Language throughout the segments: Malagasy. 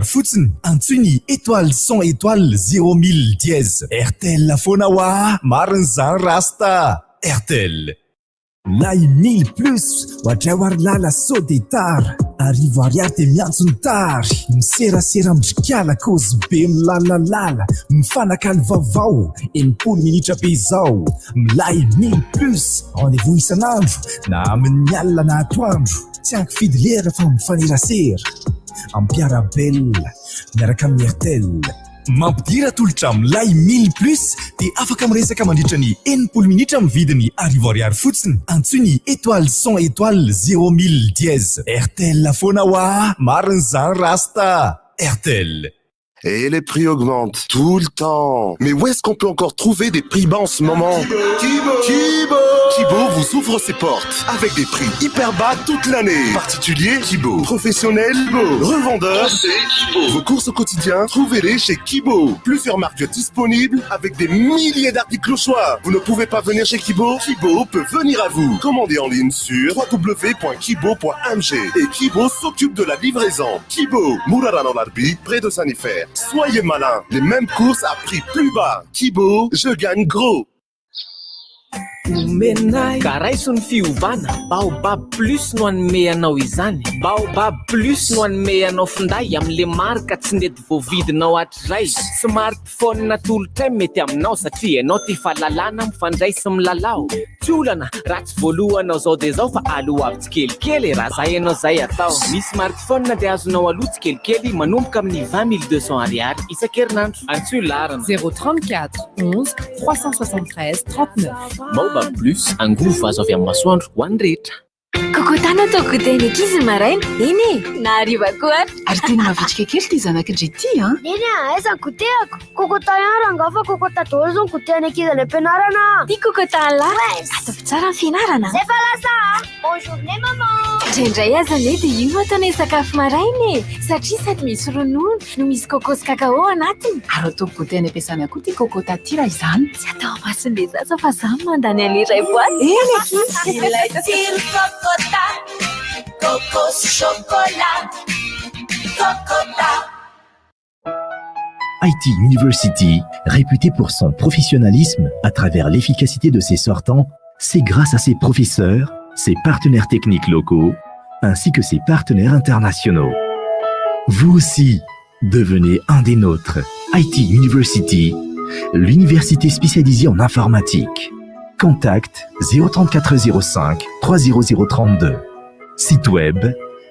fotsiny antsoiny étoile 100 étoile 0000 dièse RTL foana hoa mariny zany rasta RTL lay 1000 plus ohatray ho ary lala sode tara arivo ariary de miantsony tary miserasera midrikala kozy be milalalala mifanakaly vaovao 90 minitra be izao milay 1000 plus rendez-vous isan'andro na amin'ny alina na atoandro tsy ankifidy lera fa mifanerasera ampiarabella miaraka amin'ny RTL mampidira tolotra milay 1000 plus dia afaka miresaka mandritra ny 90 minitra amin'ny vidiny arivo ariary fotsiny antsoiny étoile 100 étoile 0000 dièse RTL foana hoa mariny zany rasta RTL. Et les prix augmentent tout le temps. Mais où est-ce qu'on peut encore trouver des prix bas en ce moment? Kibo vous ouvre ses portes avec des prix hyper bas toute l'année. Particulier, Kibo. Professionnel, Kibo. Revendeur, Kibo. Vos courses au quotidien, trouvez-les chez Kibo. Plusieurs marques disponibles avec des milliers d'articles au choix. Vous ne pouvez pas venir chez Kibo? Kibo peut venir à vous. Commandez en ligne sur www.kibo.mg et Kibo s'occupe de la livraison. Kibo, Mourarano Larbi, près de Sanifer. Soyez malins, les mêmes courses à prix plus bas. Kibo, je gagne gros. Omenay karaisony fiovana baobab plus no anome anao izany baobab plus no anome anao finday amin'le marika tsy nety voavidinao hatray smartphone natolotray mety aminao satria ianao ty fahalalana mifandray sy milalao tsy olana raha tsy voalohanao zao de zao fa aloha avy tsikelikely raha zay ianao zay atao ny smartphone de azonao aloha tsikelikely manomboka amin'ny 20 200 ariary isan-kerinandro antsoa larana 034 11 373 39 Baobab plus angovo azo avy amin'ny masoandro ho an'ny rehetra. Kokotana atao godainy ankizy maraina. Eny na hariva koa ary tena mavitrika kely ty zanakindray ty a. Neny aiza goteako kokota ihany rangafa kokota daholo zao goteany ankizy any am-pianarana. ty kokotany lahy atao tsara ny fianarana. Zay fa lasa bonne journée maman. Indraindray aza ane dia io ataonay sakafo maraina e satria sady misy ronono no misy kôkô sy kakao anatiny. Ary atao gote any ampiasana koa ty kokota ty raha izany. Tsy atao mason'le zaza fa zaho mandany an'iray boaty. Eny ankizy. Coco chocolat. Cocotat. IT University, réputée pour son professionnalisme à travers l'efficacité de ses sortants, c'est grâce à ses professeurs, ses partenaires techniques locaux, ainsi que ses partenaires internationaux. Vous aussi, devenez un des nôtres. IT University, l'université spécialisée en informatique. Contact 03405 30032. Site web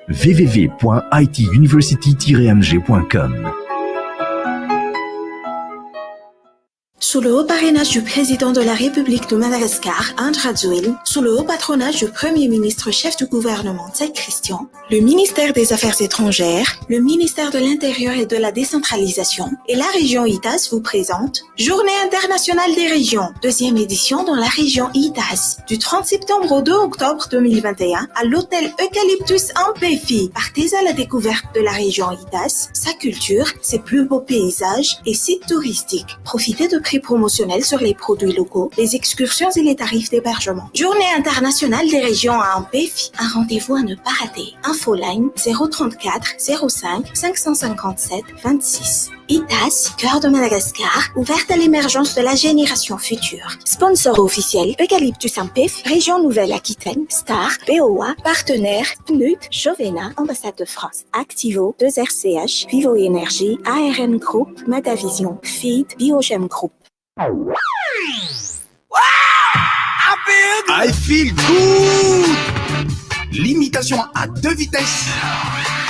www.ituniversity-mg.com. Sous le haut parrainage du président de la République de Madagascar, Andra Djoil, sous le haut patronage du Premier ministre chef du gouvernement, Tsai Christian, le ministère des Affaires étrangères, le ministère de l'Intérieur et de la décentralisation et la région ITAS vous présentent Journée internationale des régions, deuxième édition dans la région ITAS, du 30 septembre au 2 octobre 2021 à l'hôtel Eucalyptus en Péfi. Partez à la découverte de la région ITAS, sa culture, ses plus beaux paysages et sites touristiques. Profitez de prix promotionnels sur les produits locaux, les excursions et les tarifs d'hébergement. Journée internationale des régions à Ampéfi. Un rendez-vous à ne pas rater. Infoline 034 05 557 26. ITAS, cœur de Madagascar, ouverte à l'émergence de la génération future. Sponsor officiel, Eucalyptus Ampéfi, Région Nouvelle-Aquitaine, Star, BOA, partenaire, PNUD, Jovena, Ambassade de France, Activo, 2RCH, Vivo Énergie, ARN Group, Madavision, Feed, Biogem Group. I feel good! Limitation à 2 vitesses.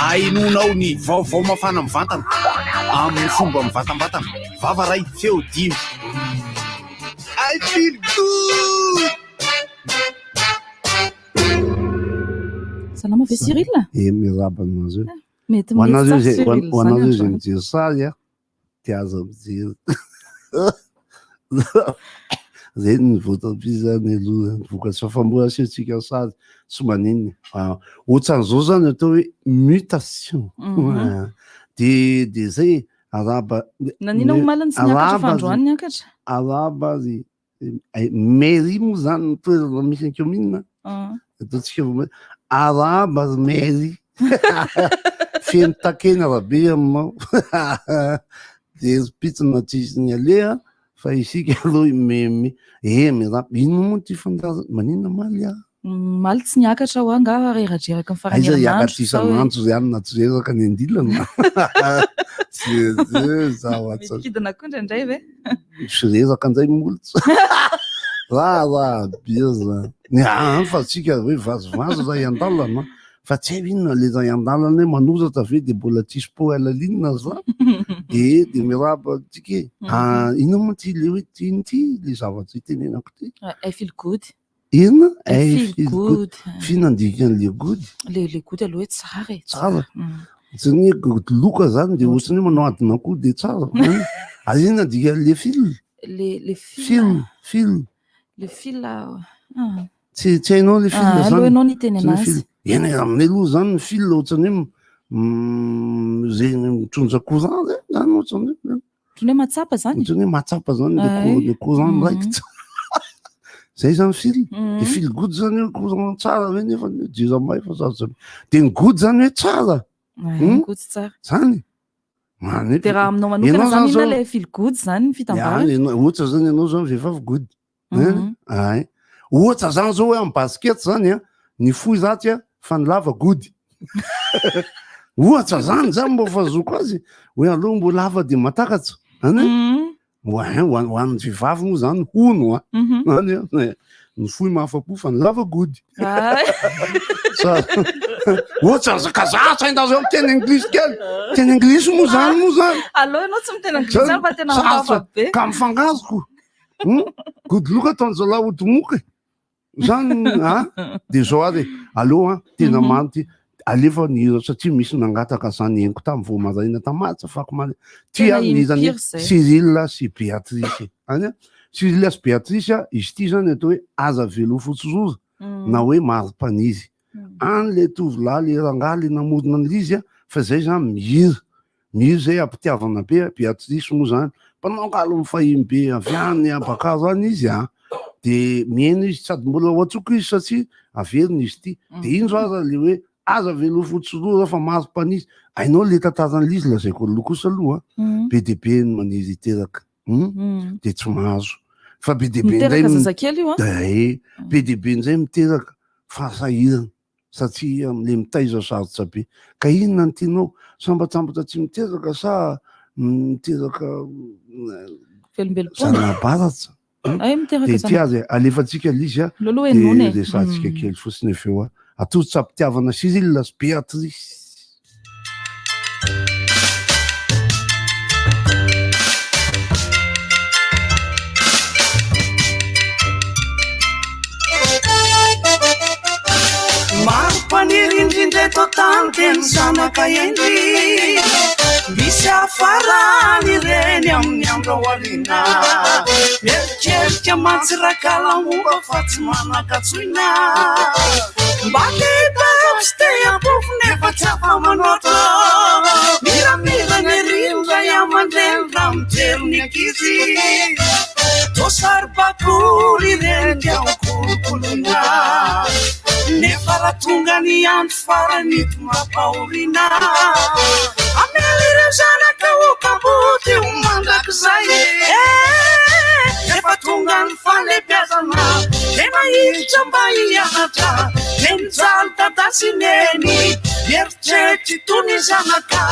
Ainonao ny vaovao mafana amin'ny vatana amin'ny fomba mivatambatana vavaray feo dimy. I feel good! Salama ve Cyril? Mirabana anazy mety ho anazy Cyril zay mijery sary a dia aza mijery zay ny voatabizany aloha vokatra famboarantsika sary tsy maninona ohatran'izao zany atao hoe mutation de zay araba nanina omalany sy niakatra fandroany niakatra araba azy mairie moa zany ny toerana misy ankeo minina ataontsika araba azy mairie feno takena rahabe aminao de pitsina tsisy ny alea fa isika aloha meme mirapy ino moa ty fandaza manina maly maly tsy niakatra ho anga reradraraka aiza iakatra isan'andro zany na tsy reraka ny andilana kidina koa indraindray ve sy reraka anizay molotso raha bia zany fa tsika hoe vazovazo zay andalana fa tsy hay inona le zay andalana hoe manozatra ve de mbola tsisy po alalinina za de mirapa tsika ino moa ty le hoe ty le zavatra itenenako ty I feel good ina finandikan'le gody le gody aloha hoe tsara tsara ohatrany hoe loka zany de ohatrany hoe manao adina koa de tsara ary ina dikan'le le fil tsy hainao le fil aloha anao niteny anazy ena aminay aloha zany ny fil ohatrany hoe zay mitondra courant zany ohatrany hoe matsapa zany ohatrany hoe matsapa zany le courant miraikitra zay zany fil de fil gody zany hoe courant tsara hoe nefa jiramay fa sarotra de ny gody zany hoe tsara gody tsara zany de raha aminao manokana zany inona le fil gody zany ny fitambarana ohatra zany ianao zany vehivavy gody ay ohatra zany zao hoe amin'ny basket zany ny fohy zaty fa ny lava gody ohatra zany mbo fazoko azy hoe aloha mbo lava de matakatra hoan'ny vehivavy moa zany hono ny fohy mahafapo fa ny lava gody ohatra zakazatra indao zao miteny anglisy kely teny anglisy moa zany aloha anao tsy miteny anglisy zany fa tena mahafabe ka mifangazoko gody loka ataon'zao laody moky zany de zao ary aloha tena manty alefa nihira satria misy nangataka zany eniko tamy vo maraina tamatsy afako male ty anizany Cyril sy Béatrice Cyril sy Béatrice izy ty zany atao hoe aza velo fotsirora na hoe mari-panizy an'le tovolahy le rangahy le namorona an'izy fa zay zany mihira zay ampitiavana be Béatrice moa zany mpanao kalo mifahimy be avy any abakaro any izy de miaina izy sady mbola ohatsoko izy satria averina izy ty de indro aza le hoe aza velo fotsirora fa mari-panizy ainao le tantaran'izy lazaiko aloha kosa aloha be de be ny maniry teraka de tsy mahazo fa be de be nzay be de be nzay miteraka fahasahirana satria amle mitaiza sarotra be ka inona ny tianao sambatsambatra tsy miteraka sa miteraka zanabaratra de ty azy alefatsika lizy de resatsika kely fotsiny aveo atolotra ampitiavana Cyril sy Béatrice Mampaniry indrindra eto tany zanaka endry misy afarany reny amin'ny andro aoriana mierikerika matsirakala momba fa tsy manakatsoina mba lehibe sy te ampofo nefa tsy afa-manoatra miramira ny rindra iamandreny raha mijero ny ankizy tosary bakoly reny dia mikolokoloina nefa raha tonga ny andro faranito mampahoriana amelireo zanaka okamboty ho mandrakizay efa tonga ny falebiazana tena hiditra mba hianatra de mijaly dadasineny eritreritry tony zanaka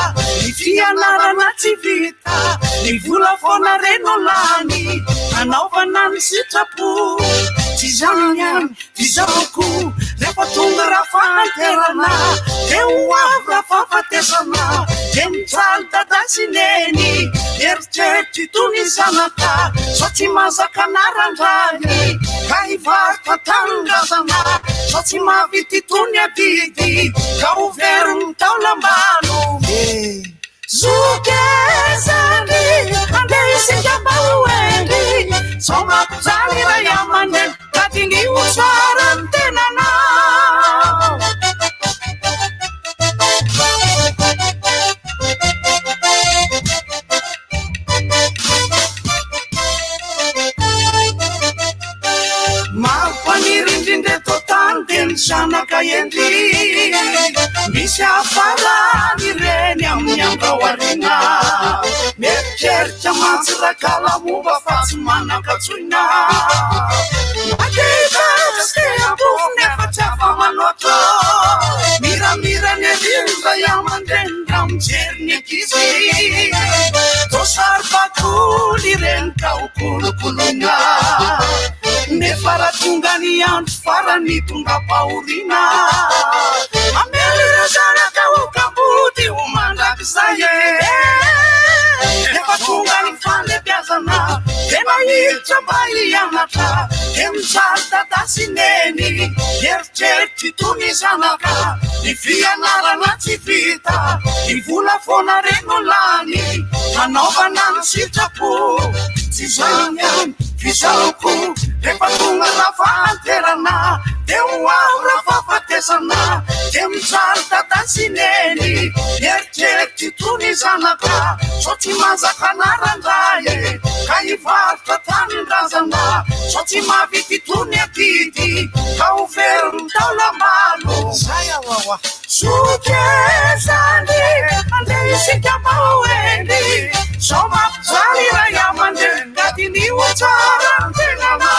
ny fianarana tsy vita ny vola foana reno lany anaovana ny sitrapo tsy zany any fizahoko rehefa tonga raha fahanterana de ho avy raha fahafatesana de mijaly dadasineny eritreritry tony zanaka so tsy mazaka narandrany ka hivarotra tangazana so tsy mavity tony adidy ka ho veriny taolambano zokezany andeha isika mba ho endry so mampijaly ray amaneny ka dingy ho tsara ny tenanao mampaniry indrindra eto tany de ny zanaka endry misy afarany re kalakala momba fa tsy manakatsoina nefa tsy afa-manoatra miramira ny arinza iamandrenga mijeriny ankizy tosary bakoly reny ka okolokoloina nefa raha tonga ny andro farany tonga-pahoriana amelira zanaka okambody ho mandrakizay nefa tonga ny fanebiazana de mahiritra mba hianatra de mijaly dadasineny eritreritry tony zanaka ny fianarana tsy vita ny vola foana reno lany hanaovana ny sitrapo tsy zany any fizaoko rehefa tonga rafahanterana de ho aho rafafatesana de mijaly dadasineny eritreritry tony zanaka so tsy mazaka narandraye ka hivarotra tanindrazana so tsy mavity tony atidy ka ho veriny taolambalo zay awawa sokezany andeha isika mahoeny so mampijaly ray amandeha ngatiny ho tsara ny tenana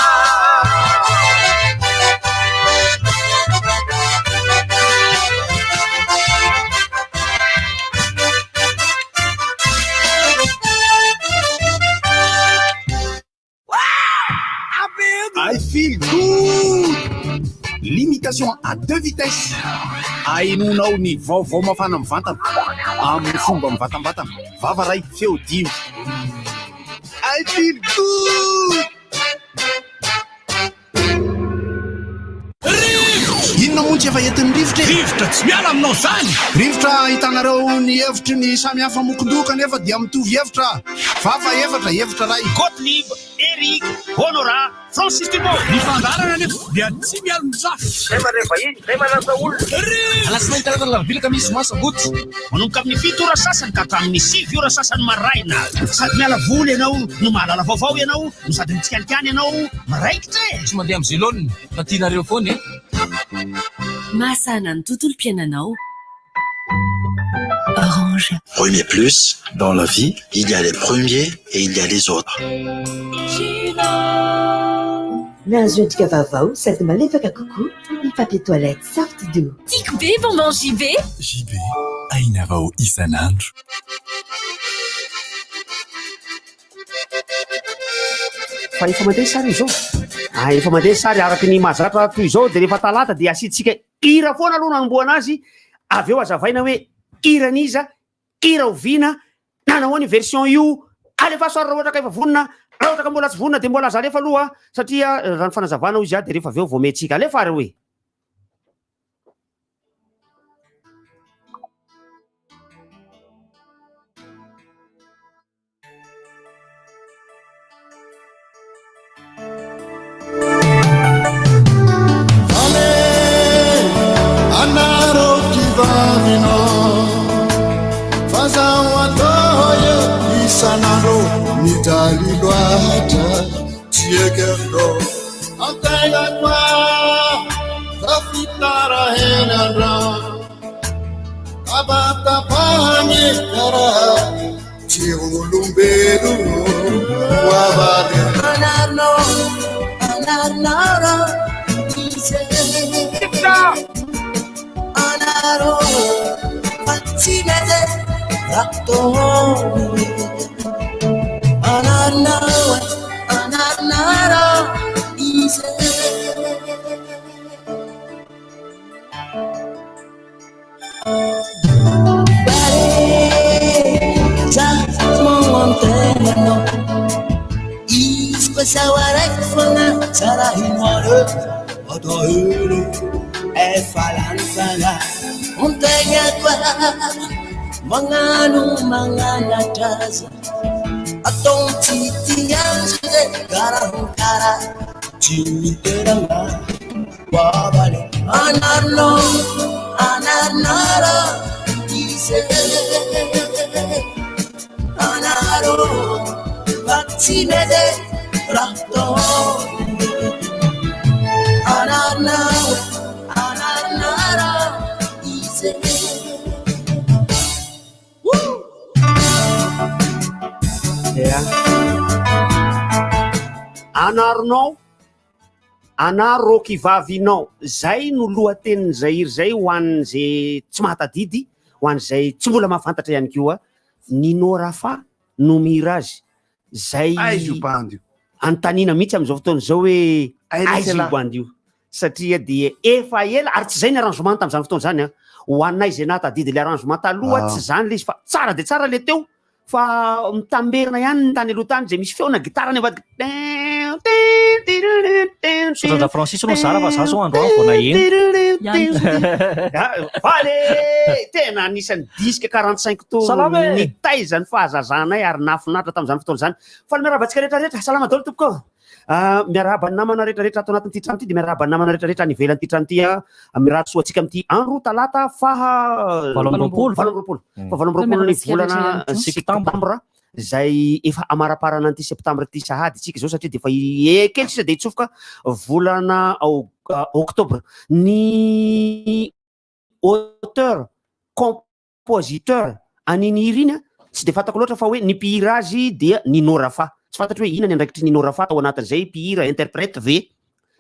I feel good. Limitation à 2 vitesses. Ainonao ny vaovao mafana mivantana amin'ny fomba mivatambatana vava ray feo dimy. I feel good. Inona montsy efa entin'ny rivotra rivotra tsy miala aminao zany rivotra hitanareo ny hevitry ny samihafa mokondoka nefa dia mitovy hevitra vava hevitra ray Gottlieb, Eric, Honora, Francis Thibault ny fandarana nefa dia tsy miala mizafy zay marefa iny zay manasa olona alasinainy talata larobilaka misy masaboty manomboka amin'ny 7 ora sasany ka hatramin'ny 7 ora sasany maraina sady miala voly ianao no mahalala vaovao ianao no sady mitsikanikany ianao maraikitra tsy mandeha amin'ny zélone fa tianareo foana Masana ny tontolo-piainanao. Orange. Premier plus, dans la vie, il y a les premiers et il y a les autres. Nahazo endrika vaovao sady malefaka kokoa ny papier toilette sorte d'eau. Tic B pendant JB. JB, aina vao isan'andro. Fa efa mandeha sary izao efa mandeha sary araky ny mahazatra toy izao dia rehefa talata dia asiditsika hira foana aloha nanomboana azy avy eo azavaina hoe hiraniza hira oviana nanao ny version io alefa soary raha ohatra ka efa vonina raha ohatra ka mbola tsy vonina dia mbola aza alefa aloha satria raha ny fanazavana ho izy dia rehefa avy eo voamentsika alefa ary hoe Sanaro nitali loata tiekendo antega kwa rafitara henara abata pahani kara tiulumberu wabade anarno anarnara anaro patimete rattoni anarnara ise no isquesawara fanga sara hinware odohuru e falanfanga untenya kwa manganu mangana taza atonti tianze garahukara chimiteranga wabale anarno anarnara ise anaro vaccine ratto anarnawe anarnara ise yeah. anaronao anaro kivavinao zay no lohatenin Zaïre zay ho an'izay tsy mahatadidy ho an'izay tsy mbola mahafantatra ihany koa Nino Rafa no mihira azy zay antanina mihitsy am'izao fotoana zao hoe aizy io band io satria dia efa ela ary tsy zay ny arrangement tam'izany fotoana zany ho anay zay nahatadidy le arrangement taloha tsy zany le izy fa tsara de tsara le teo fa mitamberina ihany ny tany aloha tany zay misy feona gitara ny avadiky Sotradra Francis no zara fa za zao androany vao naheno vale tena anisan'ny disque 45 tour nitaizany fahazazanay ary nafinaritra tam'izany fotoana zany fa le miarabantsika rehetrarehetra salama daholo tompoko miarahaba ny namana rehetrarehetra ato anatin'ity trano ty de miarahaba ny namana rehetrarehetra any ivelan'ity trano ty miarahasoatsika amin'ity andro talata faha 20 ny volana septambra zay efa amaraparana an'ity septambra ty sahady tsika zao satria de efa ekely sisa de hitsofoka volana octobre ny auteur compositeur aniny hirina tsy de fantako loatra fa hoe ny mpihira azy dia Nino Rafa tsy fantatry hoe inona ny andraikitry Nino Rafa tao anatin'izay mpihira interprète ve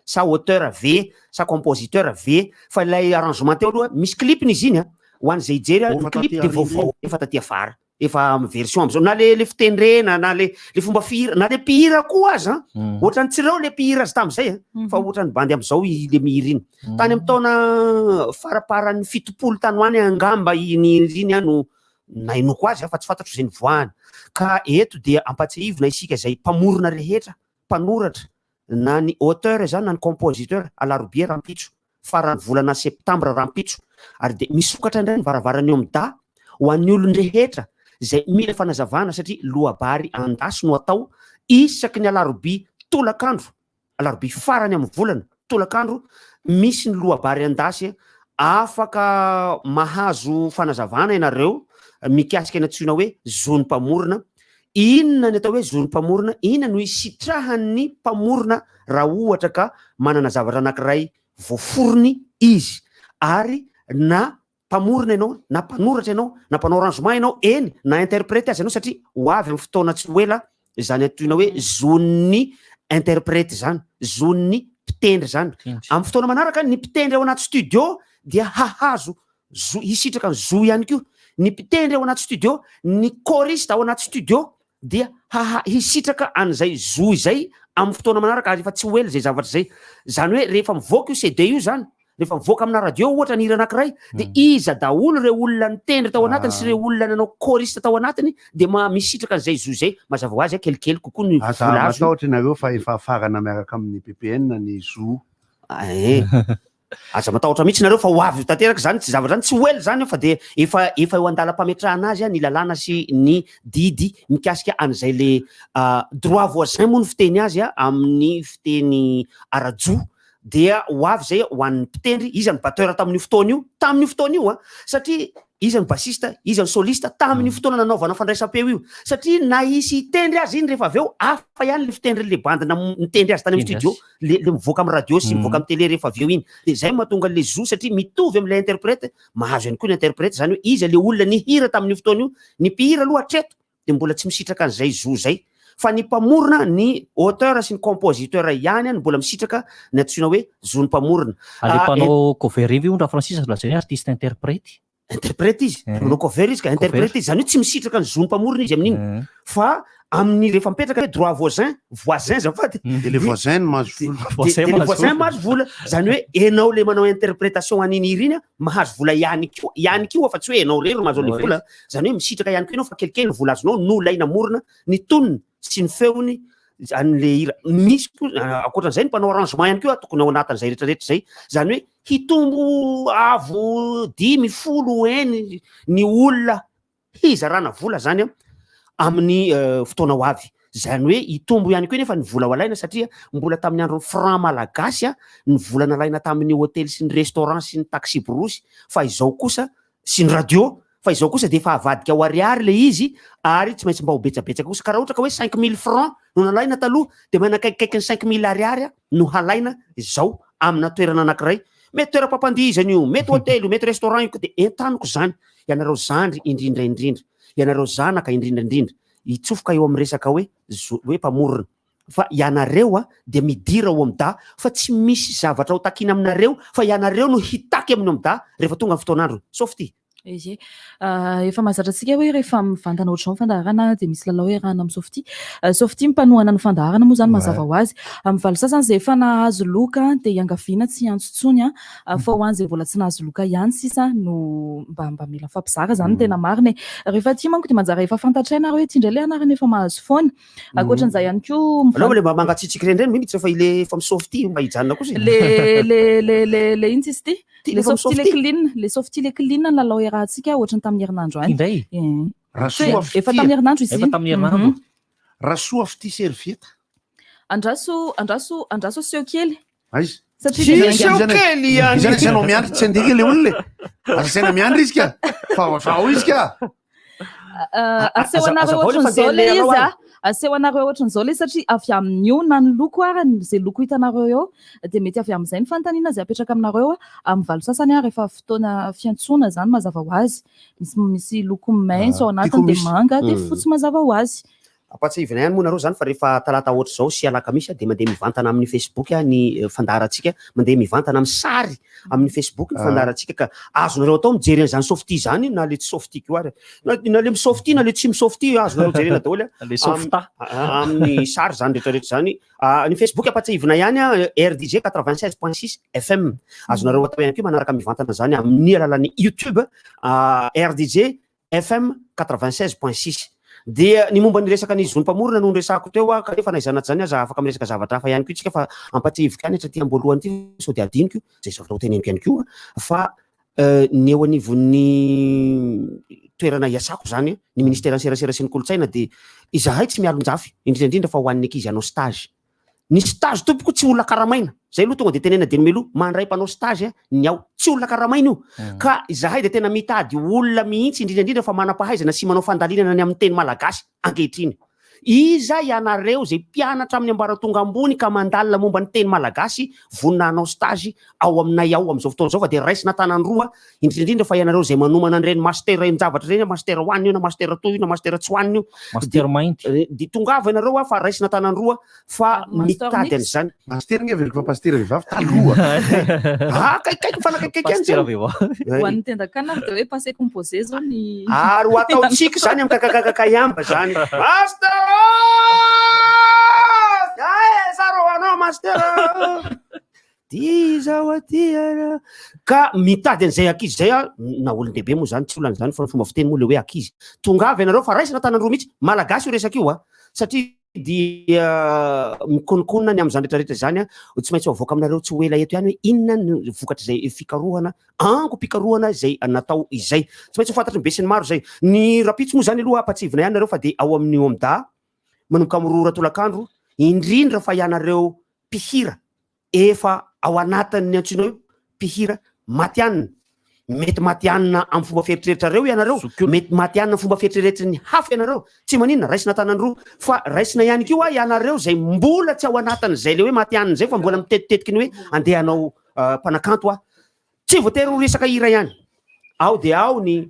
sa auteur ve sa compositeur ve fa ilay arrangement teo aloha misy clipiny izy iny ho an'izay ijery ny clip de vaovao efa taty afara efa version am'izao na le fitendrena na le fomba fihira na le mpihira koa azy ohatrany tsy reo le mpihira azy tam'izay fa ohatrany bandy am'izao le mihira iny tany amin'ny taona faraparan'ny 70 tany hoany angamba iny no nainoko azy fa tsy fantatro zay nivoahany ka eto dia ampatsahivina isika zay mpamorona rehetra mpanoratra na ny auteur zany na ny compositeur alarobia rampitso farany volana septambra rampitso ary de misokatra indray ny varavarany eo amin'ny da ho an'ny olony rehetra zay mila fanazavana satria lohabary andasy no atao isaky ny alarobia tolakandro alarobia farany amin'ny volana tolakandro misy ny lohabary andasy afaka mahazo fanazavana ianareo mikasika ny antsoina hoe zony mpamorona inona ny atao hoe zony mpamorona inona no isitrahan'ny mpamorona raha ohatra ka manana zavatra anankiray voaforony izy ary na mpamorona ianao na mpanoratra ianao na mpanao arrangement ianao eny na interprète azy ianao satria ho avy amin'ny fotoana tsy hoela zany antoina hoe zon'ny interprète zany zon'ny mpitendry zany amin'ny fotoana manaraka ny mpitendry ao anaty studio dia hahazo hisitraka ny zo ihany koa ny mpitendry ao anaty studio ny choriste ao anaty studio dia hisitraka an'izay zo izay amin'ny fotoana manaraka ary efa tsy hoela zay zavatra zay zany hoe rehefa mivoaka io CD io zany rehefa mivoaka amina radio ohatra ny hira anankiray de iza daholo reo olona nitendry tao anatiny sy reo olona nanao choriste tao anatiny de misitraka an'izay zo zay mazava ho azy kelikely kokoa ny vola azo matahotra nareo fa efa farana miaraka amin'ny BPN ny zo aza matahotra mihitsy nareo fa ho avy tanteraka zany tsy zavatra zany tsy hoela zany fa de efa eo andala-pametrahana azy ny lalàna sy ny didy mikasika an'izay le droit voisin moa ny fiteny azy amin'ny fiteny arajo dia ho avy zay ho an'ny mpitendry izy ny batteur tamin'io fotoana io satria izy ny bassiste izy ny soliste tamin'io fotoana nanaovana fandraisam-peo io satria na isy tendry azy iny rehefa avy eo afa ihany le fitendry le bandina mitendry azy tany amin'ny studio le mivoaka amin'ny radio sy mivoaka amin'ny télé rehefa avy eo iny de zay mahatonga le zo satria mitovy am'le interprète mahazo ihany koa ny interprète zany hoe izy le olona nihira tamin'io fotoana io ny mpihira aloha hatreto de mbola tsy misitraka an'izay zo zay fa ny mpamorona ny auteur sy ny compositeur ihany ny mbola misitraka ny antsoina hoe zo ny mpamorona ale mpanao cover io ondra Francis lazany artiste interprète interprète izy manao cover izy ka interprète izy zany hoe tsy misitraka ny zo ny mpamorona izy amin'iny fa amin'ny rehefa mipetraka hoe droit voisin zafady le voisin mahazo vola zany hoe enao le manao interprétation aniny hiriny mahazo vola ihany koa fa tsy hoe enao rery mahazo le vola zany hoe misitraka ihany koa enao fa kelikely ny vola azonao no laina morona ny tonony sy ny feony an'le hira misy akoatran'izay ny mpanao arrangement ihany koa tokony ao anatin'izay rehetrarehetra zay zany hoe hitombo avo 10 eny ny olona hizarana vola zany amin'ny fotoana ho avy zany hoe hitombo ihany koa nefa ny vola ho alaina satria mbola tamin'ny andro franc malagasy ny vola nalaina tamin'ny hôtely sy ny restaurant sy ny taxi borosy fa izao kosa sy ny radio fa izao kosa de efa avadika ho ariary le izy ary tsy maintsy mba ho betsabetsaka kosa karaha ohatra ka hoe 5000 francs no nalaina taloha de manakaikikaiky ny 5000 ariary no halaina izao amina toerana anankiray mety toeram-pampandizany io mety hôtely mety restaurant io de entaniko zany ianareo zandry indrindra ianareo zanaka indrindraindrindra hitsofoka eo amin'ny resaka hoe mpamorona fa ianareo a de midira ao amin'ny da fa tsy misy zavatra ho takina aminareo fa ianareo no hitaky amin'ny amin'ny da rehefa tonga ny fotoan'andro softy izy efa mahazatra antsika hoe rehefa mivantana ohatrao ny fandaharana de misy lalao iarahana amin'ny softy mipanohana ny fandaharana moa zany mazava ho azy amin'ny valo sasany zay efa nahazo loka de iangaviana tsy antsotsony fa ho an'izay mbola tsy nahazo loka ihany sisa no mba mila fampizara zany tena marina rehefa ty manko de manjara efa fantatraina hoe ty indray le anarana efa mahazo foana ankoatran'izay ihany koa alao le mba mangatsitsiky reny mihitsy refa ile fa misofty mba hijanona kosa le ino tsisy ty le softy le clean lalao rahatsika ohatrany tamin'ny herinandro any indray efa tamin'ny herinandro izy raha soa fity servieta andraso seo kely satria anao miandry tsy andika le olona asasaina miandry izy ka fa izy ka aseho anareo ohatran'izao le izy aseho anareo ohatran'izao le satria avy amin'io na ny loko arany zay loko hitanareo eo de mety avy amin'izay ny fanontaniana zay apetraka aminareo amin'ny valo sasany rehefa fotoana fiantsoana zany mazava ho azy misy loko maitso ao anatiny de manga de fotsy mazava ho azy ampatsahivana ihany moa nareo zany fa rehefa talata ohatry zao sy alakamisy de mandeha mivantana amin'ny Facebook ny fandaharatsika mandeha mivantana amin'ny sary amin'ny Facebook ny fandaharatsika ka azonareo atao mijery an'izany softy zany na le tsy softy ko ary na le misofty na le tsy misofty azonareo jerena daholo amin'ny sary zany rehetrarehetra zany ny Facebook ampatsahivana ihany RDG 96.6 FM azonareo atao ihany koa manaraka mivantana zany amin'ny alalan'ny YouTube RDG FM 96.6 dia ny momba ny resaka ny zony mpamorona no resako teo kanefa naizanaty zany aza afaka miresaka zavatra hafa ihany koa tsika fa ampatsahivika any satria amboalohany ty sao de adiniko zay zavatra ho teneniko ihany koa fa ny eo anivon'ny toerana iasako zany ny ministère serasera sy ny kolotsaina de izahay tsy mialonjafy indrindraindrindra fa ho an'ny ankizy anao stage ny stage tompoko tsy olona karamaina zay aloha tonga de tenena de melo mandray mpanao stage ny ao tsy olona karamaina io ka izahay de tena mitady olona mihitsy indrindraindrindra fa manam-pahaizana sy manao fandalinana ny amin'ny teny malagasy ankehitriny iza ianareo zay mpianatra amin'ny ambaratonga ambony ka mandalina momba ny teny malagasy vonina anao stage ao aminay ao amin'izao fotoana zao fa de raisina tanandroa indrindraindrindra fa ianareo zay manomana an'ireny master zavatra reny master hoanina io na master toy io na master tsy hoanina io master mainty de tongava ianareo fa raisina tanandroa fa mitady an'izany master nge veliko fa pasteur vehivavy taloha kaikaiky mifanakaikaiky any ho an'ny tendakana de hoe passé composé zao ny ary ho ataotsika zany amin'ny kakakakakayamba zany master zaroanao master ty zao aty ka mitady an'izay ankizy zay na olon-dehibe moa zany tsy olan'izany fa fomba fiteny moa le hoe ankizy tongavy ianareo fa raisina tanandroa mihitsy malagasy io resaka io satria dia mikonokonona ny amin'izany rehetrarehetra zany tsy maintsy avoaka aminareo tsy ho ela eto ihany hoe inona ny vokatra zay fikarohana ango mpikarohana zay natao izay tsy maintsy ho fantatry ny be sy ny maro zay ny rapitso moa zany aloha ampatsivina ihany nareo fa de ao amin'io amda manomboka mirora tolakandro indrindra fa ianareo mpihira efa ao anatin'ny antsoina hoe mpihira matianina mety matianina amin'ny fomba fieritreretrareo ianareo mety matianina fomba fieritreretry ny hafa ianareo tsy maninona raisina tanandroa fa raisina ihany koa ianareo zay mbola tsy ao anatin'izay le hoe matianina zay fa mbola mitetitetiky ny hoe andeha anao mpanakanto tsy voatery ho resaka hira ihany ao de ao ny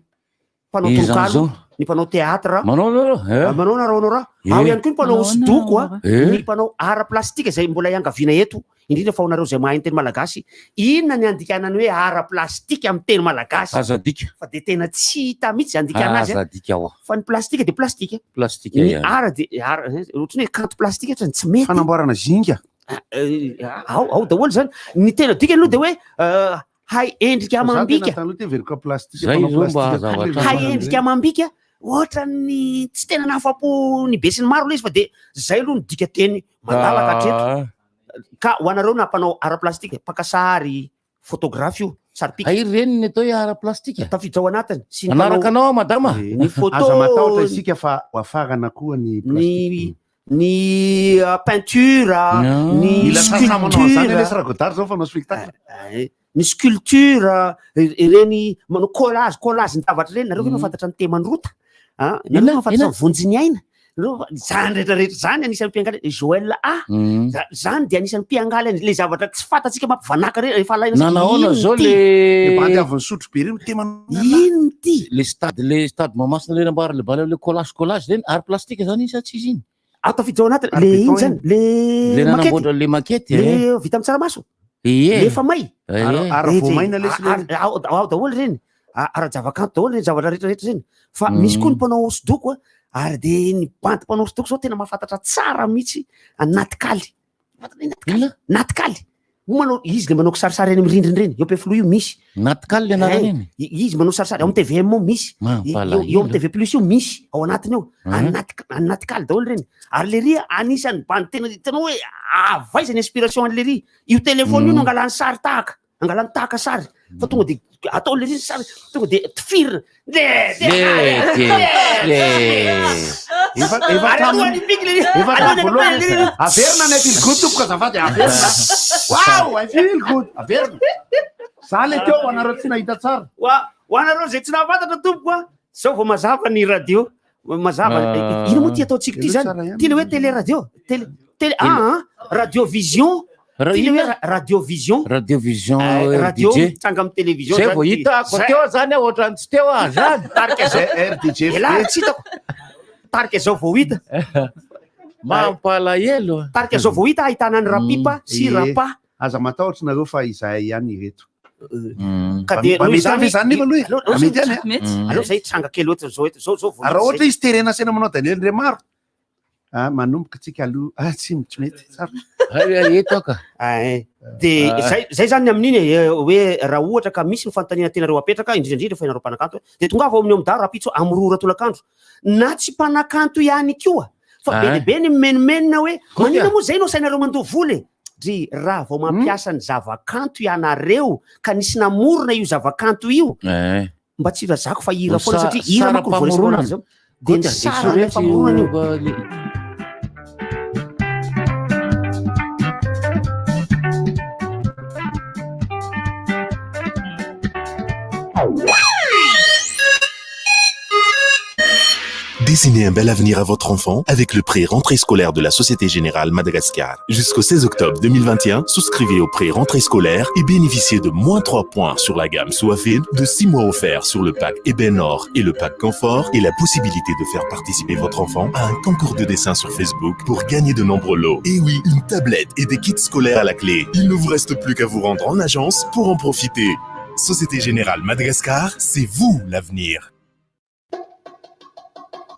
mpanao tokalo ny mpanao teatra manao nareo ao ihany koa ny mpanao hosodoko ny mpanao ara plastika zay mbola iangaviana eto indrindra fa honareo zay mahay ny teny malagasy inona ny andikanany hoe ara plastika amin'ny teny malagasy azadika fa de tena tsy hita mihitsy andikana azy fa ny plastika de plastika ny ara de ohatrany hoe kanto plastika ohatrany tsy mety fanamboarana zinga ao daholo zany ny tena dikany aloha de hoe hay endrika amambika hay endrika amambika ohatrany tsy tena nahafapo ny be sy ny maro le izy fa de zay aloha ny dika teny malalaka hatreto ka ho anareo na mpanao ara plastika pakasary photographe io sary pika reny ny atao hoe ara plastika tafiditra ao anatiny sy anaraka anao madama ny photo aza matahotra isika fa hoafarana koa ny plastika ny peinture ny sculpture ny sculpture ireny manao collage ny zavatra reny nareo mahafantatra ny temanrota nareo mahafantatra ny vonjiny aina zany rehetrarehetra zany anisan'ny mpiangaly Joël zany de anisan'ny mpiangaly le zavatra tsy fatatsika mampivanaka rehefa alaina zao le bandiaviny sotro be reny teman ino ty le stade mamasina le nambara le bala le collage reny ary plastika zany izy tsy izy iny atao fijo anatiny le iny zany le nanamboatra le makety le vita amin'ny tsaramaso le efa may ara-voamaina ao daholo reny ara-javakanto daholo reny zavatra rehetrarehetra reny fa misy koa ny mpanao hosodoko ary de ny banty mpanao hosodoko zao tena mahafantatra tsara mihitsy natikaly natikaly manao izy le manao kisarisary any amin'ny rindriny reny eo pefilo io misy natikaly le anarany iny izy manao sarisary ao amin'ny TVM ao misy eo amin'ny TV plus io misy ao anatiny ao natikaly daholo reny ary le ry anisan'ny bandy tena hoe avaizany inspiration an'le ry io telefôny io no angalany sary tahaka angalany tahaka sary fa tonga de atao le ry sary tonga de tifirina averina ny filgood tompoka zafady averina wow filgood averina za le teo anareo tsy nahita tsara ho anareo zay tsy nahafantatra tompoka zao vao mazava ny radio mazava ino moa ty ataotsika ty zany ty le hoe télé radio télé radio vision ty le hoe radio vision radio tsanga amin'ny télévision zay vao hitako teo zany ohatrany tsy teo zany tarika zay RDJ tsy hitako tarika zao vao hita mampalahelo tarika zao vao hita ahitana ny rapipa sy rapa aza matahotra nareo fa izay ihany ireto ka de aleo zay tsanga kely oatra zao raha ohatra izy terena sena manao Daniel Ndremaro manomboka tsika aloha tsy mety tsara eto ka de zay zany amin'iny hoe raha ohatra ka misy ny fanontaniana tenareo apetraka indrindrindra fa ianareo mpanakanto de tongava amin'ny amidaro rapitso amrora tolakandro na tsy mpanakanto ihany koa fa benibe ny menomenina hoe manina moa zay no sainareo mandoha voly dry raha vao mampiasa ny zavakanto ianareo ka nisy namorona io zavakanto io mba tsy razako fa hira foana satria hira mako voresikoanazy zao de ny sara famoronana io Dessinez un bel avenir à votre enfant avec le prêt rentrée scolaire de la Société Générale Madagascar. Jusqu'au 16 octobre 2021, souscrivez au prêt rentrée scolaire et bénéficiez de moins 3 points sur la gamme Soafed, de 6 mois offerts sur le pack Ebenor et le pack Confort et la possibilité de faire participer votre enfant à un concours de dessin sur Facebook pour gagner de nombreux lots. Et oui, une tablette et des kits scolaires à la clé. Il ne vous reste plus qu'à vous rendre en agence pour en profiter. Société Générale Madagascar, c'est vous l'avenir.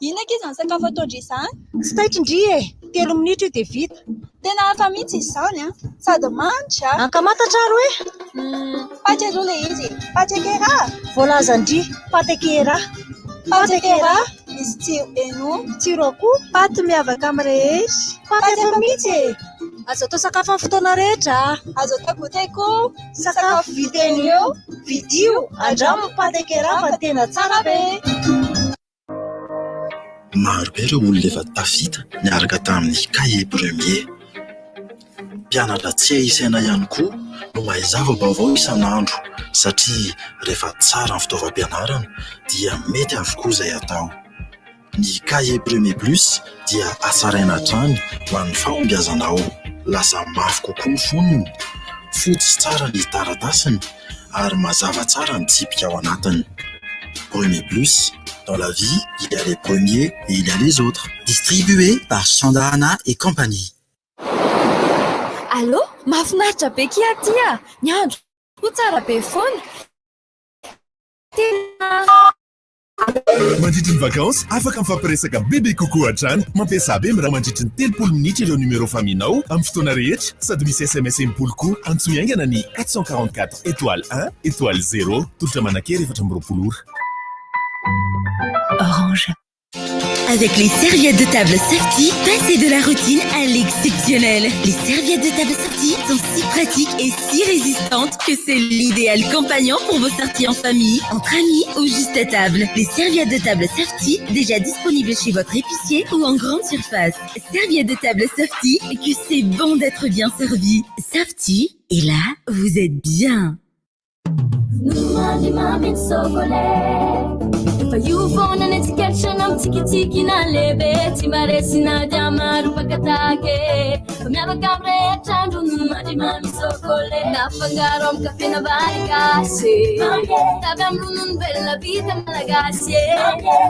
Ina ke zany sakafo ataodry izany? Tsy taitry e, 3 minitra io de vita. Tena hafa mihitsy izany a, sady manitra. Ankamata tsara hoe? Paty aloha le izy, paty akera. Voalazandry, paty akera. Paty akera, misy tsiro eno, tsiro akoho, paty miavaka amin'ny rehetra. Paty hafa mihitsy e. Azo atao sakafo amin'ny fotoana rehetra. Azo atao goûter ko sakafo videny eo, vidio, andramo paty akera fa tena tsara be. Maro be ireo olona efa tafita niaraka tamin'ny cahier premier. Mpianatra tsy isaina ihany koa no mahay zava-baovao isan'andro satria rehefa tsara ny fitaovam-pianarana dia mety avokoa izay atao. Ny cahier premier plus dia asaraina hatrany ho an'ny fahombiazanao. Lasa mafy kokoa ny fonony, fotsy tsara ny taratasiny ary mazava tsara ny tsipika ao anatiny. Premier plus, dans la vie, il y a les premiers et il y a les autres. Distribué par Chandana et compagnie. Allô? Mahafinaritra be kia tia. Ny andro ko tsara be foana. Mandritra ny vacances, afaka mifampiresaka bebe kokoa hatrany. Mampiasa be raha mandritra ny 3 minitra ireo numéro faminao amin'ny fotoana rehetra sady misy SMS impolo koa. Antsoina aingana ny 444 étoile 1 étoile 0 tolotra manakera 420 ora. Orange. Avec les serviettes de table Safety, passez de la routine à l'exceptionnel. Les serviettes de table Safety sont si pratiques et si résistantes que c'est l'idéal compagnon pour vos sorties en famille, entre amis ou juste à table. Les serviettes de table Safety, déjà disponibles chez votre épicier ou en grande surface. Serviettes de table Safety, que c'est bon d'être bien servi. Safety, et là, vous êtes bien. fa io foana ny atsikaritrana mitsikitsiky na lehibe tsy maresina dia maro pakatake fa miavaka amin'ny rehetra andro no mandry mamisokole nafangaro amin'ny kafena varigasy tavy amin'ny ronono velona vita malagasy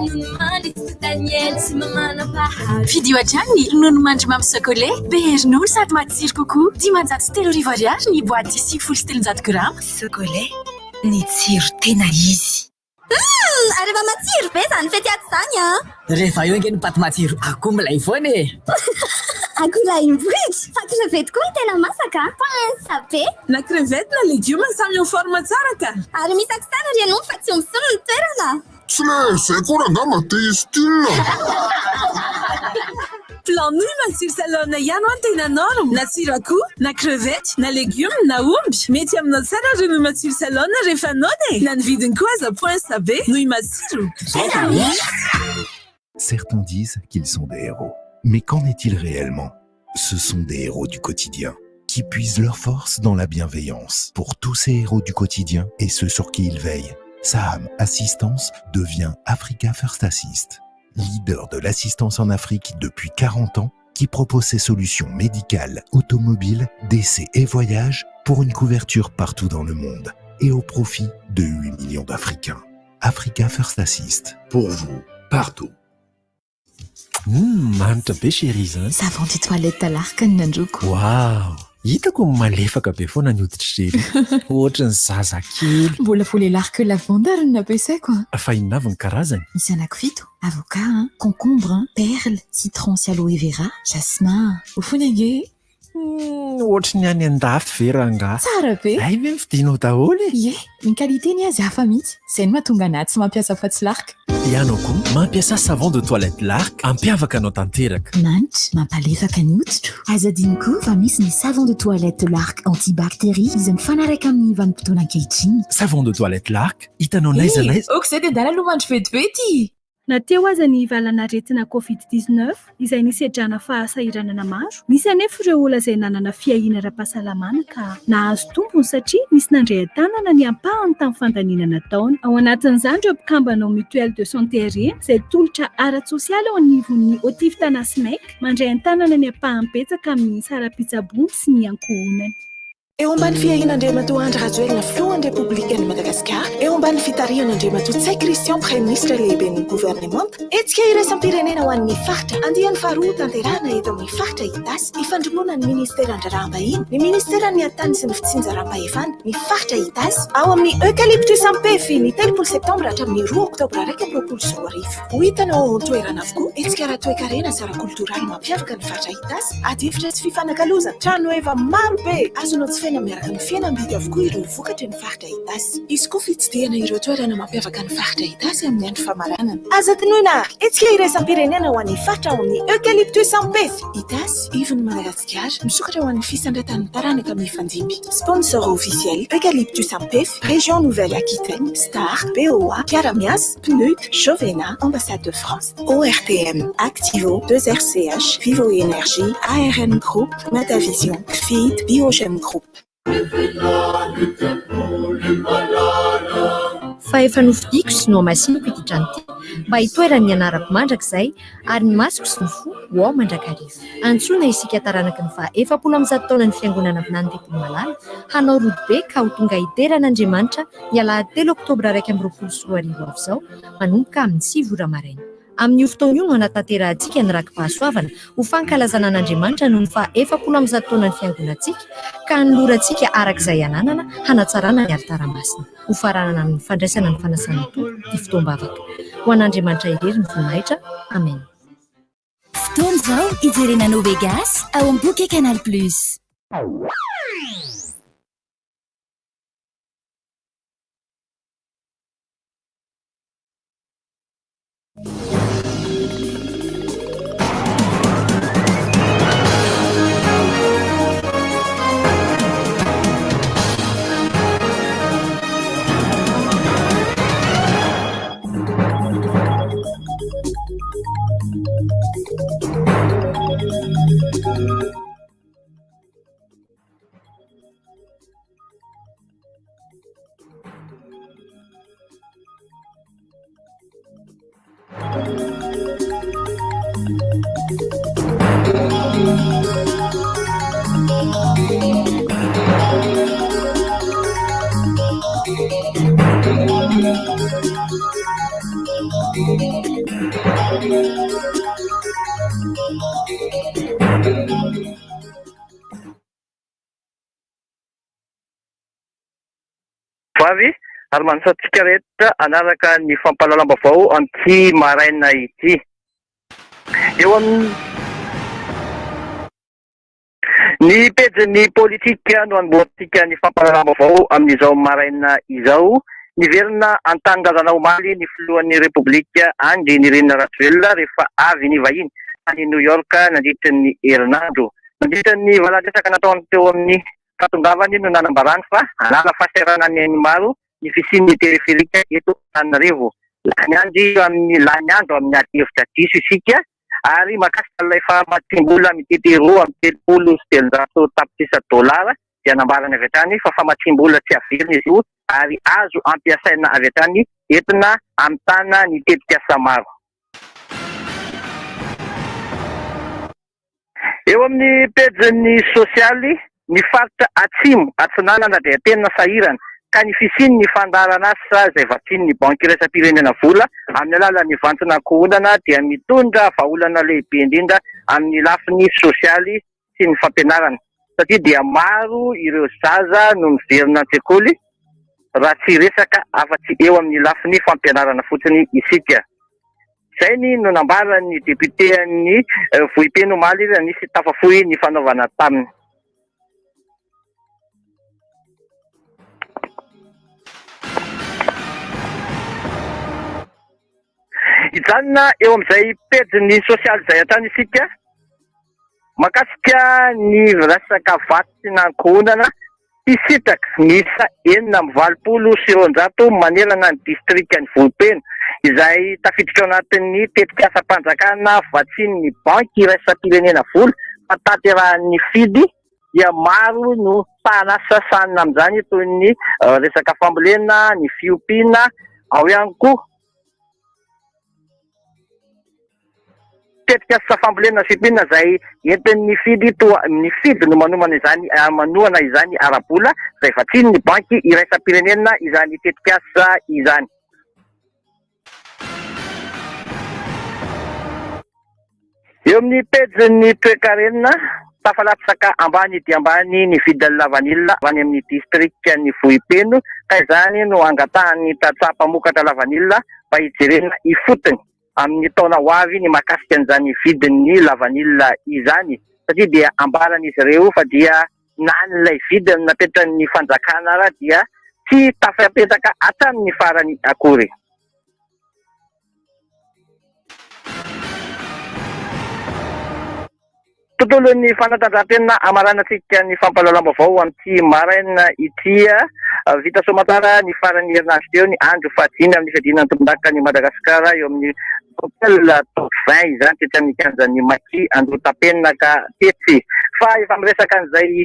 nono mandry titaniely sy mamana pahary Vidio hatrany ny ronono mandry mamy sokole be herin'olo sady matsiro kokoa 503 ariary ny boaty 7 grama sokole ny tsiro tena izy Areva matsiro be zany fety aty zany a rehefa eo ange ny paty matsiro akoho milay foana e akola imbohitra fa crevette koa tena masaka pensa be na crevette na légume samy eo forme tsara ka ary misakisana ry anao fa tsy misolo ny toerana tsy le zay koa rangama te style plan nouille matsiro salona ihany ho tena norme na tsiro akoho na crevette na légume na omby mety aminao tsara ronono matsiro salona rehefa anao de na ny vidiny koa aza pensa be nouille matsiro Certains disent qu'ils sont des héros. Mais qu'en est-il réellement? Ce sont des héros du quotidien, qui puisent leur force dans la bienveillance. Pour tous ces héros du quotidien et ceux sur qui ils veillent, Saham Assistance devient Africa First Assist, leader de l'assistance en Afrique depuis 40 ans, qui propose ses solutions médicales, automobiles, décès et voyages pour une couverture partout dans le monde et au profit de 8 millions d'Africains. Africa First Assist, pour vous, partout. Manitra be chéri zany. Savon de toilette talarika ny nandroko. Wow! Hitako malefaka be foana ny hoditra chéri. Ohatran'ny zazakely. Mbola voalelarika lavande ary no nampiasaiko. Fa inona ny karazany? Misy anankifito. Avocat, concombre, perle, citron sy aloe vera, jasmin. Ho foana ange. Ohatry ny any andafy ve rangahy. Tsara be. Ay ve vidinao daholo e? Ie, ny qualité ny azy hafa mihitsy. Izay no mahatonga anahy tsy mampiasa fa tsy larika. Ianao koa mampiasa savon de toilette lark ampiavaka anao tanteraka. Manitra, mampalefaka ny hoditro. Aza adiny koa fa misy ny savon de toilette lark antibactérie izay mifanaraka amin'ny vanim-potoana ankehitriny. Savon de toilette lark hitanao n'aiza n'aiza. Okizay dia dala aloha mandro vetivety. Nateo aza ny valanaretina COVID-19 izay nisedrana fahasahiranana maro. Misy anefa ireo olona izay nanana fiahiana ara-pahasalamana ka nahazo tombony satria nisy nandrehan-tanana ny ampahany tamin'ny fandaniana nataony. Ao anatin'izany ireo mpikambana mutuelle de santé aérienne izay tolotra ara-tsosialy ao anivon'ny Otif Tanasimek mandrehan-tanana ny ampahany betsaka amin'ny sarapitsabony sy ny ankohonany. Eo ambany fiahin'Andriamatoa Andry Rajoelina filohan'ny Repoblikan'i Madagasikara, eo ambany fitarihan'Andriamatoa Tsay Christian Prime Ministre lehiben'ny gouvernement, etsika iraisam-pirenena ho an'ny faritra, andiany faharoa tanterahana eto amin'ny faritra Itasy, ifandromonan'ny Ministera an-draraham-bahiny, ny Ministeran'ny Antany sy ny Fitsinjaram-pahefana, ny faritra Itasy, ao amin'ny Eucalyptus Ampefy ny 3 septambra hatramin'ny 2 oktobra 2024. Ho hitanao toerana avokoa, etsika raha toe-karena sy ara-koltoraly mampiavaka ny faritra Itasy, ady hevitra sy fifanankalozana, trano eva maro be, azonao fena miaraka ny fihenam-bidy avokoa ireo vokatra ny faritra Itasy. Izy koa fitsidihana ireo toerana mampiavaka ny faritra Itasy amin'ny andro famaranana. Aza tinoina etsika iraisam-pirenena ho an'ny faritra ao amin'ny Eucalyptus Ampefy. Itasy, ivon'ny Madagasikara, misokatra ho an'ny fisandratan'ny taranaka amin'ny fandimby. Sponsor officiel Eucalyptus Ampefy, Région Nouvelle-Aquitaine, Star, BOA, Caramias, PNUD, Jovena, Ambassade de France, ORTM, Activo, 2RCH, Vivo Énergie, ARN Group, Metavision, FID, Biogem Group. Fa efa nofidiko sy no amasinako ity trano ity mba hitoeran'ny anarako mandrakizay ary ny masoko sy ny fo ho ao mandrakariva. Antsoina isika taranaky ny fa 700 taona ny fiangonana avinany Tetiny Malala hanao rodibe ka ho tonga hiteran'Andriamanitra ny alahady 3 oktobra 2024 avy izao manomboka amin'ny 7 ora maraina. Amin'ny fotoana io no anatanterantsika ny rakim-pahasoavana ho fankalazana an'Andriamanitra noho ny fa 700 taona ny fiangonantsika ka nolorantsika arak'izay ananana hanatsarana ny ary-taramasina ho faranana amin'ny fandraisana ny fanasana tolo ty fotoam-bavaka. Ho an'Andriamanitra irery ny voninahitra. Amen. Fotoana izao ijerena Novegas ao amin'ny boky Canal Plus. Vavy ary manasantsika rehetra anaraka ny fampahalalam-baovao anty maraina ity. Eo amin'ny ny pejin'ny politika no anomboantsika ny fampahalalam-baovao amin'izao maraina izao. Niverina Antanindrazana omaly ny filohan'ny Repoblika Andry Nirina Rajoelina rehefa avy ny vahiny any New York nandritra ny herinandro. Nandritra ny valaresaka nataony teo amin'ny fatongavany no nanambarany fa hanala fahasahiranany ny maro ny fisian'ny teleferika eto Antananarivo. Lany andro amin'ny ati-hevitra diso isika ary makasika ilay famatsiam-bola mitety roa amin'ny telopolo sy telonjato tapitrisa dolara dia nambarany avy hatrany fa famatsiam-bola tsy averina izy io ary azo ampiasaina avy hatrany entina amitana ny tetikasa maro. Eo amin'ny pejin'ny sosialy ny faritra atsimo atsinanana dia tena sahirana ka ny fisiany ny fandarana asa izay vatsiny ny banky iraisam-pirenena vola amin'ny alalan'ny vantsina kohonana dia mitondra vahaolana lehibe indrindra amin'ny lafiny sosialy sy ny fampianarana satria dia maro ireo zaza no miverina an-tsekoly raha tsy resaka afa-tsy eo amin'ny lafiny fampianarana fotsiny isika. Izay ny no nambaran'ny deputean'ny Vohipeno Omaly nisy tafafohy ny fanaovana taminy. Hijanona eo amin'izay pejin'ny sosialy izay hatrany isika makasika ny resaka vaty sy nankohonana fisitraka miisa 420 manelana ny distriktan'ny Vohipeno izay tafiditra ao anatin'ny tetikasa-panjakana vatsian'ny banky iraisam-pirenena vola fataterahan'ny fidy dia maro no tanasa sanina amin'izany toy ny resaka fambolena, ny fiompiana, ao ihany koa tetikasa fambolena sy fiompiana izay entin'ny fidy ny fidy no manohana izany ara-bola izay vatsian'ny banky iraisam-pirenena izany tetikasa izany. Eo amin'ny pejin'ny toe-karenina tafalatsaka ambany dia ambany ny vidin'ny lavanilina avy amin'ny distriktan'ny Vohipeno ka izany no angatahan'ny tantsaha-mpamokatra lavanilina mba hijerena ifotony amin'ny taona ho avy ny makasika an'izany vidin'ny lavanilina izany satria dia ambaran'izy ireo fa dia na n'ilay vidiny napetran'ny fanjakana ara dia tsy tafapetaka hatramin'ny farany akory. Tontolon'ny fanatanjahantena amaranantsika ny fampahalalam-baovao amin'ity maraina ity vita soamatara ny farany herinandro teo ny andro fahadimy amin'ny fiadinan'ny tompon-daka ny Madagasikara eo amin'ny hôtel top 20 izany tetra amin'ny kianjan'ny Maki Androtapena ka tetsy fa efa miresaka an'izay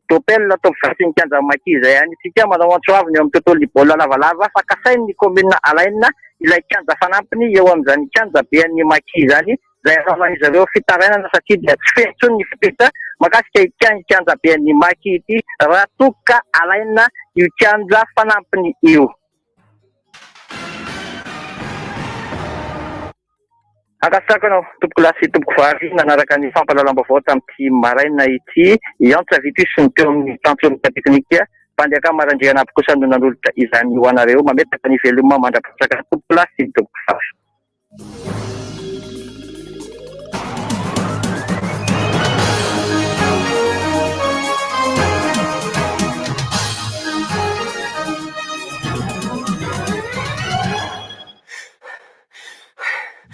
hôtel top 20 sy ny kianjan'ny Maki izay any isika manao antsoavy eo amin'ny tontolo baolina lavalava fa kasain'ny komina alaina ilay kianja fanampiny eo amin'izany kianja be an'ny Maki izany izay anaovan'izy ireo fitarainana satria dia tsy fehitsony ny fipeta makasika kianja be an'ny Maki ity raha toka alaina io kianja fanampiny io. Akasaka anao tompoko lasy tompoko vavy nanaraka ny fampahalalam-baovao tamin'ity maraina ity iantsa vity sy ny teo amin'ny tensionn'ka teknika mpandeaka marandriana aby kosa no nanolotra izany ho anareo mametaka ny veloma mandrapatraka tompoko lasy tompoko vavy.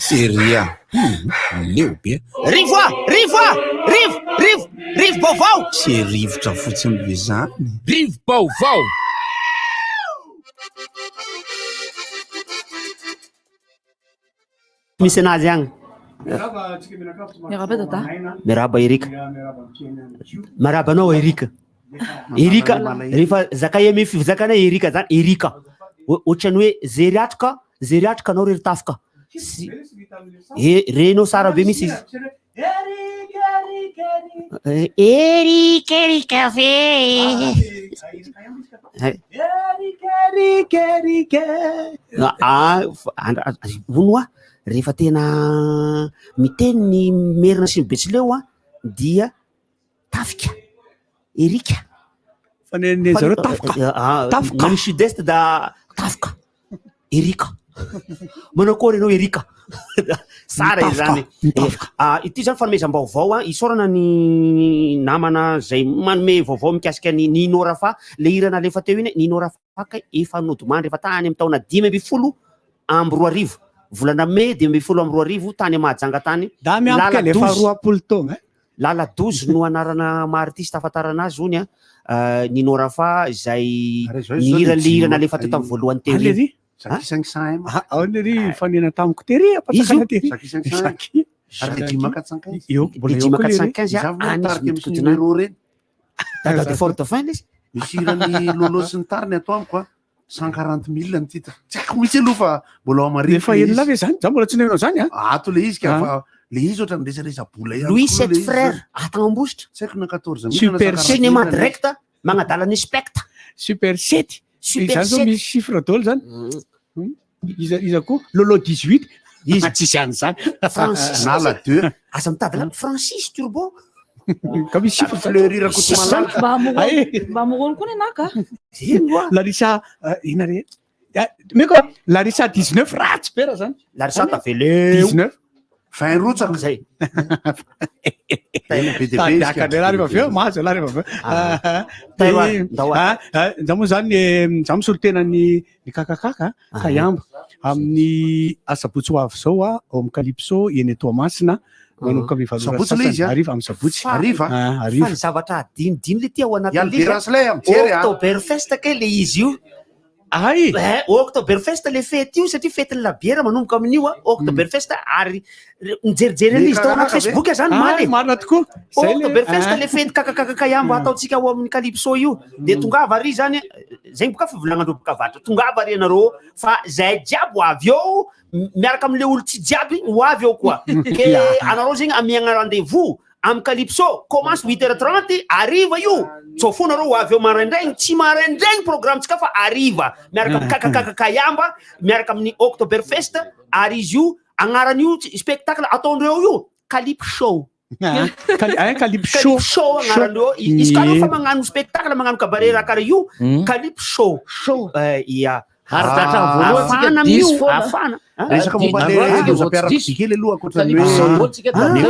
Seria leo be rivo baovao sy rivotra fotsiny be zany rivo baovao misy anazy agny Miaraba dada. Miaraba Erika. Maraba anao Erika. Erika rehefa zakay zakana Erika zany Erika. Ohatrany hoe zeriatrika anao rery tafika. renao sara be misy izy erikerika ve vonoa rehefa tena miteny ny merina sy mibetsileo a dia tafika erika fanenene zareo tafoka mani sud-est da tafika erika manao kory ianao erika sara izy zany ity zany fanomezam-baovao a isorana ny namana zay manome vaovao mikasika ny Nino Rafa le irana lefa teo iny Nino Rafa ka efa nodimany rehefa tany amin'ny taona 5 amby 4 volana Mai 5 tany Mahajanga tany da miampika le 20 taona Lala 12 no anarana maartiste afatarana azy ony a Nino Rafa izay nihirana lefa teo tamin'ny voalohany teo iny ao ry fanena tamiko tery apatsakana tery ary le 415 eo mbola eo 415 numéro reny date de fort de fin izy misy irany lolo sy ny tariny ato amiko 140 000 ny titre tsy haiko misy aloha fa mbola amariny efa enina ve zany za mbola tsy nenao zany ato le izy ka fa le izy ohatra miresaresa bola Louis 7 frère Atangambositra tsy haiko na 14 super cinéma direct magnadala ny spectre super 7 zany zao misy chiffre dolo zany iza koa lolo 18 izy tsy zany zany Francis nala 2 aza mitady la Francis Turbo ka misy chiffre fleurir kotomalaka mba morony koa ny anaka Larissa ina re meko Larissa 19 ratsy pera zany Larissa taveleo 19 fin rotsaka zay takanela rehefa aveo mahazo la rehefa aveo za moa zany za misolo tenany kakakaka Kayamba amin'ny asabotsy ho avy zao a ao amin'ny Calypso eny Toamasina manomboka ariva amin'ny sabotsy ariva fa ny zavatra adinidiny le tia ao anaty Oktoberfest ke le izy io ay Oktoberfest le fety io satria fetin'ny labiera manomboka amin'io a Oktoberfest ary mijerijery an'izy tao anaty Facebook zany maly marina tokoa Oktoberfest le fety kakakakakayamba ataotsika ao amin'ny Calypso io de tongava ary zany zay boka fivolagnandreo boka vatra tongava ary ianareo fa zay jiaby ho avy eo miaraka am'le olo tsy jiaby ho avy eo koa ke anareo zegny amiagna rendez-vous amin'ny Calypso commence 8h30 ariva io tsao fo nareo ho avy eo maraindraigny tsy maraindraigny programme tsika fa ariva miaraka amin'ny kakakakayamba miaraka amin'ny Oktoberfest ary izy io agnaran'io spectacle ataondreo io Calypso Calypso agnaran'io izy ka fa magnano spectacle magnano cabaret raha karaha io Calypso ia afana mio afana resaka momba le loza-piarakodia kely aloha akoatran'ny hoe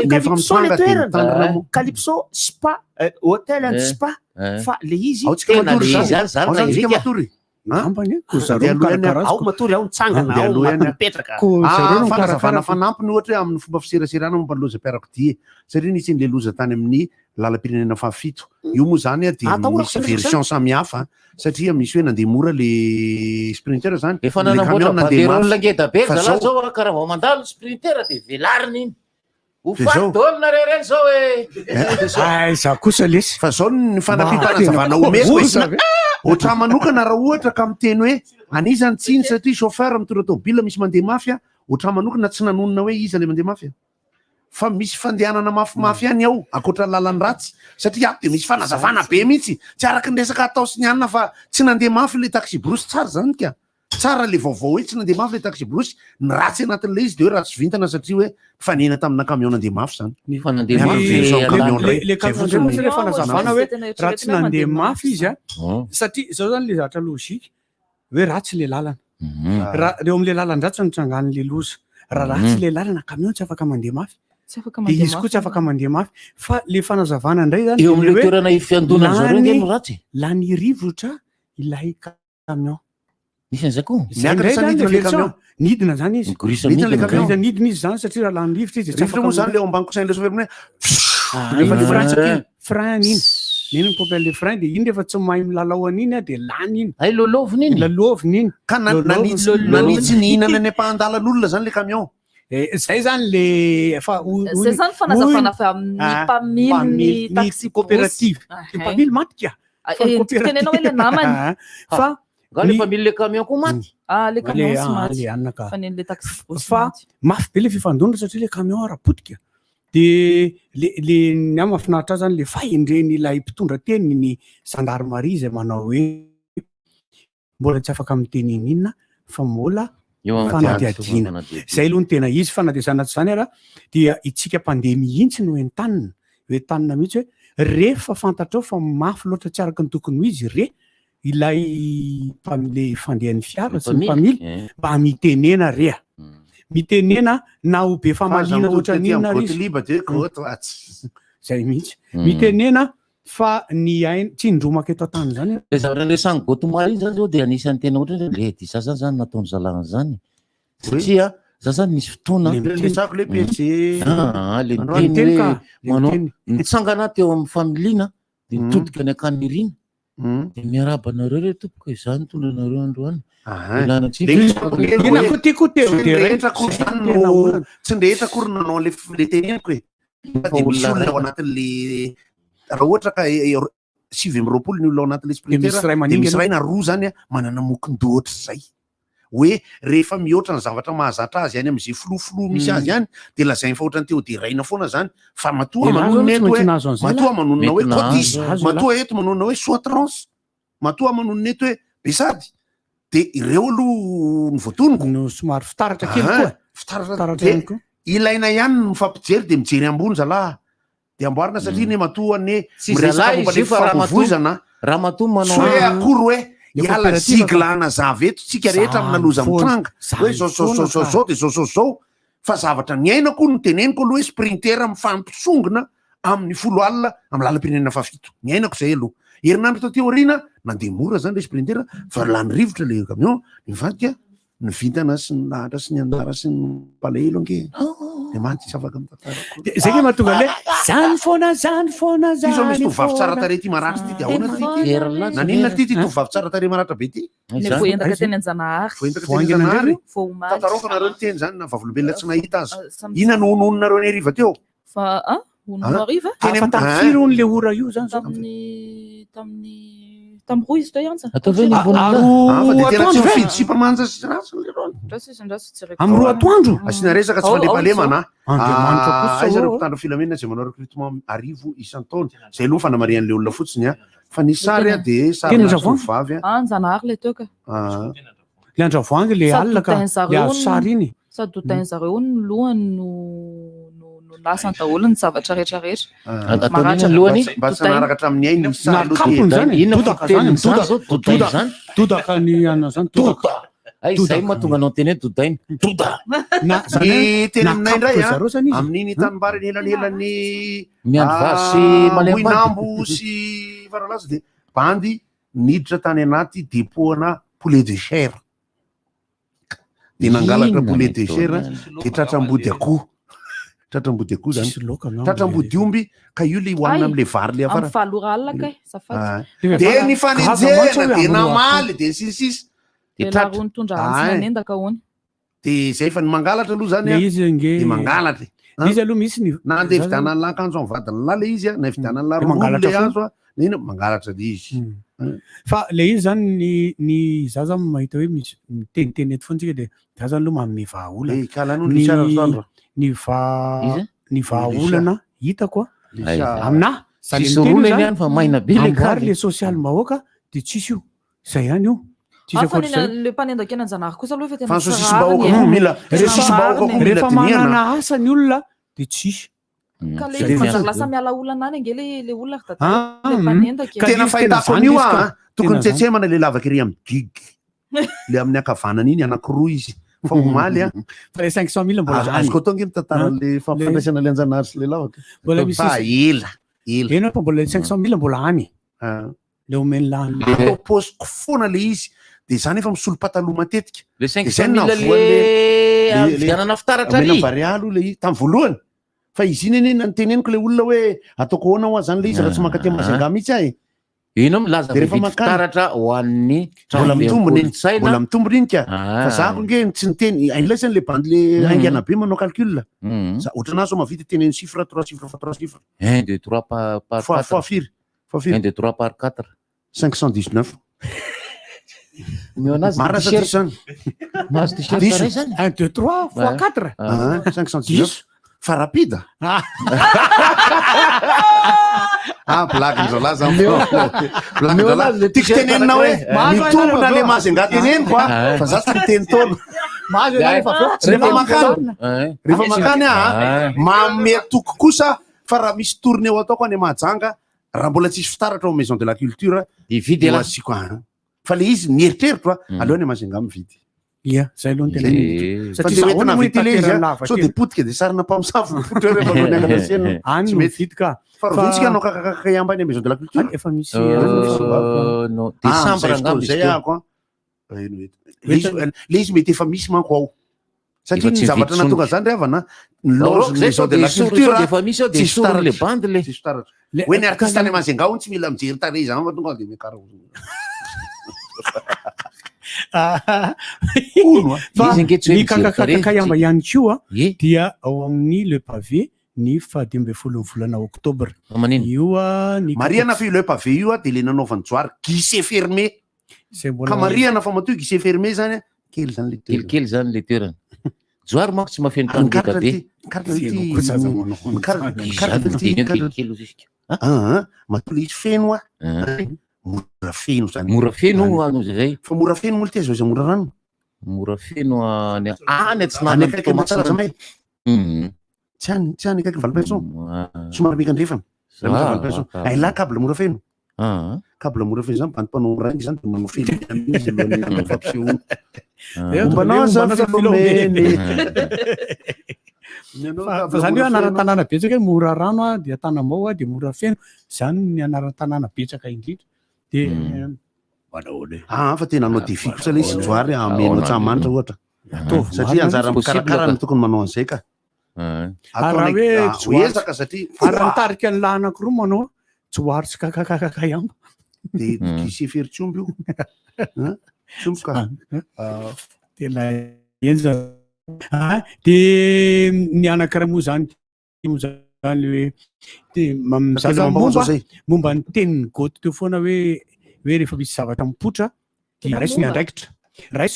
nefa mitanga de mitandrina mo Calypso spa hôtel and spa fa le izy ao tsika matory ao matory ao nitsangana ao mipetraka fanampiny ohatra hoe amin'ny fomba fiseraserana momba ny loza-piarakodia satria nisy le loza tany amin'ny lalam-pirenena fahafito io moa zany a de misy version samihafa satria misy hoe nandeha mora le sprinter zany efa nanamboatra banderole ngeda be zala zao karaha vao mandalo sprinter de velariny iny ho faty dolona rereny zao e za kosa lesy fa zao ny fanampim-panazavana omeko oatra manokana raha ohatra ka miteny hoe anisany tsiny satria chauffeur mitondra tômobila misy mandeha mafy a oatra manokana tsy nanonona hoe iza le mandeha mafy fa misy fandehanana mafimafy ihany ao akoatra lalany ratsy satria de misy fanazavana be mihitsy tsy araky ny resaka atao sy ny anina fa tsy nandeha mafy le taxi brosy tsara zany ka tsara le vaovao hoe tsy nandeha mafy le taxi brosy ny ratsy anatin'le izy de hoe ratsy vintana satria hoe fanena tamina camion nandeha mafy zany le camion le fanazavana hoe raha tsy nandeha mafy izy a satria zao zany le zavatra logika hoe ratsy le lalana reo am'le lalan-dratsy nitrangan'le loza raha ratsy le lalana camion tsy afaka mandeha mafy de izy koa tsy afaka mandeha mafy fa le fanazavana indray zany eo am'le toerana fiandonany zareo ngeno ratsy lany rivotra ilay camion misy an'izay koa nidina zany izy nidina izy zany satria raha lany rivotra izy rivotra moa zany le ao ambany coussin le chauffeur frein iny neny propelle le frein de iny rehefa tsy mahay milalao an'iny a de lany iny ay loloviny iny laloviny iny ka nanitsy nihinana ny ampandalan'olona zany le camion zay zany le zay zany fanazavana fa amin'ny mpamily ny taxi coopérative mpamily matika tenenao hoe le namany fa nga lefa mily le camion ko maty le camion sy maty le anona ka fa le taxi fa mafy be le fifandondra satria le camion rapotika de le ny a mahafinaritra zany le fahendreny ilay mpitondra teny ny gendarmerie zay manao hoe mbola tsy afaka miteny inona fa mbola fanadiadiana zay aloha ny tena izy fanadiazana tsy zany ara dia itsika mpandeha mihitsy no entanina hoe tanina mihitsy hoe rehefa fantatrao fa mafy loatra tsy araka ny tokony ho izy ilay le fandehan'ny fiara sy ny mpamily mba mitenena rea mitenena na ho be famalina oatra ninona zay mihitsy mitenena fa ny aina tsy indromaka eto an-tany zany le zavatra resany gotomary iny zany zao dia anisan'ny tena ohatra le disa zany nataony zalana zany satria za zany misy fotoana le PC le miteny hoe manao mitsangana teo amin'ny familiana de mitodika ny akanirina de miarabanareo re tompoko izany tondranareo androany tsy ndrehetra kory nanao le teneniko de misy olona ao anatin'le raha ohatra ka 7 ny olona ao anatin'le sprinter de misy ray na roa zany manana mokin-dohatra zay hoe rehefa mihoatra ny zavatra mahazatra azy any am'izay filofilo misy azy any de lazainy fa ohatrany teo de raina foana zany fa matoa manonona hoe cotis matoa eto manonona hoe soitrance matoa manonona eto hoe besady de ireo aloha ny voatoniko no somary fitaratra kely koa fitaratra koa ilaina ihany ny mifampijery de mijery ambony zalahy de amboarina satria ne matoa ne miresakavozana raha matoa manao hoe akory hoe iala ziglana zaveto tsika rehetra aminaloza mitranga hoe zao de zao fa zavatra miaina koa no teneniko aloha hoe sprinter mifampisongona amin'ny 10 alina amin'ny lalam-pirenena fafito miainako zay aloha herinandro tateo arina nandeha mora zany le sprinter fa lany rivotra le camion nivadika ny vintana sy ny lahatra sy ny andara sy ny palahelo ange de maty tsy afaka mitantara zay ke mahatonga le zany foana ty zao misy tovavy tsara tare ty maratra ty de ahoana ty naninona ty tovavy tsara tare maratra be ty voendaka teny Anjanahary voendakanjanahary tatarokanareo ny teny zany na vavolombelona tsy nahita azy ina nonononareo ny ariva teo fa onono ariva tafiron le ora io zany tamin'ny roa izy teo ihany atao ve ny de tena tsy mifidy sipamanja sy ratsy amin'ny 2 atoandro asina resaka tsy falepalemana aiza reo mpitandro filaminana zay manao recrutement arivo isan-taona zay aloha fanamarian'le olona fotsiny fa ny sary de saryvavy Anjanahary le teo ka le andravoangy le alina ka le azo sary iny sady hotainy zareo ny lohany no lasany daholo ny zavatra rehetrarehetra mba tsy nanaraka hatramin'ny ainy dodaka ny ana zany zay mahatonga anao teny hoe dodainy teny aminay indray amin'iny tanimbary ny elanelany miandvasy moinambo sy faralaza de bandy niditra tany anaty depoana poulet de chair de nangalatra poulet de chair de tratrambody akoho tratrambody akoho zany tratrambody omby ka io le hoanina am'le vary le afara falora alina kay safady de ny fanenjena de namaly de sisisy rony tondra antsinanendaka hoany de zay fa ny mangalatra aloha zany de mangalatra izy aloha misy ny na nde vidanany lakanjo amin'ny vadiny la le izy na vidanany la roole azo ina mangalatra le izy fa le izy zany ny zaza mahita hoe misy miteniteny eto foantsika de za zany aloha manome vahaolana ny vahaolana hitako amina sisorola fa maina be amboary le social mahoaka de tsisy io zay ihany io le mpanendaka eny Anjanahary kosa aloha rehefa manana asa ny olona de tsisy ka le lasa miala olana any ange le olona le mpanendaka tena fahitako an'io tokony tsetsemana le lavaka ry amin'ny gigy le amin'ny akavanana iny anakiroa izy fa omaly fa le 500 000 mbola azoko atao nge mitantaran'le fampifandraisana le Anjanahary sy le lavaka mbola misy ela fa mbola 500 000 mbola any le omeny lany posiko foana le izy de zany efa misolo pataloha matetika le 500 000 vianana fitaratra varialo le izy tamin'ny voalohany fa izy iny eny nteneniko le olona hoe ataoko hoana ho zany le izy raha tsy maka te Majunga mihitsy ahy ino milaza fitaratra ho an'ny mbola mitombony iny ka fa zako nge tsy niteny ailaisany le bandy le aingana be manao calcul ohatranazy mavita teneny chiffre 3 chiffre fa 3 chiffre 1 2 3 par 4 fois 1 2 3 par 4 519 Mionazy marina sa t-shirt. zany Mahazo t-shirt ray zany 1 2 3 fois 4 519 fa rapide blague zala zany tiako tenenina hoe mitombona le mazenga teneniko fa za tsy miteny tolo rehefa makany manome toko kosa fa raha misy tourné eo ataoko any mahajanga raha mbola tsisy fitaratra ao maison de la culture ividy asiko fa le izy nieritreritro aleony mazenga mividy ia zay aloha tena satria entina avy tele izy so de potika de sarina mpamosavy potra rehefa anagasena any mety ka fa rovintsika anao kakakaka ambany maison de la culture efa misy décembre angamba zay ako le izy mety efa misy manko ao satria ny zavatra natonga zany re avana loge maison de la culture efa misy ao de sorony le bande le tsisy fitaratra hoe ny artiste any mazenga ao tsy mila mijery tare zany fa tonga de mekara ny kakakaka iamba ihany koa dia ao amin'ny le pavé ny 10 volana octobre io ny mariana fa io le pavé io de le nanaovany joary guichet fermé ka mariana fa matoy guichet fermé zany kely zany le kelikely zany le toerana joary manko tsy mafeno trano beka be matoy le izy feno mora feno zany mora feno zay fa mora feno moa te zay mora rano mora feno any atsinana tsy any kaiky valopaiso somary mikandrefana valopaiso aila câble mora feno câble mora feno zany banimpanao rangy zany de manao feno izy alohan'ny fampisehoana ombanaza filomeny fa zany hoe anaran-tanàna betsaka hoe mora rano de Antanamao de mora feno zany ny anaran-tanàna betsaka indrindra de fa tena anao défi kosa le izy joary ameno tsamanitra ohatra satria anjara mikarakarana tokony manao an'izay ka raha hoe ezaka satria aratarika ny lahy anankiroa manao joary sy kakakakaka ihamba de guichet feritsomby io tsomboka tena enja de ny anankiray moa zany hoe de momba ny teniny goty teo foana hoe rehefa misy zavatra mipotra dia raisy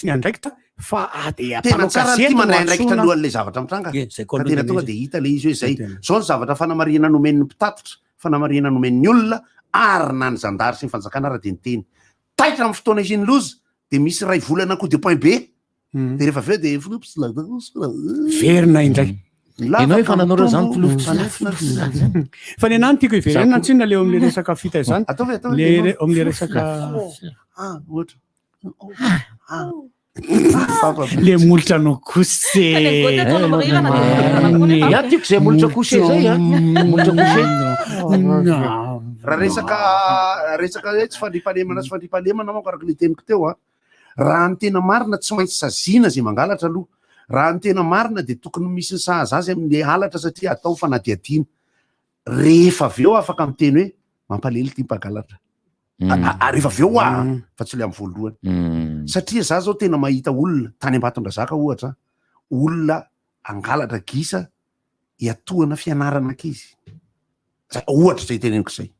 ny andraikitra fa tena tsara ty mandray andraikitra alohan'le zavatra mitranga ka tena tonga de hita le izy hoe zay zao ny zavatra fanamarihana nomen'ny mpitatitra fanamarihana nomen'ny olona ary na ny zandary sy ny fanjakana raha de ny teny taitra amin'ny fotoana izy ny loza de misy ray volana coup de point b de rehefa aveo de verina indray enao efa nanao reo zany fa ny anany tiako iverena antsina le amin'ny resaka fita zany le amin'ny resaka le molotra no kose tiako zay molotra kose zay raha resaka hoe tsy fandripahalemana sy fandripahalemana manko araka le teniko teo raha ny tena marina tsy maintsy sazina zay mangalatra aloha raha ny tena marina de tokony misy ny sahazazy amin'le halatra satria atao fanadiadiana rehefa avy eo afaka miteny hoe mampalely ty mpangalatra rehefa avy eo fa tsy le amin'ny voalohany satria za zao tena mahita olona tany Ambatondrazaka ohatra olona angalatra gisa iatohana fianarana ankizy ohatra zay teneniko zay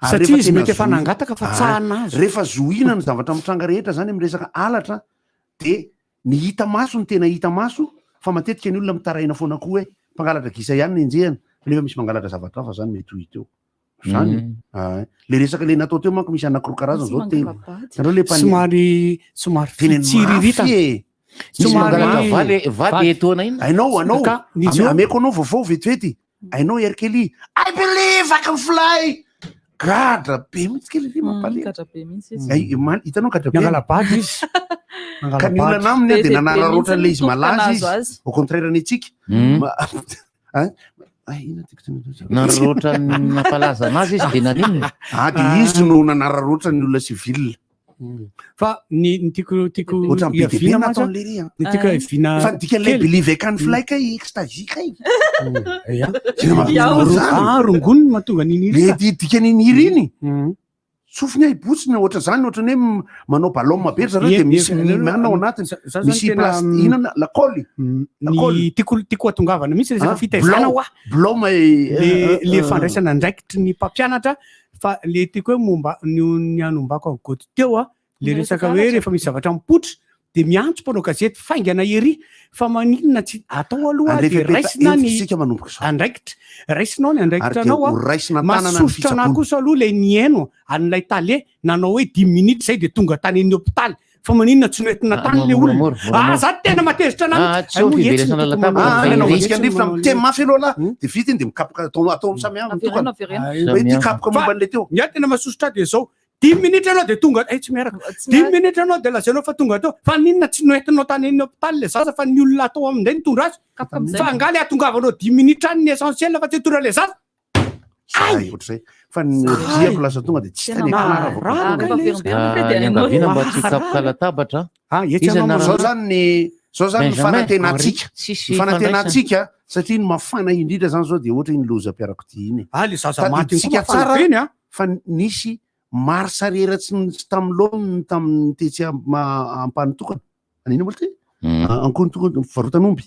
satria izy mety efa nangataka fa tsahana azy rehefa zohina ny zavatra mitranga rehetra zany am'resaka alatra de ny hita maso ny tena hita maso fa matetika ny olona mitaraina foana koa hoe mpangalatra gisa ihany ny enjehana nefa misy mangalatra zavatra fa zany mety ho hita eo zany le resaka le natao teo manko misy anankiroa karazana zao tena nareo le somary fitsiririta somary vady etoana iny ainao ameko anao vaovao vetivety ainao erkely I believe I can fly gadra be mihitsy kely ry mampaleny hitanao gadra be angalabady izy ka ny olana aminy de nanararoatra le izy malaza izy au contraire ny tsika nararoatra nampalaza anazy izy de naninona de izy no nanararoatra ny olona civil fa ny tiako ohatran'ny BDB nataon'le ry fa dikan'ilay believe I can fly ka extasika rongoniny mahatonga niniry le dika niniry iny sofiny aibotsiny ohatra zany ohatrany hoe manao ballon mabery zareo de misy manao anatiny misy inana lakoly ny tiako atongavana misy resaka fitaizana hoa blome le fandraisana andraikitry ny mpampianatra fa le tiako hoe momba ny anombako goty teo le resaka hoe rehefa misy zavatra mipotra de miantso mpanao gazety faingana ery fa maninona tsy atao aloha de raisina ny andraikitra raisinao ny andraikitra anao masosotra anah kosa aloha le niaino an'ilay tale nanao hoe 10 minutes zay de tonga tany eny hôpitaly fa maninona tsy noentina tany le olona za tena matezitra te mafy aloha de vita iny de mikapoka atao samihafa mitokana hoe ty kapoka momban'le teo nya tena masosotra de zao 10 minutes anao de tonga tsy miaraka 10 minutes anao de lazainao fa tonga teo fa ninona tsy noentinao tany eny hôpitaly le zaza fa ny olona atao amindray nitondra azy fa angaly atongavanao 10 minutes any ny essentiel fa tsy tonga le zaza ohatrazay fa nyriako lasa tonga de tsy tanenanavina mba tsy kapoka latabatra zao zany fanantenatsika satria ny mafana indrindra zany zao de ohatra iny loza mpiarakodia iny le zaza maty tsika tsara fa nisy maro sarera tsy tam'lohany tamin'ny tetsy ampanitokana anina moa ty ankontokony varotanomby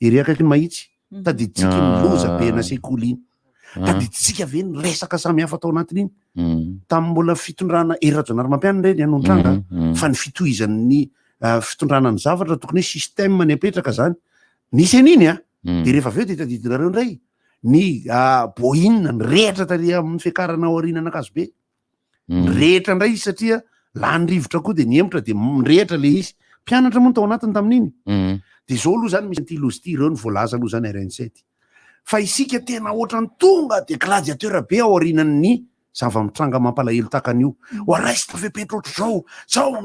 ery akaiky ny mahitsy tadiditsika miloza be na sekoly iny tadiditsika ve ny resaka samy hafa atao anatiny iny tamin'ny mbola fitondrana erajonary mampiana reny anondrana fa ny fitohizan'ny fitondrana ny zavatra tokony hoe système ny apetraka zany nisy an'iny de rehefa aveo de tadidinareo ndray ny boina ny rehatra tary amin'ny fiakarana ao arinana akazo be rehetra ndray izy satria lanyrivotra koa de niembotra de mirehatra le izy mpianatra moa ny tao anatiny tamin'iny de zao aloha zany misy antylozy ty ireo ny voalaza aloha zany RN7 fa isika tena ohatra ny tonga de gladiateur be ao arinan'ny zava-mitranga mampalahelo takan'io oaraisina fe petra oatra zao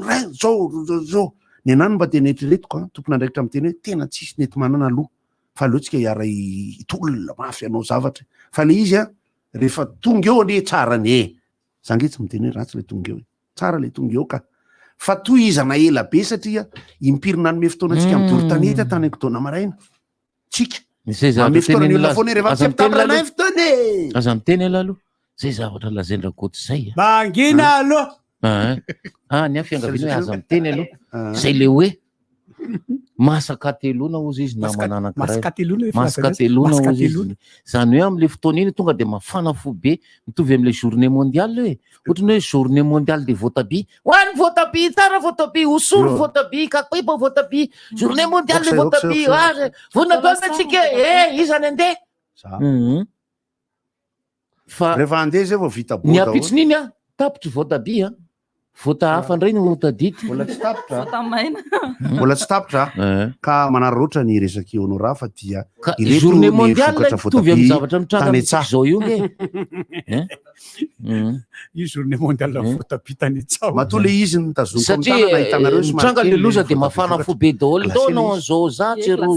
ny anany mba tena etreretiko tompony andraikitra am'teny hoe tena tsisy nety manana aloha fa aleotsika hiara itolona mafy anao zavatra fa le izy rehefa tonga eo ane tsara ny zangetsy miteny hoe ratsy le tonga eo tsara le tonga eo ka fa tohizana ela be satria impirina anome fotoanantsika midoro tanety tany ankotona maraina tsika ame fotoanan'olona foana rehefa tsy amtabranay fotoany aza miteny aloha aloha zay zavatra lazaindrakoty zay mangina aloha ny afiangavina hoe aza miteny aloha zay le hoe masakatelona ozy izy namananakaramasakatelona ozy izy zany hoe am'le fotoana iny tonga de mafana fo be mitovy am'le journée mondiale hoe ohatrany hoe journée mondiale de votabia hoany votabia tsara votabia osoro votabia kakoiba votabia journée mondiale de votabia vonadoanatsika izany andeha fa rehefa andeha zay vao vita ny apitsin'iny tapitry votabia vota hafa ndray ny otadity mbola tsy tapitra mbola tsy tapitra ka manaroroatra ny resaky honora fa dia journée mondiale tovy amin'ny zavatra mitranga zao io nge io journée mondiale votabia tany tsao mato le izy nitazonko satria mitranga le loza de mafana fo be daholo taonao zao zatsy ro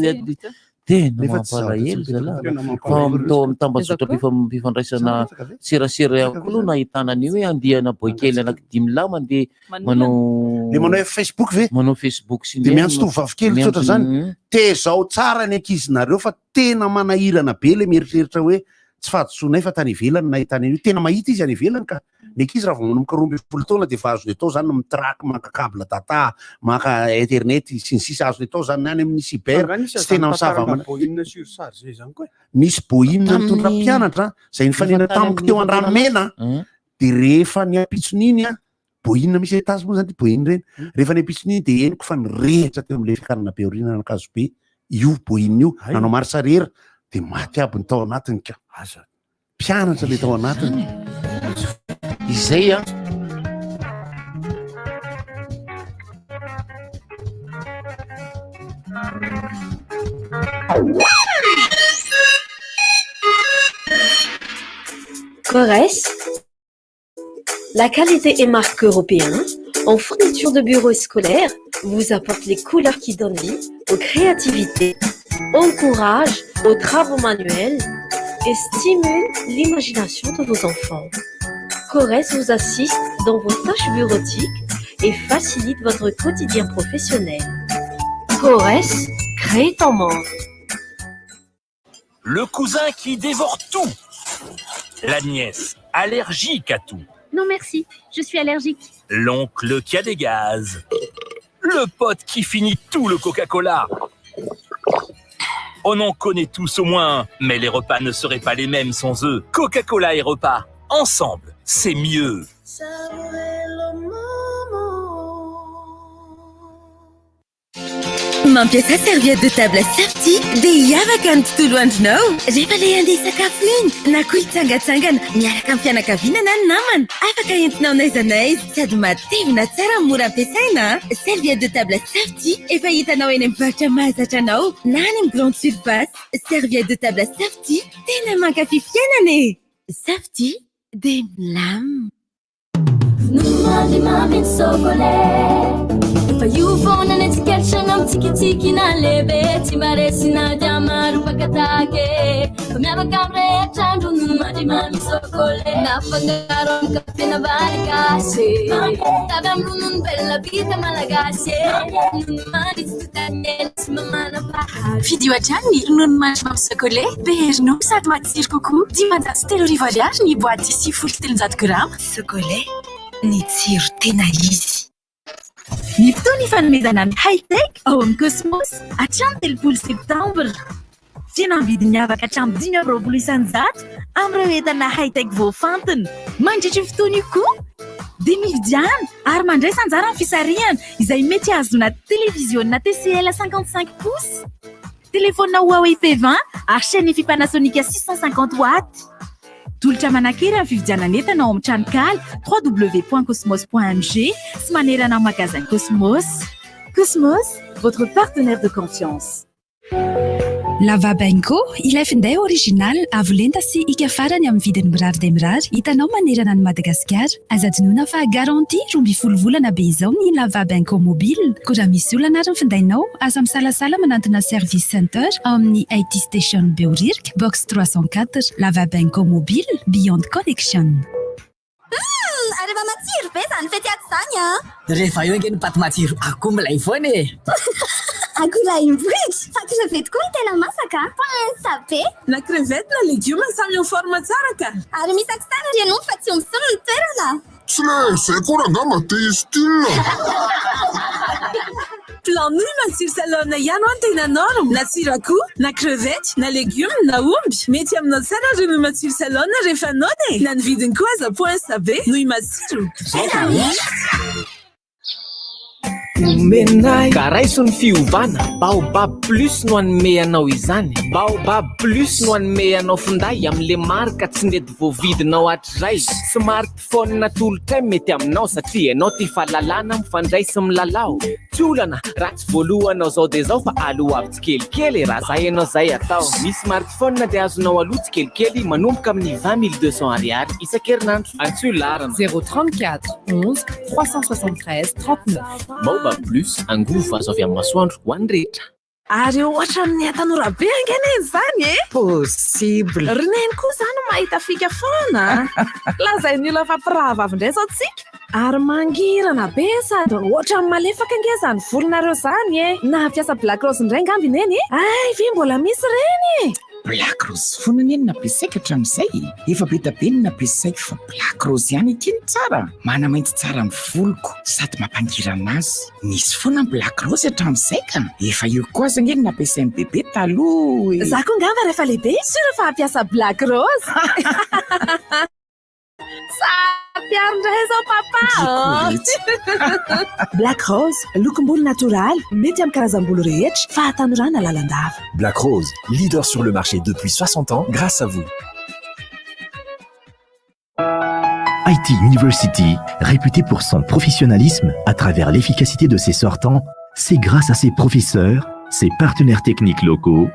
tena mampalahelo zalafa mitao mitambazotra mpifandraisana serasera ihany koa aloha nahitana ny hoe andihana boikely anaky 10 lahy mandeha manao Facebook ve manao Facebook sy de miantso tovavokely tsotra zany te zao tsara ny ankizinareo fa tena manahirana be le mieritreritra hoe tsy fahatotsonay fa tany ivelany nahitana io tena mahita izy any ivelany ka ny ankizy raha vao manomboka 12 taona de fa azony atao zany mitraky maka câble data maka internet sy ny sisa azony atao zany any amin'ny cyber sy tena misava nisy boina mitondra mpianatra zay nifanena tamiko teo andranomena de rehefa ny apitson'iny boina misy etazy moa zany ty boina reny rehefa ny apitson'iny de eniko fa nirehitra teo am'le fikarana be orina anakazo be io boina io nanao maro sarera de maty aby ny tao anatiny ka mpianatra le tao anatiny izay Corès, la qualité et marque européenne en fourniture de bureaux scolaires vous apporte les couleurs qui donnent vie aux créativités, encourage aux travaux manuels et stimule l'imagination de vos enfants. Corès vous assiste dans vos tâches bureautiques et facilite votre quotidien professionnel. Corès, crée ton monde. Le cousin qui dévore tout. La nièce, allergique à tout. Non merci, je suis allergique. L'oncle qui a des gaz. Le pote qui finit tout le Coca-Cola. On en connaît tous au moins, mais les repas ne seraient pas les mêmes sans eux. Coca-Cola et repas, ensemble, c'est mieux. mampiasa serviette de table Safety dia hiavaka ny tontolo andronao rehefa ilay andeha sakafo iny na koa hitsangatsangana miaraka amin'ny fianakaviana na ny namana afaka entinao n'aiza n'aiza sady matevina tsara mora ampiasaina. Serviette de table Safety efa hitanao eny amin'ny mpivarotra mahazatra anao na any amin'ny grande surface. Serviette de table Safety tena mankafy fiainana e. Safety dia milamina. Mamy chocolate efa io foana ny etsikatrana mitsikitsiki na lehibe tsy maresina diamaro pakatake fa miavaka amin'ny rehetra andro no mamy chocolate nafangaro amin'ny kafe na vary gasy tavy amin'ny ronono belona vita malagasy nono mandry tsy totanyela tsy mamana pahary fidio hatrany ny ronono mandry mamy chocolate be herinao sady matsiro kokoa 10,3 ny boaty 6,3 grama chocolate ny tsiro tena izy. Ny fotoana ifanomezana ny high-tech ao amin'ny Cosmos hatramin'ny 30 septambra. Fihenam-bidy miavaka hatramin'ny 5,900 amin'ireo entana high-tech voafantina. Mandritra ny fotoana io koa dia mividiana ary mandray sanjara ny fisarihana izay mety azona télévision TCL 55 pouces, téléphone Huawei P20 ary chaîne Efi Panasonic 650 watts. Tolotra manakera amin'ny fividianana entana ao amin'ny tranokala www.cosmos.mg sy manerana amin'ny magasin Cosmos. Cosmos, votre partenaire de confiance. Lava-baingo ilay finday original avo lenta sy ika farany amin'ny vidiny mirary dia mirary hitanao manerana ny Madagasikara. Azadinoina fa garantie 12 volana be izao ny lava-baingo mobile. Koa raha misy olana ary ny findainao aza misalasala manantona service center ao amin'ny IT station Beoririka box 304 lava-baingo mobile beyond connection. Rehefa matsiro be zany fety ato zany a. Rehefa io ange ny paty matsiro akoho milay foana e. Akoho laim-bridge fa crevette koa tena masaka pensa be. Na crevette na légume samy eo forme tsara ka. Ary misy tsara rianao fa tsy misolo ny toerana. Tsy lay koa rangama te style. Plan nouille matsiro salona ihany ho tena norme. Na tsiro akoho, na crevette, na légume, na omby. Mety aminao tsara ry nouille matsiro salona rehefa nona e. Na ny vidiny koa aza poinsa be nouille matsiro. Omenay karaiso ny fiovana Baobab plus no anome anao izany. Baobab plus no anome anao finday amin'le marika tsy nety voavidinao hatrizay. Smartphone na tolotray mety aminao satria ianao tia fahalalana mifandray sy milalao. Tsy olana raha tsy voalohanao zao dia zao fa aloha avy tsikelikely raha zay ianao zay atao. Ny smartphone dia azonao aloha tsikelikely manomboka amin'ny 20,200 ariary isan-kerinandro. Antsoa larana 034 11 373 39. Baobab plus angovo azo avy amin'ny masoandro ho an'ny rehetra. Ary ohatra amin'ny Tanora be angeneny zany e? Possible. Rineny koa zany mahita fika foana. Lazay ny olona fa pirava avy indray zao tsika. Ary mangirana be sady ohatra amin'ny malefaka ange zany volonareo zany e. Na piasa Black Rose indray ngamby neny e? Ay, vi mbola misy reny. Black Rose fonany eny nampiasaiko hatramin'izay. Efa be tabe ny nampiasaiko fa Black Rose ihany itiany tsara. Manamainty tsara ny voloko sady mampangirana azy. Nisy foana ny Black Rose hatramin'izay ka. Efa io koa zany eny nampiasain'ny bebe taloha. Za koa ngamba rehefa lehibe sura fa hampiasa Black Rose. Sapiarindray zao papa. Black Rose, lokom-bolo natoraly, mety amin'ny karazam-bolo rehetra, fa hatanorana lalandava. Black Rose, leader sur le marché depuis 60 ans grâce à vous. IT University, réputé pour son professionnalisme à travers l'efficacité de ses sortants, c'est grâce à ses professeurs, ses partenaires techniques locaux,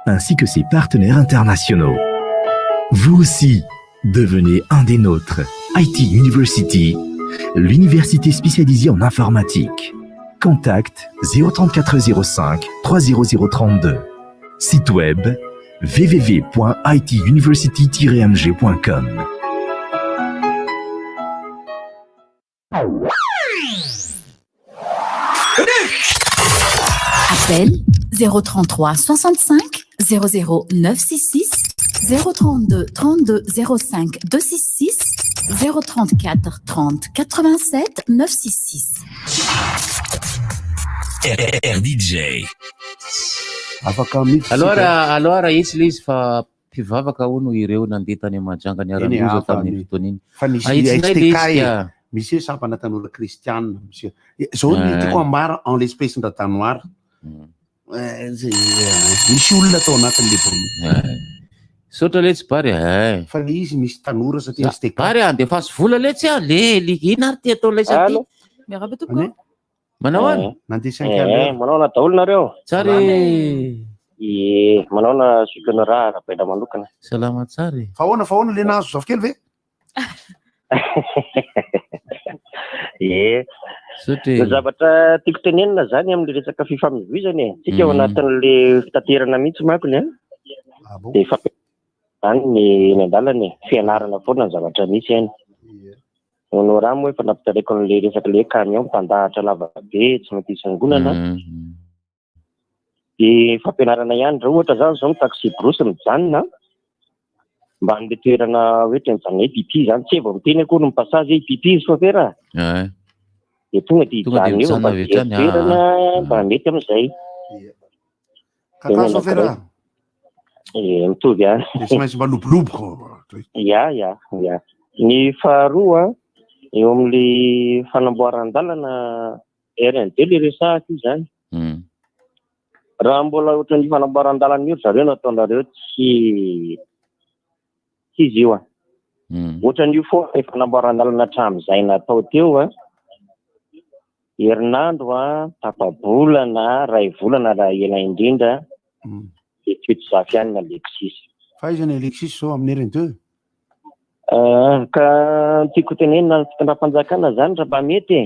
ainsi que ses partenaires internationaux. Vous aussi, devenez un des nôtres. IT University, l'université spécialisée en informatique. Contact 03405 30032. Site web www.ituniversity-mg.com. Appel 033 65 00 966 032 32 05 266 034 30 87 966. RDJ. Allora izy le izy fa mpivavaka hono ireo nandeha tany Mahajanga ny Aran'Oza tamin'ny fotoana iny. Fa nisy misy sampana tanora kristianina monsieur. Zao ny tiako ambara en l'espèce ndrata noir. misy olona tao anatin'le bruit sotra le tsy bary fa le izy misy tanora satria tsy bary andefaso vola le tsy le ina ary ty atao lay saty miaraba tokoa manao any manao na daholo nareo tsary manao na sukana raha rahabaina manokana salama tsary fahoana le nahazo zavokely ve zavatra tiako tenenina zany am'le resaka fifamoivoizany tsika ao anatin'le fitaterana mihitsy makony de zany ny andalany fianarana foana ny zavatra misy any no raha moa efa nampitaraiko an'le resaka le camion mpandahatra lavabe tsy mety isangonana de fampianarana ihany raha ohatra zany zao ny taxi brosy mijanona mba an'le toerana ohatra mijanona hoe pipi zany tsy vao miteny akory ny pasazy hoe pipi chauffeur de tonga de hijanona eo mba toerana mba mety am'izay kaka chauffeur mitovy any tsy maintsy mba loboloboka ya ny faharoa eo am'le fanamboaran-dalana RND le resahako io zany raha mbola ohatran'ny fanamboaran-dalana io zareo nataonareo tsy izy io ohatran'io foana fanamboaran-dalana hatramin'izay natao teo herinandro tapa-bolana ray volana raha ela indrindra de toetra zafy ihany na Alexis fa izy ny Alexis zao amin'ny RND ka tiako tenenina ny fitondram-panjakana zany raha mba mety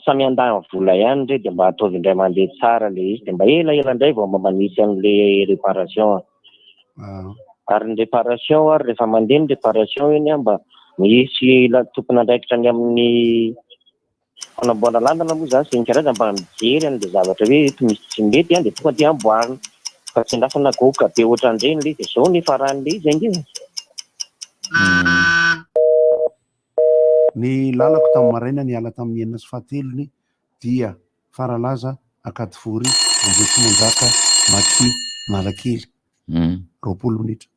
samy andahy vola ihany re de mba ataovy indray mandeha tsara le izy de mba ela indray vao mba manisy an'le réparation ary ny réparation ary rehefa mandeha ny réparation iny mba misy tompon'andraikitra ny amin'ny fanamboarana landana moa zany senikaraza mba mijery an'le zavatra hoe misy tsy mety de tonga de amboarina fa tsy ndafana goka be ohatran'ireny le de zao ny faran'le izy angeny ny lalako tamin'ny maraina ny ala tamin'ny 9 dia faralaza Akadivory Ambohitsimanjaka Maky Malakely 20 minitra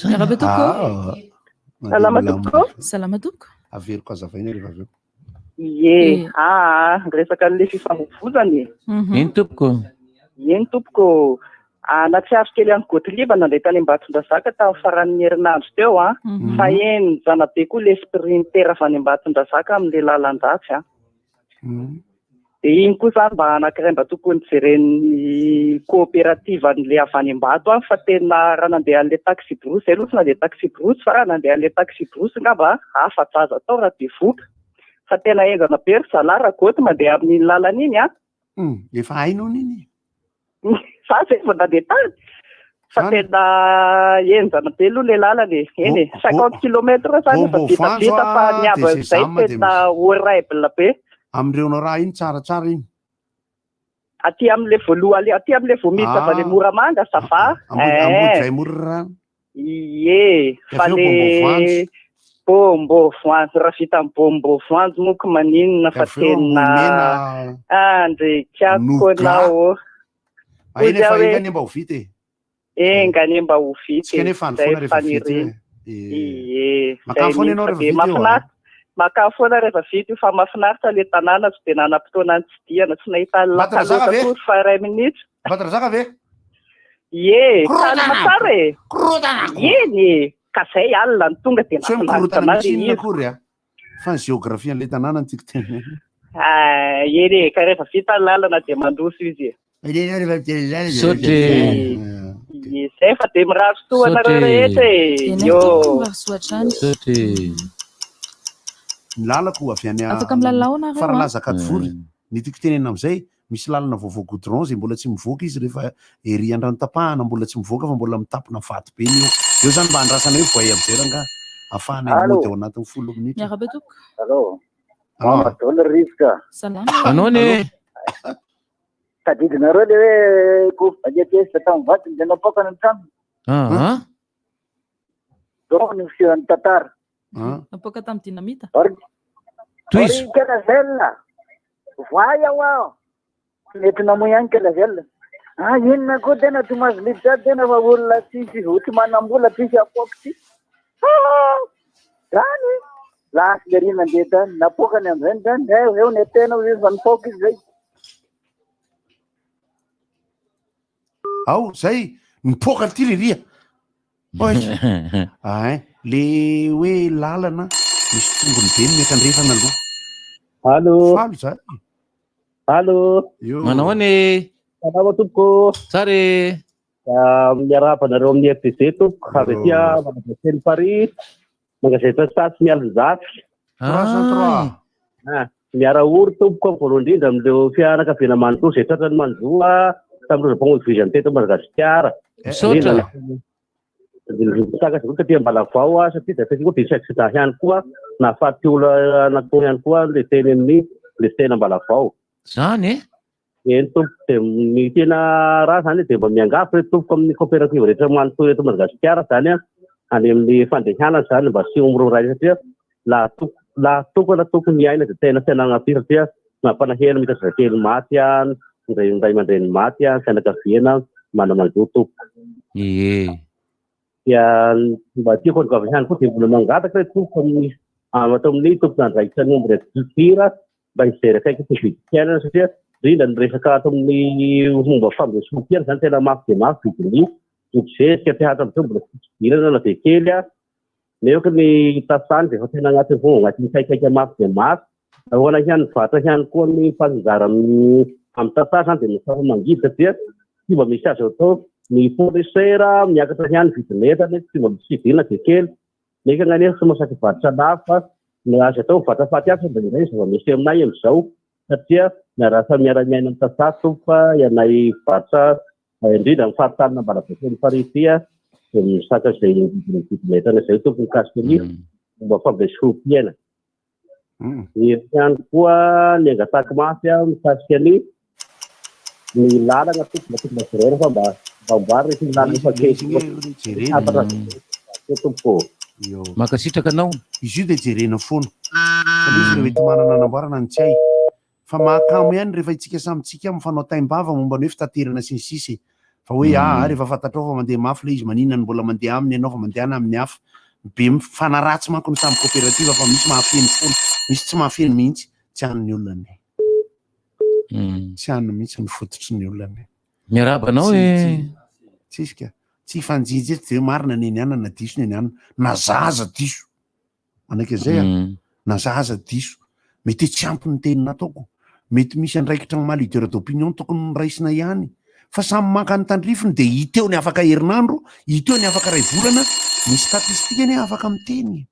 miaraba toko salama toko averiko azavaina rehefa aveo resaka an'le fifamoivozany iny tompoko natsiaro kely any Goteliba nandray tany Ambatondrazaka tamin'ny faran'ny herinandro teo fa eny zanabe koa le sprinter avy any Ambatondrazaka amin'le lalan-drafy de iny koa zany mba anankiray mba tokony jeren'ny coopérative an'le avy any Ambato fa tena raha nandeha an'le taxi brosy aloha tsy nandeha taxi brosy fa raha nandeha an'le taxi brosy ngamba afa-jaza tao raha be voka fa tena enzana be ry zalahy raha goty mandeha amin'ny lalana iny efa hainao iny fa tsy efa nandeha tany fa tena enzana be aloha le lalana eny 50 kilometre zany efa vitavita fa ny avo am'izay tena horrible be am'ireo raha iny tsaratsara iny aty am'le voaloha aty am'le vomiditra fa le Moramanga sava ambodray morirano fa le bombo voanjo raha vita amin'ny bombo voanjo moko maninona fa tena andrekako nao engany mba ho vity engany mba ho vity makafo foana rehefa vity io fa mahafinaritra le tanàna tsy de nanam-potoana ny tsidiana tsy nahita lakalotakory fa 2 minitra Batrazaka ve kalma tsara eny ka zay alina ny tonga de nafinaritra kory fa ny géographie an'le tanàna ny tiako tena eny ka rehefa vita ny lalana de mandroso izy zay fa de miraro sotoanareo rehetra ny lalako avy any faralaza Akadivory ny tiako tenena am'izay misy lalana vaovao goudron zay mbola tsy mivoaka izy rehefa ery andrano tapahana mbola tsy mivoaka fa mbola mitapina vato be io zany mba andrasana hoe voay am'zay ranga ahafahana mody ao anatin'ny 10 minitra anao ny tadidinareo le hoe kovajetesika tamin'ny vatony de napokana ny trano donc ny fian'ny tatara napoka tamin'ny dinamita toizo kelavelona voay ao mety namoy ihany kelavelona inona koa tena tsy mahazo liditra tena fa olona tsisy voty manam-bola tsisy apoko ty zany lasy le rina ndeha tany napokany am'zay zany eo ny tena izy va nipoka izy zay ao zay nipoka ty riria ay le hoe lalana misy tombony be ny mety andrefana aloha Allô. falo zay Allô. Manao any Manao tompoko. Tsara miarabanareo amin'ny FTZ tompoko avy aty Managazeny Paris Magazeta Sasy miala zafy miara ory tompoko voalohany indrindra amin'ireo fianakaviana Manontolo izay tratrany Manjoa tamin'ireo mpamoivoizany teto Madagasikara satria mbalavao satria zay koa disaksida ihany koa nahafaty olo anankiroa ihany koa le teny amin'ny le tena mbalavao zany eny tompoko dia ny tena raha zany dia mba miangafy reto tompoko amin'ny coopérative rehetra Manontolo eto Madagasikara zany any amin'ny fandehanana zany mba sy omororay satria laha tokony miaina dia tena fiananapy satria mampanahena mitazakely maty ray aman-dreny maty fianakaviana manamanjo tompoko dia mba tiako advavy ihany koa dia mbola mangataka reto tompoko atao amin'ny tompoko nandraikitra ny omby reto culture mba hijery akaiky fividim-piainana satria indrindra ny resaka ato amin'ny momba fambesoam-piaina zany tena mafy dia mafy vidiny obzesika tehatra amin'izao mbola fidirana na be kely neoka ny tasany dia efa tena agnaty vao agnatin'ny kaikaiky mafy dia mafy ahoana ihany vatra ihany koa ny fanjara amin'ny tasary zany dia misafa mangidy satria tsy mba misy azy atao ny fournisseur miakatra ihany vidin'entana tsy mba misy vidina be kely neka agnanefa tsy masaky vatra lafa ny azy atao vatra faty aby mba iray zava misy aminay amin'izao satria miarasa miara-miaina amin'ny tasary tompoka ianay vatra indrindra ny faritanina mbalabekeny faritya dia misaka izay vidin'entana izay tompo mikasika ny mba fambesoam-piaina ihany koa ny angatahako mafy mikasika ny lalana tompo jerena fa mba mboary rehefa lalana efa kely tompo makasitraka anao izy io dia jerena foana fa izy rehefa manana anamboarana ny tsy hay fa mahakamo ihany rehefa itsika samitsika mifanao tain-bava momba ny hoe fitaterana sy ny sisy fa hoe rehefa fantatrao fa mandeha mafy le izy maninona ny mbola mandeha aminy ianao fa mandehana amin'ny hafa be mifanaratsy manko ny samy coopérative fa misy mahafeny foana misy tsy mahafeny mihitsy tsy han'ny olona tsy hanny mihitsy ny fototry ny olona miarabanao tsisika tsy fanjijy eto de marina ny eny na diso ny eny anina na zaza diso manaiky zay na zaza diso mety tsy ampy ny tenina ataoko mety misy andraikitra ny malideur d'opinion tokony niraisina ihany fa samy maka ny tandrifiny de hiteo ny afaka herinandro hiteo ny afaka ray volana ny statistika ny afaka miteny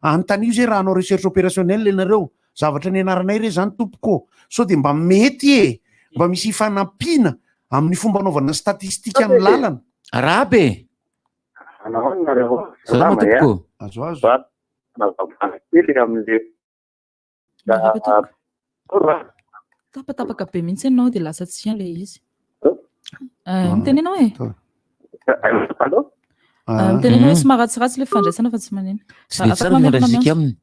antan'io zay raha anao recherche opérationnel ianareo zavatra ny anaranay re zany tompoko so de mba mety mba misy fanampiana amin'ny fomba anaovana statistika amin'ny lalana raha be salama tompoko azoazo tapatapaka be mihitsy ianao dia lasa tsy le izy mitenenao mitenenao hoe somaratsiratsy le fandraisana fa tsy manena tsy de tsara fandraisika aminy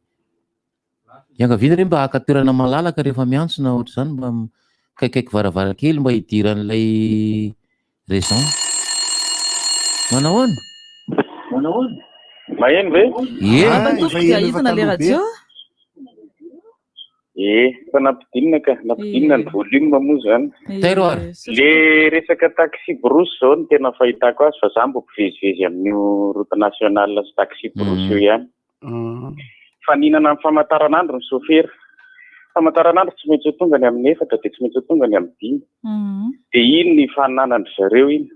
iangaviana re mba hakatoerana malalaka rehefa miantsona ohatra zany mba kaikaiky varavarakely mba hidiran'ilay raison manahoana maheno ve hitana le radio fa nampidinina ka nampidinina ny volume moa zany le resaka taxi brousse zao ny tena fahitako azy fa za mbo mpivezivezy amin'ny route nationale sy taxi brousse io ihany faninana amin'ny famataranandro ny chauffeur famataranandro tsy maintsy ho tonga ny amin'ny 4 dia tsy maintsy ho tonga ny amin'ny 5 dia iny ny fananandro zareo iny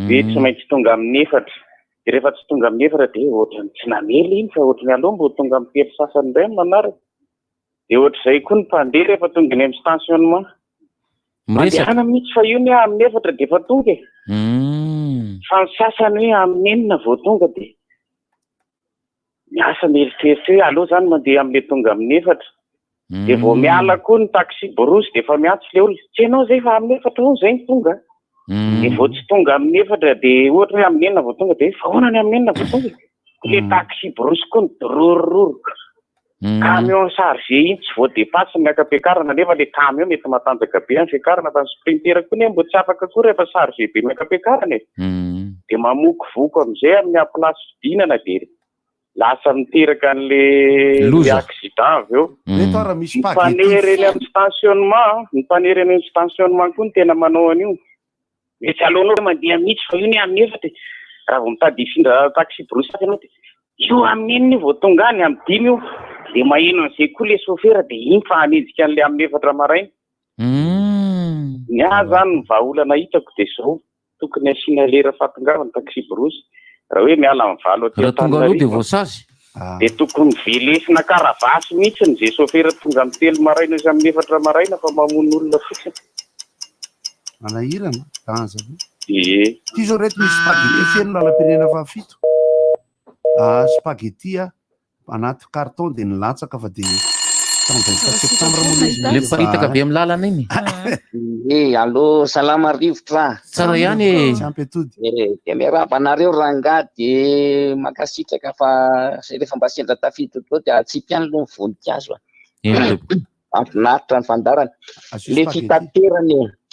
dia tsy maintsy tonga amin'ny 4 dia rehefa tsy tonga amin'ny 4 dia ohatrany tsy namely iny fa ohatrany aloha mbo tonga amin'ny telo sasany iray manaraka dia ohatr'izay koa ny mpandeha rehefa tonga ny amin'ny stationnement mandehana mihitsy fa io ny amin'ny 4 dia efa tonga fa ny sasany hoe amin'ny 9 vao tonga dia miasa mieritreritra hoe aloha zany mandeha amin'le tonga amin'ny 4 dia vao miala koa ny taxi brousse dia efa miantsy le olona tsy hainao zay fa amin'ny 4 ho zay ny tonga dia vao tsy tonga amin'ny 4 dia ohatra hoe amin'ny 9 vao tonga dia fa ahoana ny amin'ny 9 vao tonga le taxi brousse koa ny dororororoka camion chargé iny tsy vao dépasse ny miaka-piakarana nefa le camion mety matanjaka be any fiakarana fa ny sprinter koa ny mbo tsy afaka koa rehefa chargé be miaka-piakarana dia mamoky voko amin'izay amin'ny place fidinana dia lasa miteraka an'le accident avy eo mipanery eny amin'ny stationnement mipanery eny amin'ny stationnement koa ny tena manao an'io mety alohanao mandeha mihitsy fa io ny amin'ny efatra raha vao mitady ifindra taxi brosy anao de io amin'ny eniny vao tonga any amin'ny dimy io de maheno an'izay koa le chauffeur de iny fa hanenjika an'le amin'ny efatra maraina ny ahy zany ny vahaolana hitako de zao tokony asiana lera fatongavana taxi brosy raha hoe miala amin'ny valo raha tonga aloha de voasazy de tokony velesina karavasy mihitsy n'izay chauffeur tonga amin'ny telo maraina izy amin'ny efatra maraina fa mamono olona fotsiny manahirana danza ty zao reto misy spaghetti feno lalam-pirenena fahafito spaghetti anaty carton de nilatsaka fa de le miparitaka be amin'ny lalana iny allo salama rivotra tsara ihany de miarabanareo ranga de makasitraka fa rehefa mba sendra tafito to de atsipy any lo ny voninkazo afinaritra ny fandarana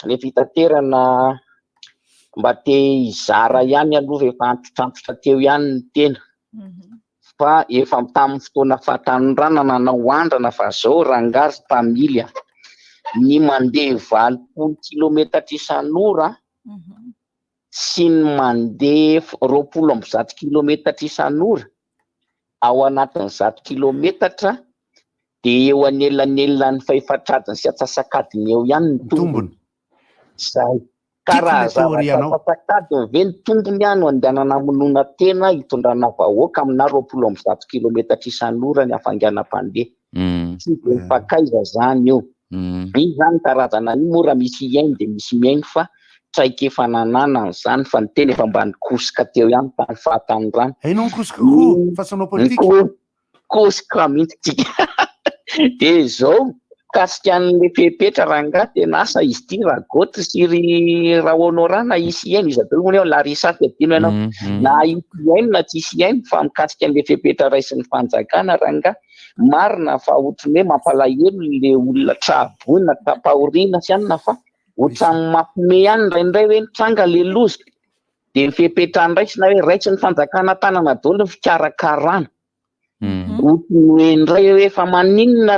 le fitaterana mba te hizara ihany aloha rehefa antitrantotra teo ihany ny tena fa efa tamin'ny fotoana fahatanoranana nanao andrana fa zao rangary tamily ny mandeha 20 kilometatra isan'ora sy ny mandeha 20 kilometatra isan'ora ao anatin'ny 100 kilometatra de eo anelanelany fahefatradiny sy atsasakadiny eo ihany ny tombony zay karazaatsasakadiny ve ny tombony ihany andehanana monona tena hitondrana vahoaka amina 20 kilometatra isan'ora ny hafanganam-pandeha tsy de mifakaiza zany io iny zany karazana io mora misy iainy de misy miainy fa traika efa nanana zany fa ny tena efa mba nikosika teo ihany tany fahatanorana hainao nikosika koa fa sanao politika kosika mihitsy de zao kasikan'le pepetra ranga tena asa izy ty raha gotry sy ry raha honorana isy iainy izy atao moa larisa fiadino ianao na isy iainy na tsisy iainy fa mikasika an'le pepetra raisy ny fanjakana ranga marina fa ohatrany hoe mampalahelo le olona trabona tapahorina sy anina fa ohatrany mampime ihany indraindray hoe nitranga le lozy de fepetra ndraiky na hoe raitsy ny fanjakana tanana daholo ny fikarakarana ohatrany indray hoe efa maninona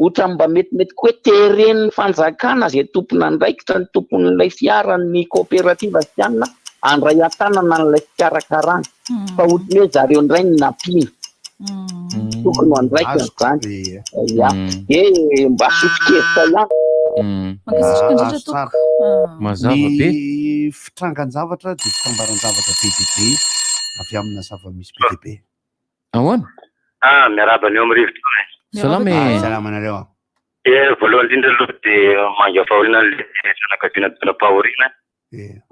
ohatra mba metimety koa hoe teren'ny fanjakana zay tompona ndraikitra ny tompon'ilay fiarany coopérative sy anina andray atanana n'ilay fikarakarana fa ohatrany hoe zareo indray ny nampina tokony andraiky zany de mba sotikevitra ihany mazava be fitrangan-javatra de fitambaran-javatra PDB avy amina zava-misy PDB ahoana miaraba aneo amin'ny rivotra salama anareo voalohany indrindra aloha de manga fahoriana le fianakaviana tena fahoriana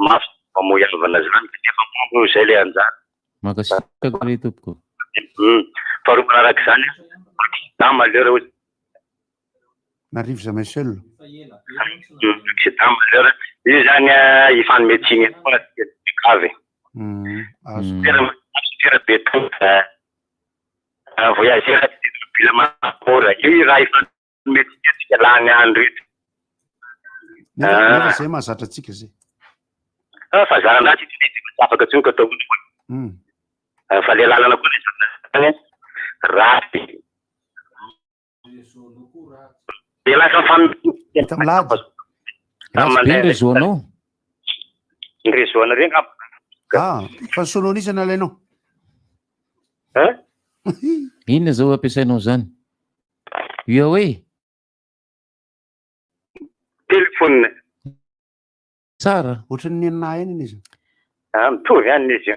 mafy mamoiavana zany efa mombo zay le anjara makasitraka le tompoko faharoa araka zany malheur n'arrive jamais seul malheur io zany ifanometsigny grave tera be voyageur bila manakora io raha ifanometsigny lany andro ito nefa zay mahazatra atsika zay fa zarandratsy afaka tsoka atao fa le lalana koa le raty de lasa fambe réseau anao ny réseau ana regny fa sononisana alainao inona zao ampiasainao zany io hoe telefone tsara ohatrany nenina eny izy mitovy any izy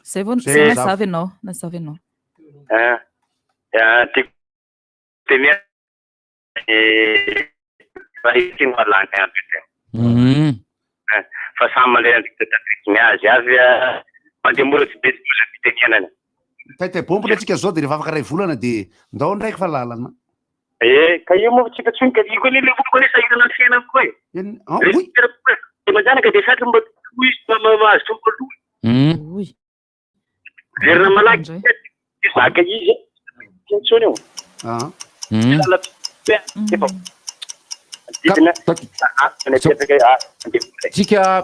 zay vao nazavy anao tena rahitiny malany andro fa samy mandeha miazy avy mandeha mora tsy be fitenianany taitaibombola atsika zao de rehefa afaka ray volana de ndao ndraiky fa lalana ka io moa tsika tsonika iko le voloko le sahirana ny fiainako koa mazanaka de satry mba mahazo tombo aloha verina malaky zaka izy tsony eo tsika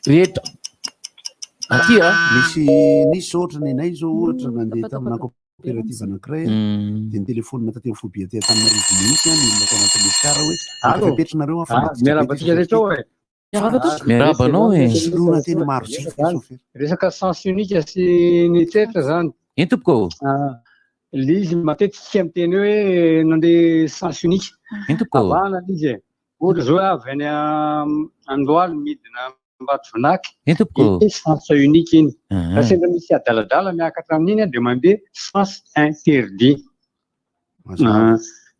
rehetra aty a nisy ohatrany anay zao ohatra nandeha tamina coopérative anankiray dia ny telefonina taty amin'ny fobia ty Antananarivo mihitsy ny olona tao anatin'le fiara hoe apetrareo miarabatsika rehetra ao e miarabanao e soloana teny maro zay resaka sens unika sy ny tseritra zany eny tompoko le izy matetika miteny hoe nandeha sens unika eny tompoko avana izy e ohatra zao avy any Andohalo midina Mbatrovinaky eny tompoko sens unika iny sendra misy adaladala miakatra amin'iny dia mandeha sens interdit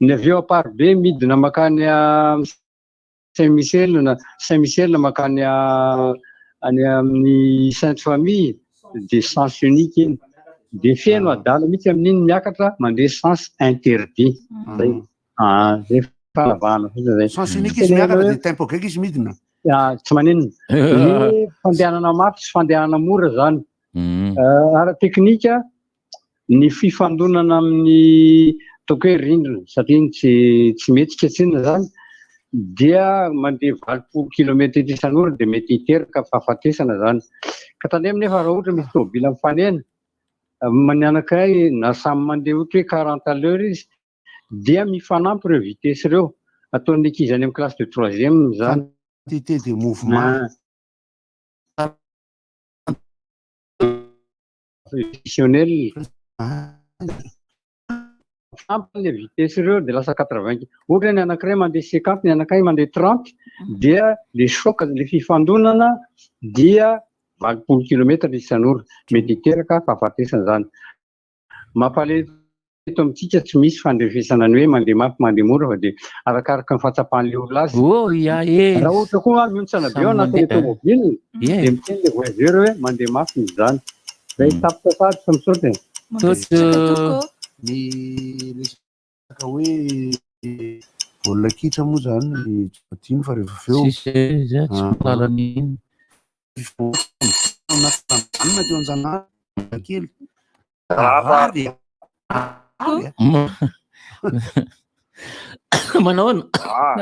ny avy eo Aparibe midina makany Saint-Michel makany any amin'ny Sainte Famille dia sens unika iny dia feno adala mihitsy amin'iny miakatra mandeha sens interdit zay fahalavahana zay sens unika izy miakatra dia tempo greka izy midina tsy maninona ny fandehanana mafy sy fandehanana mora zany ara-teknika ny fifandonana amin'ny ataoko hoe rindrina satria tsy metsika tsina zany dia mandeha 20 kilometra isan'ora dia mety hiteraka fahafatesana zany ka tandremo nefa raha ohatra misy tômôbila mifanena ny anankiray na samy mandeha ohatra hoe 40 à l'heure izy dia mifanampy ireo vitesy ireo ataon'ny ankizy any amin'ny classe de 3e zany quantité de mouvement additionnel le vitesy ireo dia lasa 80 ohatra ny anankiray mandeha 50 ny anankiray mandeha 30 dia le choc le fifandonana dia 20 kilometra isan'ora mety hiteraka fahafatesana zany mampalahelo eto amintsika tsy misy fandrefesana ny hoe mandeha mafy mandeha mora fa dia arakaraka ny fatsapahan'le olona azy raha ohatra koa miontsana be eo anatin'ny tômôbily dia miteny le voyageur hoe mandeha mafy zany zay tapitapady fa misaotra ny resaka hoe baolina kitra moa zany adino fa rehefa anona teo anjanahary kely manaona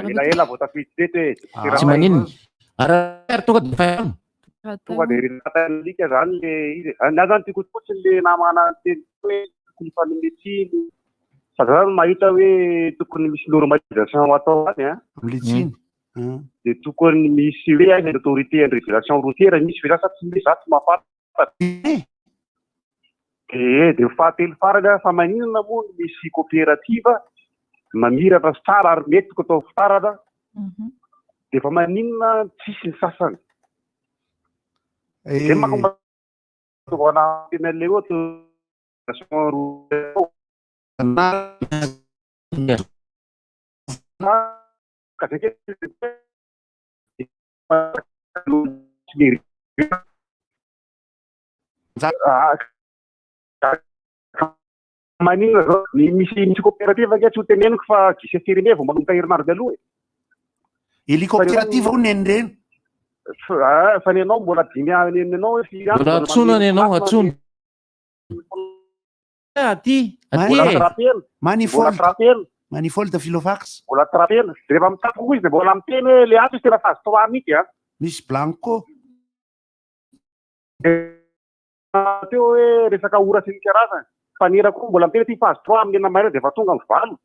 elaela vao tafiditsy teto hoe tsy maninona araary tonga dia faano tonga dia renatalika zany le izy na zany tiako fotsiny le namana teny hoe tokony fanometsiny sady zany mahita hoe tokony misy normalisation atao zany amletsiny dia tokony misy hoe aiza autorité en régulation routière misy ve lasa tsy misy zatsy mahafantatra dia fahatelo farany fa maninona moa misy coopérative mamiratra tsara ary mety toko atao fitarana dia fa maninona tsisy ny sasany zay makombatovana tena le ohatry maninona zao misy coopérative ange tsy ho teneniko fa gise firime vao manomboka herinarody aloha eli coopérative ho nenireny fa nenao mbola dimy nenao mbola atsonany ianao atsono aty manifoly da filofax mbola trapela rehefa mitapy koa izy dia mbola miteny hoe le ato izy tena tazo toa mity misy blanco teo hoe resaka ora sy ny karazany fanera koa mbola miteny ty phase 3 amin'ny enina dia efa tonga ny valo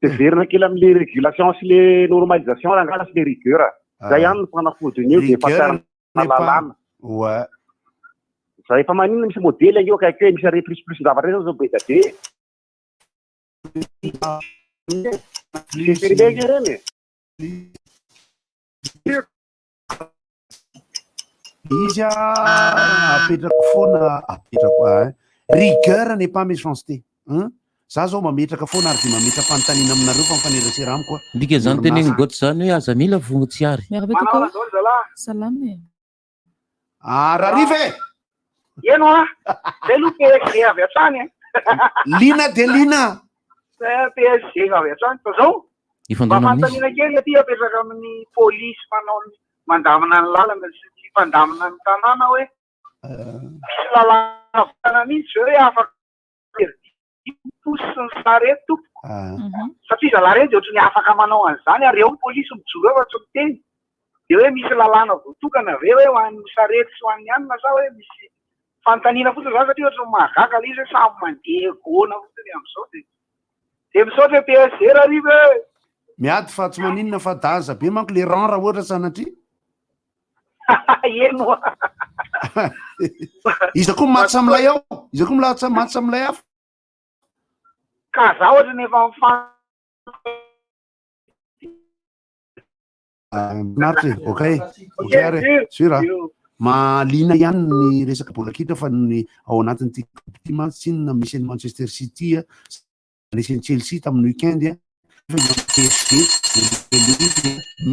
dia verina kely amin'le régulation sy le normalisation rangala sy le rigueur zay ihany ny fanafodiny eo dia fatarana lalàna zay efa maninona misy modely angeo kaiky hoe misy are plus zavatra zao be da be feribeky reny izy apetrako foana apetrako rigueur n'est pas méchanceté za zao mametraka foana ary dia mametraka fanontaniana aminareo fa mifanerasera amiko ndika zany teneny goty zany hoe aza mila vongotsiary salame rarive eno delupe avy atrany lina de lina PSG avy atrany fa zao mafantanina kely aty apetraka amin'ny polisy manao mandamina ny lalana sy fandamina ny tanàna hoe misy lalàna votana mihitsy hoe afaka posy ny sareto satria zalareto dia ohatry ny afaka manao an'izany ary eo ny polisy mijoro eo fa tsy miteny de hoe misy lalàna voatokana ve hoe ho an'ny sarety sy ho an'ny anina sa hoe misy fanontaniana fotsiny zany satria ohatra mahagaga le izy hoe samy mandeha goana fotsiny amin'izao de misaotra PSR ariva miady fa tsy maninona fa daza be manko le ran raha ohatra sanatria eno izy koa maty samilay ao izy koa maty samilay hafa ka za ohatra nefa naritra okay are sura malina ihany ny resaka bola kitra fa ny ao anatin'ity ty matsinona misy any Manchester City nisy any Chelsea tamin'ny weekend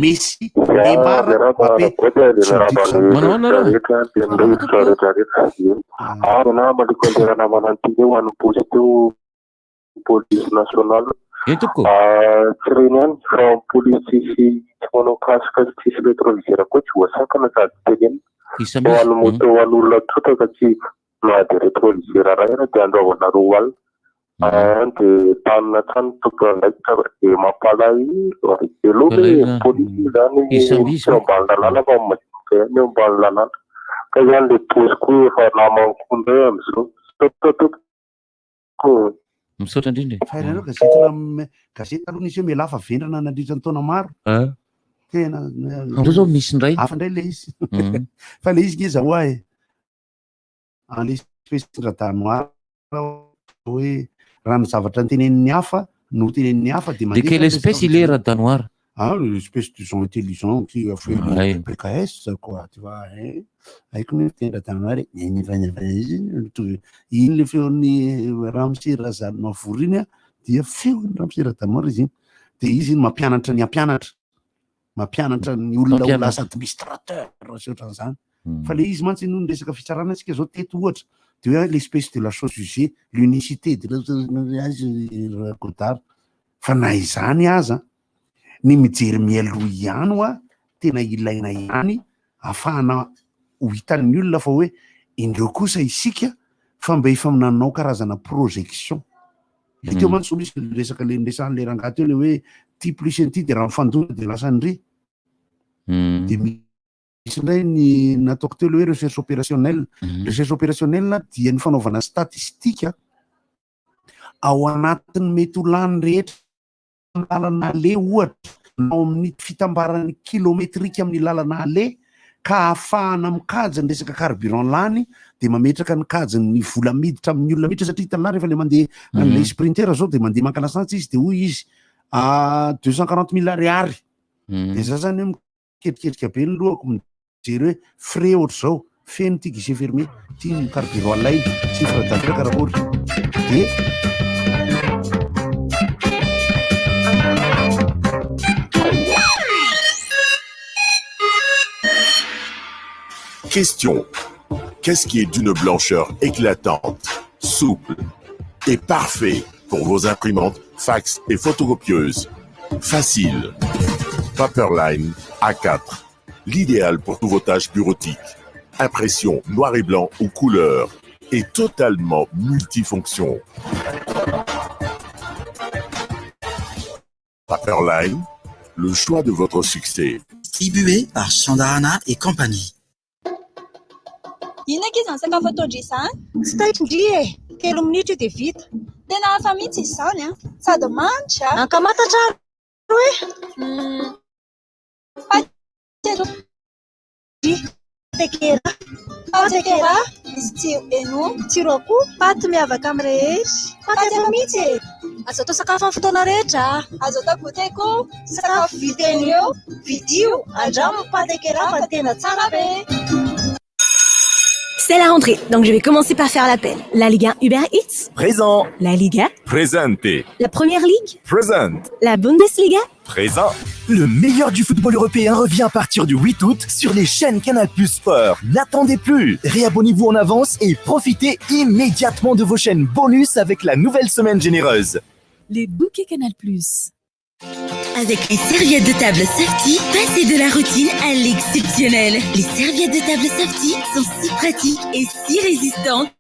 Messi Neymar police nationale training from police sy manao kasika tsisy rétroviseur koa tsy voasakana sady teny hoan'ny moto hoan'olona trotaka tsy mady rétroviseur raha de androvana roa alina de tanina trano tokoandraikitra de mampalay velo le police zany ambany lalàna fa majinika ihany eo ambany lalàna ka zany le posy koa efa namankonde am'izao misaotra indrindra fainareo gazety aloha nisy hoe mialafa vendrana nandritra ny taona maro tena andro zao misy ndray hafa ndray le izy fa le izy ngeza hoa an'le espèce-ndradanoir hoe raha ny zavatra nytenenin'ny hafa no tenenin'ny hafa de quelle espèce il est radanoir l'espèce de gens intelligents qui a fait le PKS quoi tu vois haiko ny tendradanoir iny le feon'ny Ramsey Razano Mavory iny dia feon'ny Ramsey Radanoir izy iny de izy iny mampianatra ny olona ho lasa administrateur sy ohatran'izany fa le izy mantsy no resaka fitsarana antsika zao teto ohatra de hoe l'espèce de la chose jugée l'unicité de Godard fa na izany aza ny mijery mialoha ihany hoa tena ilaina ihany ahafahana ho hitan'ny olona fa hoe indreo kosa isika fa mba efa nanao karazana projection le teo mantsy misy resaka le ndesan'le rangaha teo le hoe ty plus ny ty de raha mifandona de lasa ndry de misy ndray ny nataoko teo le hoe recherche opérationnelle dia ny fanaovana statistika ao anatin'ny mety ho lany rehetra lalana ale ohatra nao amin'ny fitambarany kilometrika amin'ny lalana ale ka ahafahana mikajy ny resaka carburant lany de mametraka ny kajy ny vola miditra amin'ny olona miditra satria hitanana rehefa le mandeha le sprinter zao de mandeha mankanasantsy izy de hoy izy 240 000 ariary de za zany mikerikerika be ny lohako mijery hoe frais ohatr' zao feno ty guichet fermé ty ny carburant lay chiffre d'affaires karakory de Question. Qu'est-ce qui est d'une blancheur éclatante, souple et parfait pour vos imprimantes, fax et photocopieuses? Facile. Paperline A4. L'idéal pour tous vos tâches bureautiques. Impression noir et blanc ou couleur. Et totalement multifonction. Paperline, le choix de votre succès. Distribué par Chandarana et compagnie. Ina ke izany sakafo ataodry izany? Tsy taitry ndry telo minitra dia vita. Tena hafa mihitsy izany a, sady manitra. Ankamantatra hoe tekera. Tekera, izy tsiro eno, tsiro akoho, paty miavaka amin'ny rehetra. Paty hafa mihitsy. Azo atao sakafo amin'ny fotoana rehetra. Azo atao goûter koa, sakafo videny eo, vidio, andramo paty tekera fa tena tsara be. C'est la rentrée, donc je vais commencer par faire l'appel. La Ligue 1 Uber Eats. Présent. La Liga. Présenté. La Première Ligue. Présente. La Bundesliga. Présent. Le meilleur du football européen revient à partir du 8 août sur les chaînes Canal+ Sport. N'attendez plus. Réabonnez-vous en avance et profitez immédiatement de vos chaînes bonus avec la nouvelle semaine généreuse. Les bouquets Canal+. Avec les serviettes de table Softy, passez de la routine à l'exceptionnel. Les serviettes de table Softy sont si pratiques et si résistantes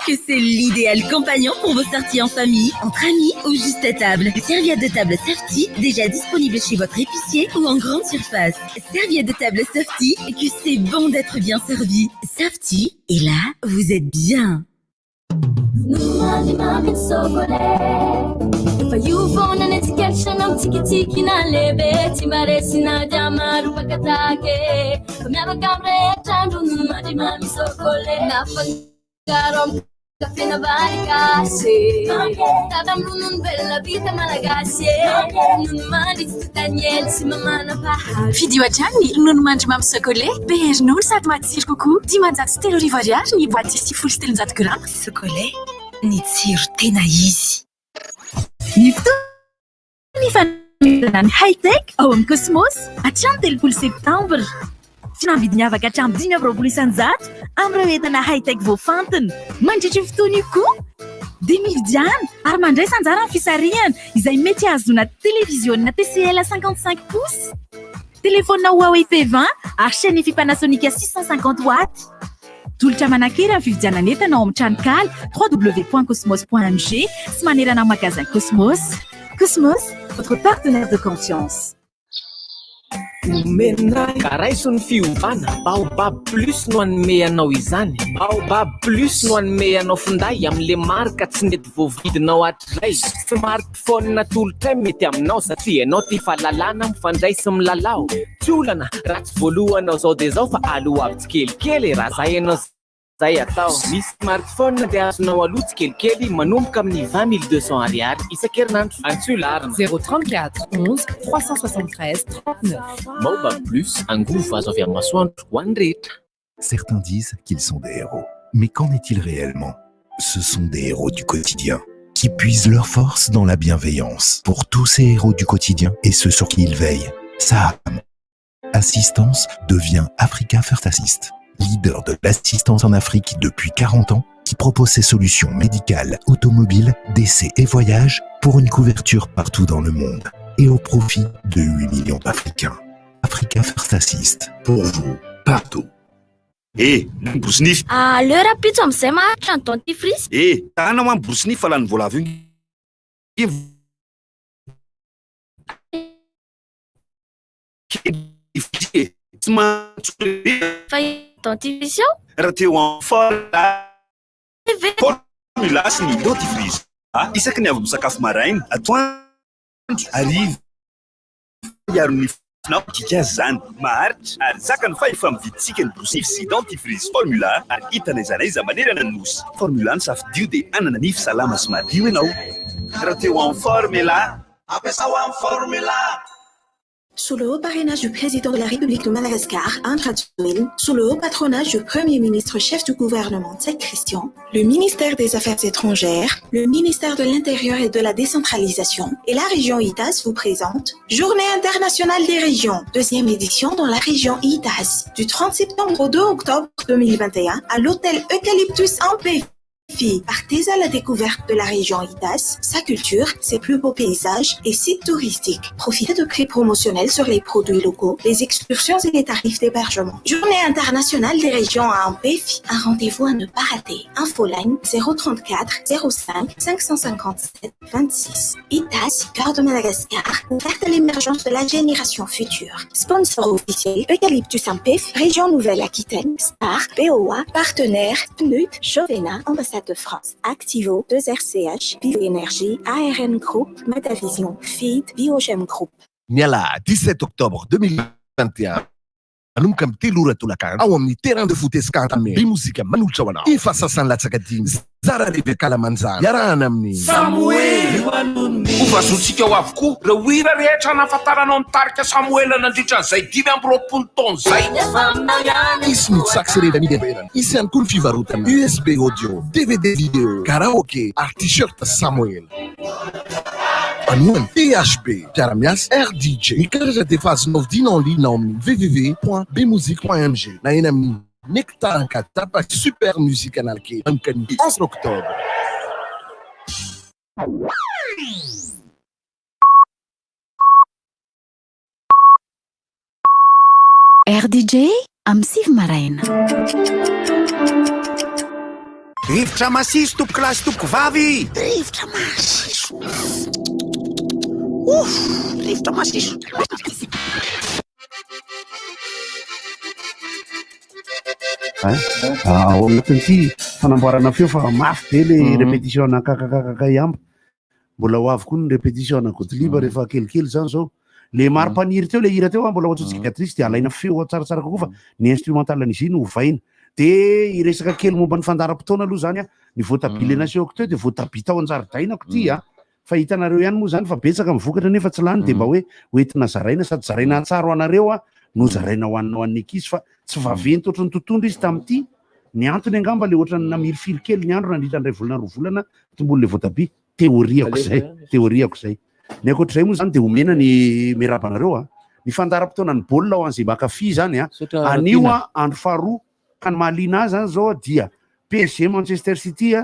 Que c'est l'idéal compagnon pour vos sorties en famille, entre amis ou juste à table. Serviette de table Softy, déjà disponible chez votre épicier ou en grande surface. Serviette de table Softy, que c'est bon d'être bien servi. Softy, et là, vous êtes bien. Caffè na baricase Tadam lunun bella vita malagase Nun mandit tuta niel si mamana pahal Video ajany ronono mandry mamy chocolé be ronono sady matsiro kokoa 503 ariary ny boaty 7 grama chocolé ny tsiro tena izy ny fotoana fanamidana ny high-tech ao amin'ny Cosmos hatrany 3 septambra Finambidy miavaka hatramin'ny 5 isanjato amin'ireo entana high-tech voafantina mandritra ny fotoana io koa dia mividiana ary mandray sanjara amin'ny fisarihana izay mety hahazoana télévision TCL 55 pouces téléphone Huawei P20 ary chaîne EFI Panasonic 650 watts tolotra manankery amin'ny fividianana entana ao amin'ny tranokala www.cosmos.mg sy manerana amin'ny magasin Cosmos. Cosmos, votre partenaire de confiance. Karaisony fiovana Baobab Plus no anome anao izany Baobab Plus no anome anao finday amin'le marika tsy mety voavidinao hatray smartphone natolotra mety aminao satria ianao tia fahalalana mifandray sy milalao tsy olana raha tsy voalohana zao dia zao fa aloha avy tsikelikely raha zay ianao zay atao misy smartphone dia azonao aloha tsikelikely manomboka amin'ny 20 200 ariary isan-kerinandro antsoilarina 034 11 373 39 Baobab Plus, un goût va vers ma soin. Certains disent qu'ils sont des héros. Mais qu'en est-il réellement? Ce sont des héros du quotidien, qui puisent leur force dans la bienveillance. Pour tous ces héros du quotidien et ceux sur qui ils veillent, Saham Assistance devient Africa First Assist, leader de l'assistance en Afrique depuis 40 ans, qui propose ses solutions médicales, automobiles, décès et voyages pour une couverture partout dans le monde et au profit de 8 millions d'Africains. Africa First Assist, pour vous, partout. Brosnif. L'heure a pizza am'izay maharitra ny dentifrice. Tahana ho amin'ny brosnif fa lany voalavo iny. Fa dentifrice io? Raha teo amin'ny formula sy ny dentifrice. Isaky ny avy misakafo maraina, atoandro, hariva. Iaro ny finao kikazo zany maharitra ary zakany fa efa mividitsika ny brosnif sy dentifrice formula ary hitana iza na iza manerana ny nosy formula ny safidio dia anana nify salama sy madio ianao raha teo amin'ny formula ampiasa ho amin'ny formula. Sous le haut parrainage du président de la République de Madagascar, Andradjoel, sous le haut patronage du Premier ministre chef du gouvernement Tsek Christian, le ministère des Affaires étrangères, le ministère de l'Intérieur et de la décentralisation et la région ITAS vous présente Journée internationale des régions, deuxième édition dans la région ITAS, du 30 septembre au 2 octobre 2021 à l'hôtel Eucalyptus en Pévi. Partez à la découverte de la région ITAS, sa culture, ses plus beaux paysages et sites touristiques. Profitez de prix promotionnels sur les produits locaux, les excursions et les tarifs d'hébergement. Journée internationale des régions à Ampéfi, un rendez-vous à ne pas rater. Infoline 034 05 557 26. ITAS, cœur de Madagascar, ouverte à l'émergence de la génération future. Sponsor officiel Eucalyptus Ampéfi, région Nouvelle-Aquitaine, Star, BOA, partenaire, PNUT, Chauvena, ambassade de France, Activo, 2RCH, Bioénergie, ARN Group, Madavision, Feed, Biogem Group. Niala, 17 octobre 2021. Anum kam telura tulakan ao amin'ny terrain de foot escantame be muzika manolotra ho anao efa sasany latsaka dimy zara lehibe kalamanjana iarahana amin'ny Samuel ho vazotsika ao avokoa reo hira rehetra nafantaranao ny tarika Samuel nandritra an'izay 5 taona zay isy mitsakisy rehetra isy ihany koa ny fivarotana USB audio, DVD vidéo, karaoke ary t-shirt Samuel. Anoana THB, Karamias RDJ. Ny karatra dia efa azonao vidiana en ligne ao amin'ny www.bmusique.mg na eny amin'ny Nectar 4 tapaka super musique analke manomboka ny 11 octobre. RDJ am Siv Maraina. Rivotra masiso tompoko lasy tompoko vavy. Rivotra masiso. Rivotra masiso. Ao anatin'ity fanamboarana feo fa mafy be le répétition kakakakaka ihamba. Mbola ho avy koa ny répétition godeliba rehefa kelikely zany zao. Le maro-paniry teo le hira teo mbola ohatsotsika Beatrice de alaina feo tsaratsara kokoa fa ny instrumental an'izy iny hovaina. De iresaka kely momba ny fandaram-potoana aloha zany ny voatabia le nasehoko teo de voatabia tao an-jaridainako ty fa hitanareo ihany moa zany fa betsaka mivokatra nefa tsy lany de mba hoe hoentina zaraina sady zaraina tsara ho anareo no zaraina hoanina ho an'ny ankizy fa tsy vaventy ohatry ny tontondro izy tamin'ity. Ny antony angamba le ohatry ny namirifiry kely ny andro nandritra ny ray volana roa volana tombolo le voatabia teoriako zay. Ny ankoatr'izay moa zany de omena ny merabanareo ny fandaram-potoana ny baolina ho an'izay makafy zany anio andro faharoa ka ny mahaliana azy zany zao dia PSG Manchester City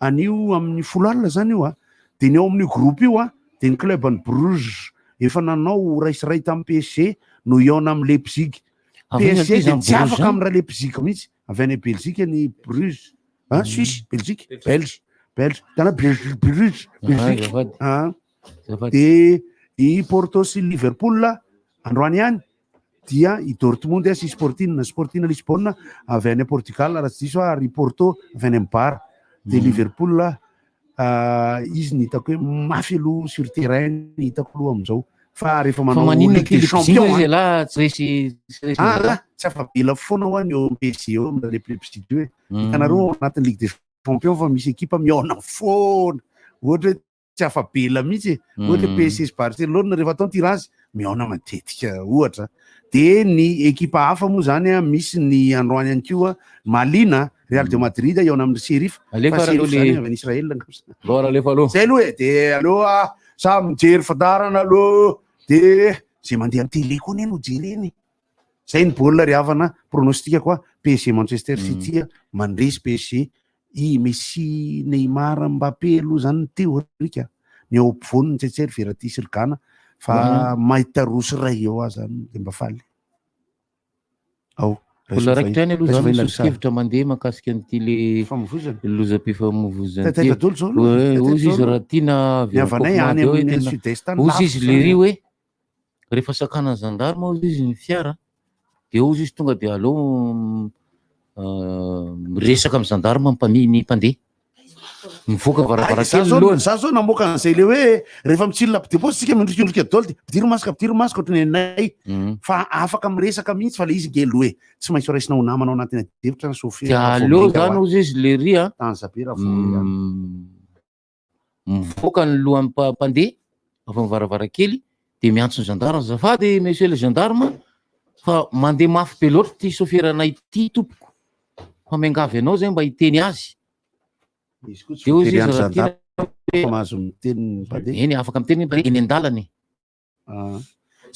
anio amin'ny folo alina zany io de ny ao amin'io groupe io de ny club ny Bruges efa nanao raisiray tamin'ny PSG no iona amin'ny Leipzig. PSG de tsy afaka amin'ny raha Leipzig mihitsy avy any Belgique ny Bruges Suisse Belgique Belge tana Bruges de i Porto sy Liverpool androany ihany dia i Dortmund sy Sporting Lisbonne avy any Portugal raha tsy diso ary Porto avy any amin'ny Bar de Liverpool izy ny hitako hoe mafy aloha sur terrain ny hitako aloha amizao fa rehefa manao Ligue des Champions tsy afa-bela foana ho any eo amin'ny PSG eo amin'ny Leipzig hoe hitanareo anatin'ny Ligue des Champions fa misy ekipa mihaona foana ohatra hoe tsy afa-bela mihitsy ohatra PSG Barcelone rehefa atao tirage mihaona matetika ohatra. De ny ekipa hafa moa zany misy ny androany ihany koa Malina Real de Madrid ihaona amin'ny Sheriff zany avy any Israel zay aloha de aloha sa mijery fandarana aloha de zay mandeha amin'ny télé koa neny ho jereny zay ny baolina ry havana pronostika koa PSG Manchester City mandresy PSG i Messi Neymar Mbappé aloha zany teorika ny ao ampovoany tsetsery Verratti sy Ghana fa mahita rosy ray eo zany de mba faly Olona raiky tany aloha zany sosokevitra mandeha makasika an'ity le lozam-pifamovoizana ozy izy raha tiana ozy izy le ry hoe rehefa sakana gendarme ozy izy ny fiara de ozy izy tonga de aleo miresaka amin'ny gendarme ny mpandeha mivoaka varavarankely za zao namoaka an'izay le hoe rehefa mitsilona depose sika mindrikindrika dolo de pidiro masaka ohatrany anay fa afaka miresaka mihitsy fa le izy ngely hoe tsy maintsy raisina ho namanao anatina devitra ny sofia aleo zany ozy izy le ry mivoaka ny lohan'ny mpandeha afa mivaravarankely de miantso ny gendarme zafady monsieur le gendarme fa mandeha mafy be loatra ty soferana ity tompoko fa miangavy anao zay mba hiteny azy de ozy izy raha tiana eny afaka miteny eny an-dalany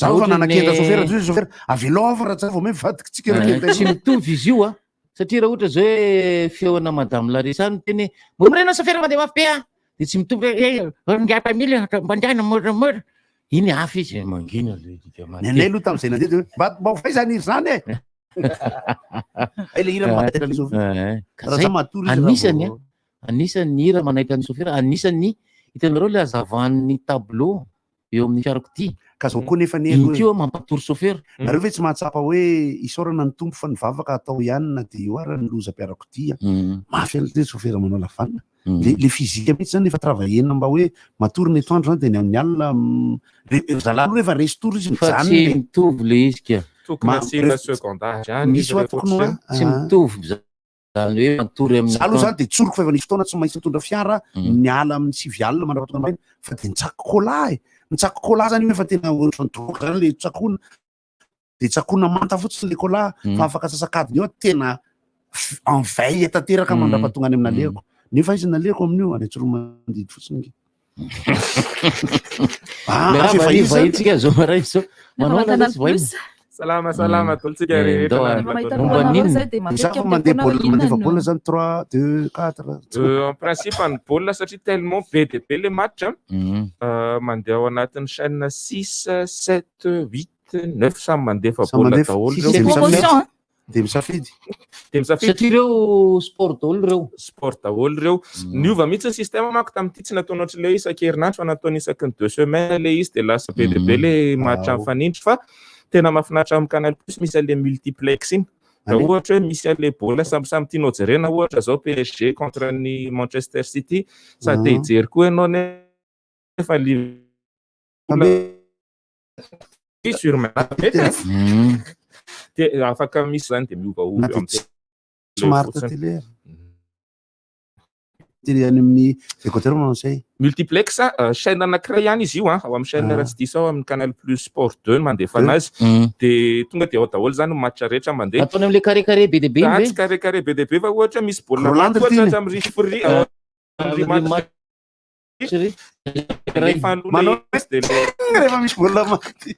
za fa nanakenda sofera sofera avelova raha tsy vao mivadiky tsika tsy mitovy izy io satria raha ohatra zao hoe feona madame Larissa ny teny mbo mirena sofera mandeha mafy be de tsy mitovy ngapa mily mbandrana moramora iny hafa izy mangina nenay aloha tam'izay nandeha mba hofay zany izy zany le hira anisany hira manaitra ny sofera anisany hitanareo le azavan'ny tableau eo amin'ny fiarako ty ka zao koa nefa inkeo mampatory sofera nareo ve tsy mahatsapa hoe isaorana ny tompo fa nivavaka atao ihany na de io ara ny loza mpiarako ty mafy an'le sofera manao lafanina le fizika mihitsy zany efa travaillena mba hoe matory ny etoandro zany de ny amin'ny alina zalalo rehefa resy tory izy fa tsy mitovy le izy kia misy tokony tsy mitovy zany hoe matory amin'ny aloha zany de tsoroko fa efa nisy fotoana tsy maintsy mitondra fiara miala amin'ny sivy alina mandrapatonga fa de nitsako cola zany efa tena ohatrany drogue zany le tsakoana de tsakoana manta fotsiny le cola fa afaka sasakadiny eo tena enveille tanteraka mandrapatonga any amin'nalehako nefa izy nalehako amin'io any tsoro mandidy fotsiny vahitsika zao maray zao manao salama toltsika rehetra mandeha baolina zany 3 2 4 en principe ny baolina satria tellement be de be le match mandeha ao anatin'ny chaîne 6 7 8 9 samy mandeha fa baolina daholo de misafidy satria ireo sport daholo reo sport daholo reo niova mihitsy ny système manko tamin'ity tsy nataonao ohatry le isan-kerinandro fa nataony isaky ny 2 semaines le izy de lasa be de be le match mifanindry fa tena mahafinaritra amin'ny Canal Plus misy le multiplex iny raha ohatra hoe misy le bola samby tianao jerena ohatra zao PSG contre ny Manchester City sady hijery koa ianao nefa sur de afaka misy zany de miovaova smart télé télé any amin'ny équateur mansay multiplex chaîne anankiray ihany izy io ao amin'ny chaîne raha tsy diso ao amin'ny Canal Plus Sport 2 mandefa anazy de tonga de ao daholo zany match rehetra mandeha ataony amin'le carré be de be tsy carré be de be fa ohatra misy baolina ohatra amin'ny riche free match rehefa misy baolina maty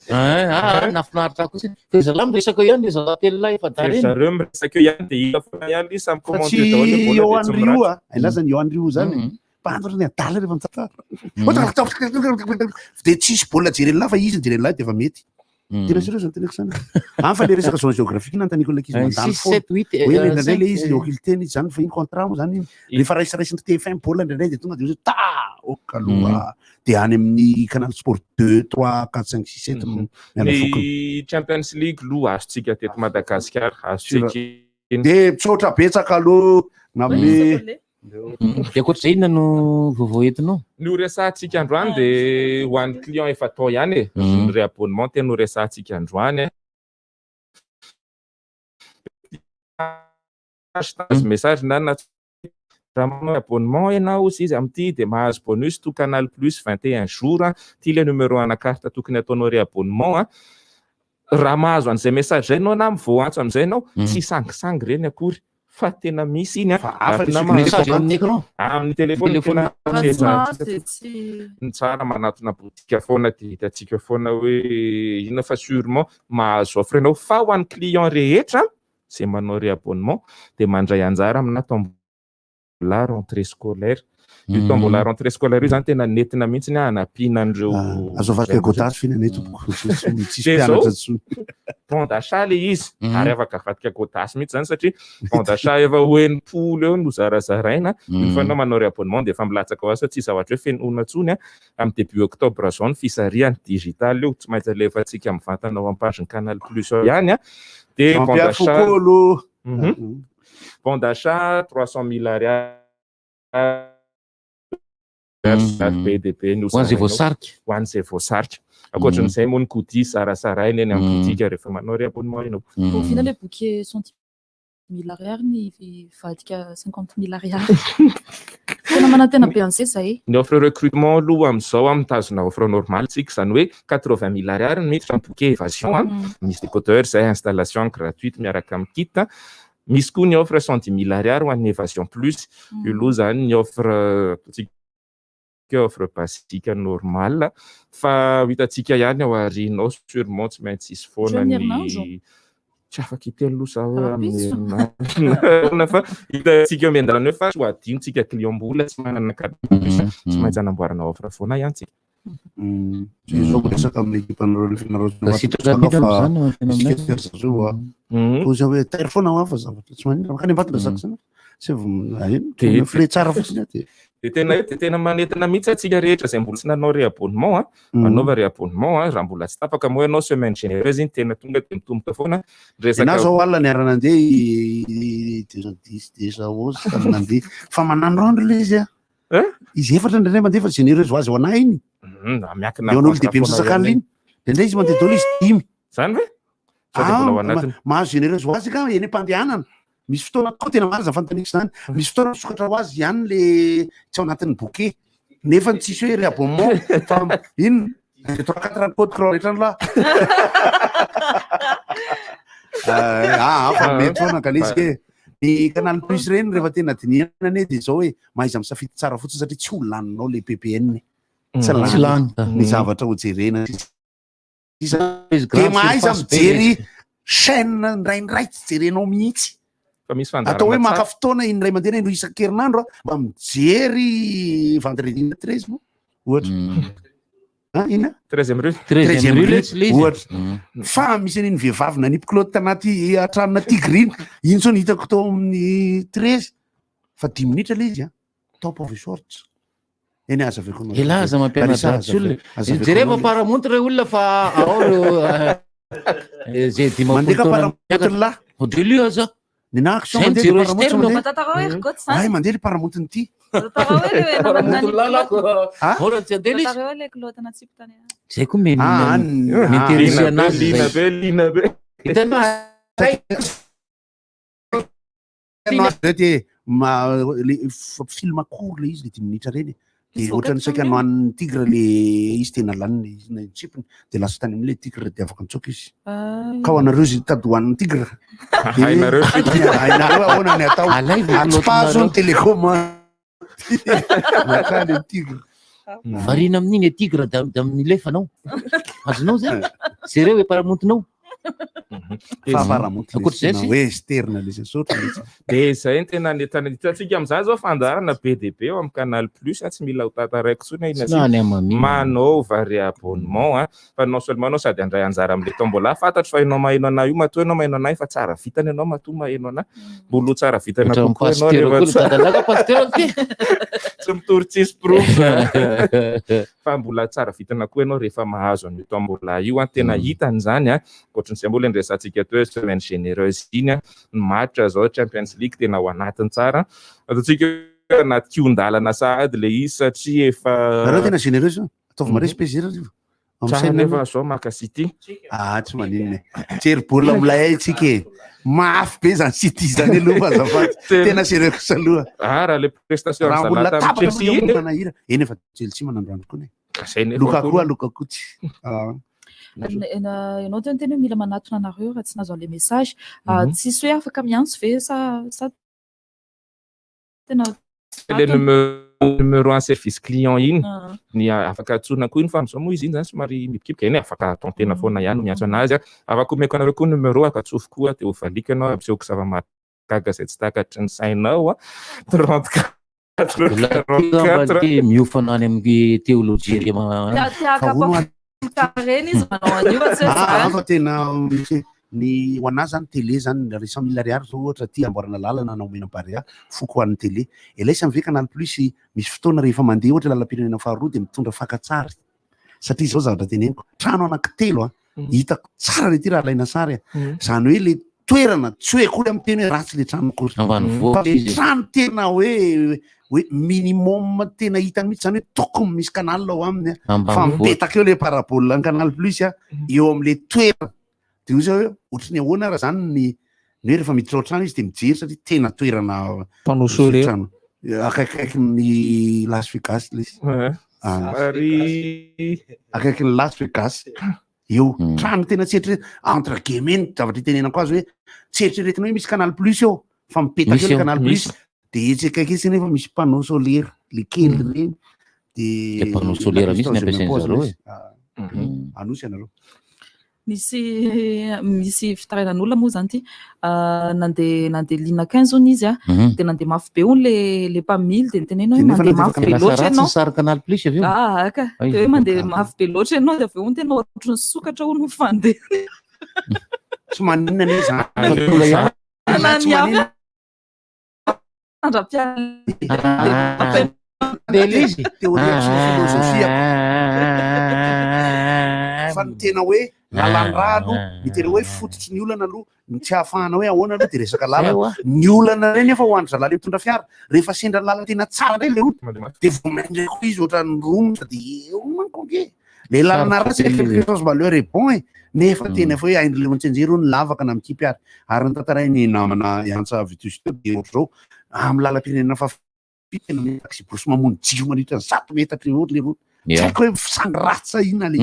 nafinaritra kosa fa zalahy miresaka ihany zalahy efa zareo miresaka ihany de ila foana ihany samy commenter daholo Johan Rio ilazany Johan Rio zany pandro ny adala rehefa mitantara de tsisy baolina jerena fa izy jerena de efa mety tena sérieux zany teneko sana fa le resaka zone géographique nantaniko le kizy mandany foana hoe ndraindray le izy le occulté izy zany fa iny contrat mo zany rehefa raisiraisin'ny TF1 baolina ndraindray de tonga de ta okaloha de any amin'ny Canal Sport 2 3 4 5 6 7 ny Champions League lo azontsika teto Madagasikara azontsika de tsotra betsaka aloha namin'ny de akoatra inona no vaovao entinao ny resahantsika androany de ho an'ny client efa atao ihany ny réabonnement tena ho resahantsika androany message na raha manao abonnement ianao izy amin'ity de mahazo bonus to Canal Plus 21 jours ty le numéro ana carte tokony ataonao réabonnement raha mahazo an'izay message zay anao na mivoantso am'izay anao tsy sangisangy reny akory fa tena misy iny amin'ny telefony tena ny tsara manatona botika foana de hitantsika foana hoe ina fa sûrement mahazo offre anao fa ho an'ny client rehetra zay manao réabonnement de mandray anjara amina tombola rentrée scolaire io tombola rentrée scolaire io zany tena nentina mihitsy ny anapinan'ireo azovaka gotasy fihinana tsisy bon d'achat le izy ary afaka avadika gotasy mihitsy zany satria bon d'achat efa hoenimpolo eo no zarazaraina fa anao manao réabonnement de efa milatsaka ho azy tsy zavatra hoe fenoana ntsony amin'ny début octobre zao ny fisariany digital io tsy maintsy alefantsika mivantanao amin'ny page Canal Plus ihany de bon d'achat 300 000 ariary BDP no hoan'izay voasarika hoan'izay voasarika akoatran'izay moa ny kody sarasaraina eny amin'ny botika rehefa manao réabonnement ianao au final le bouquet 100 000 ariary ny vadika 50 000 ariary tena manatena be an'izay zay ny offre recrutement aloha amin'izao mitazona offre normal tsika zany hoe 80 000 ariary ny miditra amin'ny bouquet évasion misy décodeur zay installation gratuite miaraka amin'ny kit misy koa ny offre 110 000 ariary ho an'ny évasion plus io aloha zany ny offre offre basique normal fa hitantsika ihany ao arinao sûrement tsy maintsy isy foana ny tsy afaka itelo aloha za fa hitantsika miandalana hoe fa ho adinontsika client-mbola tsy manana tsy maintsy anamboarana offre foana ihany tsika zao resaka amin'ny équipe-nareo finarozao hoe taire foana ho afa zavatra tsy manina makany ambatona zaka sana tsy fle tsara fotsiny de tena manetana mihitsy atsika rehetra zay mbola tsy nanao réabonnement anaova réabonnement raha mbola tsy tapaka moa ianao semaine généreuse iny tena tonga de mitomboka foana resaka zao alina ny aranandeha 210 11 nandeha fa manano randro le izy izy efatra ndray mandeha fa généreuse ho azy ho anahy iny olo de be misasakala iny ndray izy mandeha dolo izy 10 zany hoe mahazo généreuse ho azy ka eny ampandehanana misy fotoana koa tena maraza fantaniko zany misy fotoana sokatra ho azy ihany le tsy ao anatin'ny bouquet nefa ny tsisy hoe réabonnement fa ino 3-4 côte rehetra la fa mety foana ka lesika ny Canal Plus reny rehefa tena dinihana ane de zao hoe mahaiza misafidy tsara fotsiny satria tsy ho laninao le PPN tsy lany ny zavatra ho jerena de mahaiza mijery chaîne ndraindray tsy jerenao mihitsy atao hoe maka fotoana indray mandeha no isan-kerinandro mba mijery vendredi 13 mo ohatra ina 13e rue. 13e rue ohatra fa misy an'iny vehivavy nanipy kilaoty tanaty atranona tigrine iny so nitako tao amin'ny 13 fa 10 minitra le izy top of shorts eny aza aveko elaza mampianadatsy olona jereva paramontre re olona fa ao zay mandeka paramontre lahy de lui aza nina action mandeha mandeha le paramontre ty zay koa minteresy anazy film court le izy le 10 minitra reny de ohatrany saika anohan'ny tigre le izy tena laniny izy tsipiny de lasa tany am'le tigre de afaka mitsoka izy ka ho anareo zy tady hoan'ny tigre hainareo ahoana ny atao atspazo ny télécom makany tigre varina amin'iny tigre da milefanao azonao zay zereo e paramontinao hoe externe le sasotry de zay ny tena netatsika am'zay zao fandarana be de be eo amin'ny canal plus tsy mila ho tataraiky tsony manao vari abonnement fa non seulement anao sady andray anjara am'le tombola fantatry fa enao maheno ana io matoa enao maheno anay fa tsara vitany anao matoa maheno ana mbolo tsara vitany kokoa anao tsy mitory tsisy proof fa mbola tsara vitana koa ianao rehefa mahazo an'io tombola io tena hitany zany ohatran'izay mbola indresantsika teo semaine généreuse iny match zao Champions League tena ao anatiny tsara ataontsika anaty kiondalana sady le izy satria efa nareo tena généreuse ataovy respect zero nefa zao Maka City tsy maninona tsery baolina milay tsika mafy be zany City zany aloha azafady tena généreuse aloha raha le prestation raha mbola tabaka eny efa Chelsea manandro andro koa Lukaku tsy ianao tena tena mila manatona anareo raha tsy nazo an'le message tsisy hoe afaka miantso ve sa tena le numéro 1 service client iny ny afaka atsona koa iny fa am'zao moa izy iny zany somary mipikipiky eny afaka tentena foana ihany miantso anazy afaka omeko anareo koa numéro akatsofo koa te ho valika anao amseoko zava-mahagaga zay tsy takatry ny sainao 34 miofana any amin'ny théologie fa tena ny ho anazy zany télé zany 100 000 ariary zao ohatra ty amboarana lalana anao menam-parea foko hoan'ny télé elaisa amive canal plus misy fotoana rehefa mandeha ohatra lalam-pirenena faharoa de mitondra fakatsary satria zao zavatra teneniko trano anankitelo hitako tsara le ty raha alaina sary zany hoe le toerana tsy hoe kory amy teny hoe ratsy le trano kory trano tena hoe minimum tena hitany mihitsy zany hoe tokony misy canal ao aminy fa mipetaka eo le parabole ny canal plus eo am'le toerana de io zao hoe ohatrany ahoana raha zany ny hoe rehefa miditra ao trano izy de mijery satria tena toerana trano akaikaiky ny Las Vegas le akaiky ny Las Vegas eo trano tena tseritry entre guillemets zavatra itenenako azy hoe tseritreretina hoe misy canal plus eo fa mipetaka eo le canal plus de etsekaiky izy nefa misy panneau solaire le kely reny de panneau solaire misy ny ampiasain'zareo anosy anareo misy fitaranan'olona moa zany ty nandeha lina 15 zony izy de nandeha mafy be ony le mpamily de nitenena hoe mandeha mafy be loatra ianao sary canal plus avy eo aka de hoe mandeha mafy be loatra ianao de avy ony tena ohatry ny sokatra ho no fandeha tsy maninona ne zany fa ny tena hoe lalandraha aloha ny tena hoe fototry ny olana aloha ny tsy ahafahana hoe ahoana aloha de resaka lalana ny olana reny efa hoandro zalahy le mitondra fiara rehefa sendra lala tena tsara reny le olo de vomaindray koa izy ohatra ny romotra de eo mankoke le lalana ratsy quelque chose malheur est bon nefa tena fa hoe aindro le mantsenjery io ny lavaka na mikipy ary ny tantarainy namana iantsa vitusito de ohatra zao amy lalam-pirenena fa tena me taxi brosy mamono jiro manitra 100 metatra ohatra le route tsy haiko hoe fisangy ratsa ina le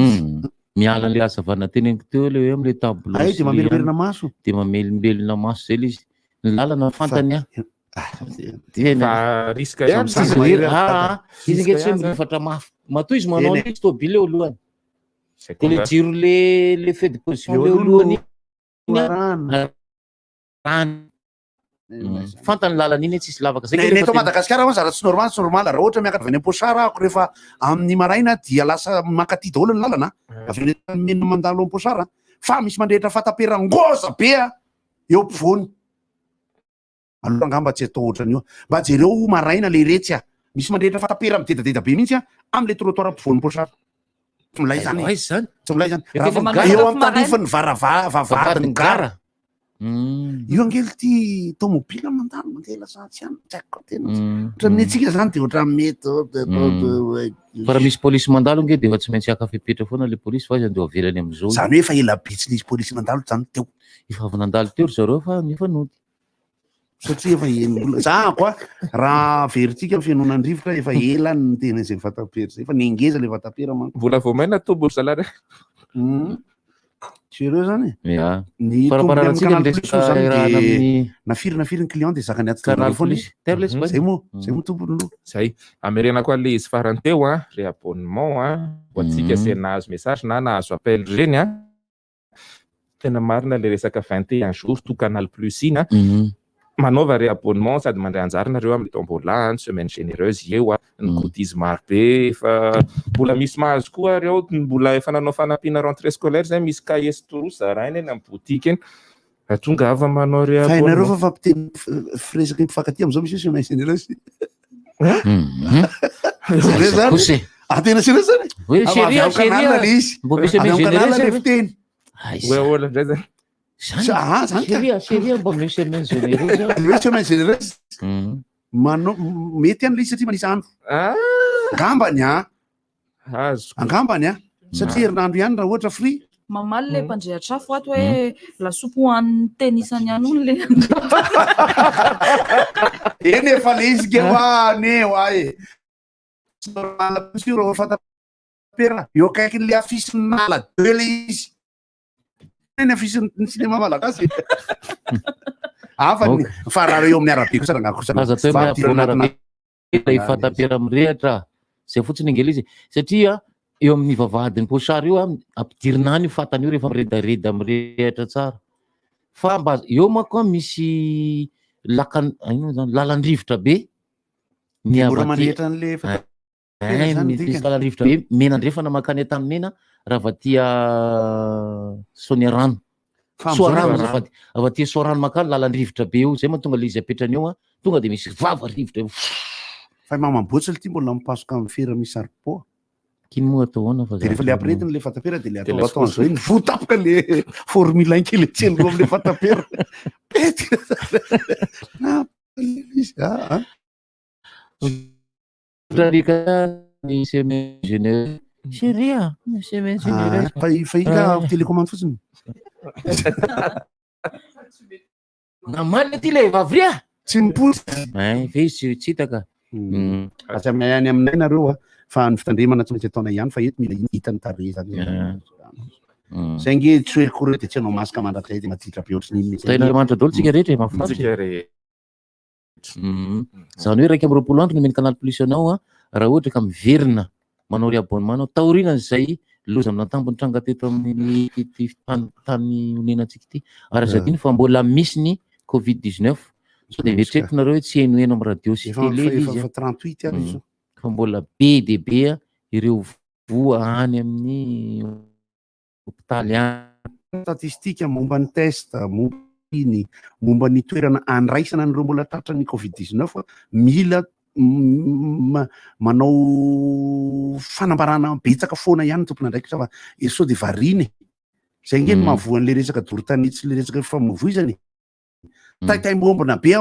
miala le azavana teneniko teo le hoe amle tableau ay de mamelombelona maso de mamelombelona maso zay le izy ny lalana fantany tena risque izy nge tsy mifatra mafy matoa izy manao le tobile eo alohany de le jiro le fait de position le lohany fantany lalana iny tsisy lavaka zay neto Madagasikara zara tsy normal raha ohatra miakatra avy any Ampoasara ako rehefa amin'ny maraina dia lasa makaty daholo ny lalana avy mena mandalo Ampoasara fa misy mandrehitra fataperangoza be eo ampovoany aloha angamba tsy atao ohatran'io mba jereo maraina le retsy misy mandrehitra fatapera midedadeda be mihitsy am'le trottoir ampovoany Ampoasara tsy milay zany tsy milay zany eo amin'ny tarifany vavahadiny gara io angely ty tomobila mandalo mandeha lasa tsy any tsy haiko tena ohatran'ny atsika zany de ohatran'ny mety fa raha misy polisy mandalo nge de efa tsy maintsy akafipetra foana le polisy fa zany de avelany am'izao zany hoe efa ela bitsy nisy polisy mandalo zany teo efa avy nandalo teo ry zareo fa mifanody satria efa eny za koa raha veritsika fianonandrivotra efa ela ny tena zay fatapera zay efa nengeza le fatapera manko mbola vao maina tombolo salary sérieux zany ny faraparantsika nafiry ny client de zakany zay moa tombolo zay ameriana koa le izy farany teo le abonnement ho atsika se nahazo message na nahazo appel reny tena marina le resaka 21 jours tout canal plus ina manaova réabonnement sady mandray anjara nareo amin'ny tombola ny semaine généreuse eo ny godise maro be fa mbola misy mahazo koa reo mbola efa nanao fanampiana rentrée scolaire zay misy cahier sy trousse zarainy eny amin'ny boutique eny tonga ava manao réabonnement nareo fa fampiteny firesaka mpifankatia am'izao misy semaine généreuse tena sérieux zany chéria le izy mbo misy semaine généreuse fiteny ola ndray zany Chéria mbo misy semaine généreuse semaine généreuse mety any le izy satria manisy andro angambany satria herinandro ihany raha ohatra free mamaly le mpandrehatra afo ato hoe lasopy hoan'ny tenisany ihany ony le eny efa le izy ke neo normal fatapera eo akaiky le afisy nala de le izy eny afisy ny cinéma malagasy afany fa raha eo amin'ny arabe kosa aza teo miarabe fatapera mirehatra zay fotsiny angely izy satria eo amin'ny vavahadiny Poasara io ampidirinany fatany io rehefa miredareda mirehatra tsara fa mba eo manko misy lalandrivotra be lalandrivotra be menandrefana makany atany mena raha vatia Sonia Soarano avatia Soarano makany lalandrivotra be io zay mahatonga le izy apetrany eo tonga de misy vava rivotra fa mamamboatsy ty mbola mipasoka amin'ny fera misy sarpo kiny moa atao hoana fa de rehefa le apiretina le fatapera de le atao zao iny votapoka le formule ankely tseny ro am'le fatapera ny semaine généreuse chéria semaine généreuse fa ika télécommande fotsiny namana ty le vavria tsy miposy fe izy tsy hitaka atsy any aminay nareo fa ny fitandremana tsy maintsy ataona ihany fa eto mila hitany tare zany zay nge tsy hoe kory de tsy anao masaka mandratray de matitra be ohatriny iny tain'Andriamanitra daholo tsika rehetra mahafinaritra zany hoe raiky amby roapolo andro nomeny canal plus anao raha ohatra ka miverina manao réabonnement anao taoriana zay loza amina tambony tranga teto amin'ny tany onenantsika ty arazadiny fa mbola misy ny covid-19 so de vetretinareo hoe tsy henoheno amin'ny radio sy télé izy fa mbola be de be ireo voa any amin'ny hôpitaly statistika momba ny test momba ny toerana andraisana an'ireo mbola tratra ny covid-19 mila manao fanambarana betsaka foana ihany tompona andraiky fa so de variny zay nge mahavoan'le resaka dorotanitsy le resaka famovoizany taitaimombona be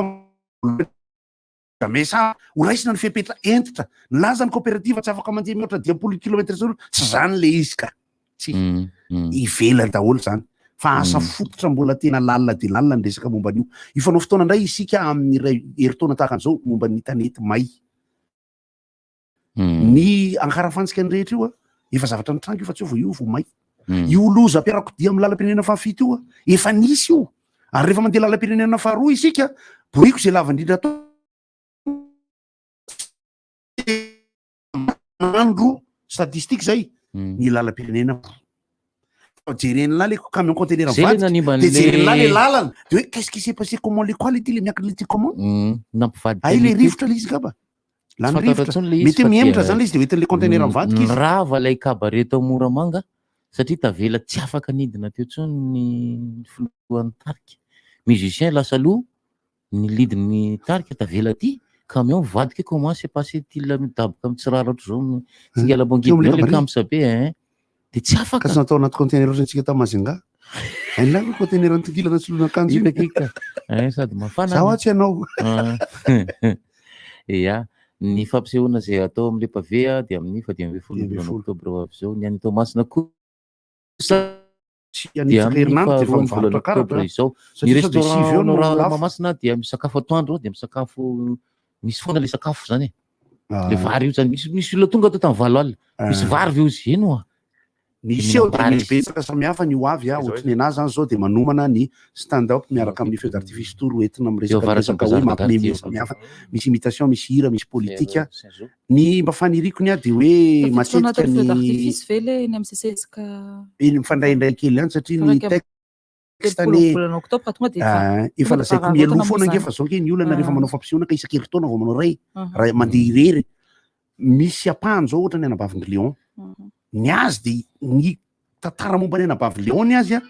mesa horaisina ny fepetra entitra nilaza ny coopérative tsy afaka mandeha mihoatra 10 kilometre zao tsy zany le izy ka tsy ivelany daholo zany fa asa fototra mbola tena lalina de lalina ny resaka momba an'io ifanao fotoana indray isika amin'ny ray heritaona tahaka an'izao momba ny tanety may ny ankarafantsika ny rehetra io efa zavatra ny trango io fa tsy vo io vo may io loza ampiarako dia amin'ny lalam-pirenena fahafito io efa nisy io ary rehefa mandeha lalam-pirenena faharoa isika boriko zay lava indrindra atao andro statistique zay ny lalam-pirenena jerenina le camion conteneur Zay le nanimba de jerenina le an'le lalana de hoe qu'est-ce qui s'est passé comment le quoi le ty le miaka le ty comment nampivady ay le rivotra le izy kaba lany rivotra mety miemitra zany le izy de hoetin'le conteneur mivadika izy rava lay kabareto Moramanga satria tavela tsy afaka nidina teo tsony ny filohan'ny tarika musicien lasa aloha ny lidin'ny tarika tavela ty camion vadika comment c'est passé ty la midaboka amin'ny tsirara ohatry zao tsingala bangidina le kamsa be de tsy afaka kasi natao anaty conteneur ohatryntsika ta Mazinga ain'la conteneur antokilana tsolona akanjo kika sady mafana za ohatsy ianao ya ny fampisehoana zay atao am'le pavea de amin'ny 10 oktobra ho avy zao ny any Toamasina kosa dia amin'ny izao ny restaurant raha Mahamasina dia misakafo atoandro dia misakafo misy foana le sakafo zany le vary io zany misy olona tonga atao tamin'ny 20 alina misy vary veo izy ino misy eo de misy betsaka samihafa ny hoavy ohatriny anazy zany zao de manomana ny stand-up miaraka amin'ny feu d'artifice toro entina miresaka hoe mampimeme samihafa misy imitation misy hira misy politika ny mba faniriko ny a de hoe matetika ny vele ny amin'ny sesesika iny mifandraindray kely ihany satria ny textany efa lazaiko mialoha foana nge fa zao ke ny olana rehefa manao fampisehoana ka isan-keritaona vao manao ray raha mandeha irery misy ampahany zao ohatra ny anabavin-dry Léon ny azy de ny tantara momba ny anabavy Léon ny azy a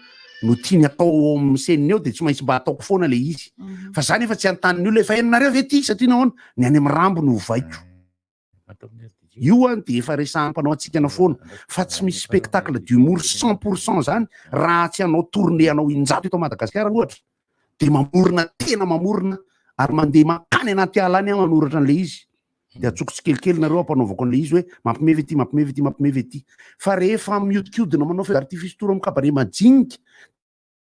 no tiany atao amin'ny seniny eo de tsy maintsy mba ataoko foana le izy fa zany efa tsy antaniny olona efa henonareo ety satria nahoana ny any amin'ny rambo no vaiko io a de efa resaham-panao atsikana foana fa tsy misy spectacle d'humour 100% zany raha tsy anao tournée anao injato eto Madagasikara ohatra de mamorona tena mamorona ary mandeha makany anaty ala any manoratra an'le izy de atsoko tsikelikely nareo ampanaovako an'le izy hoe mampimevy ety mampimevy ety mampimevy ety fa rehefa miodikodina manao feu d'artifice toro amin'ny kabare majinika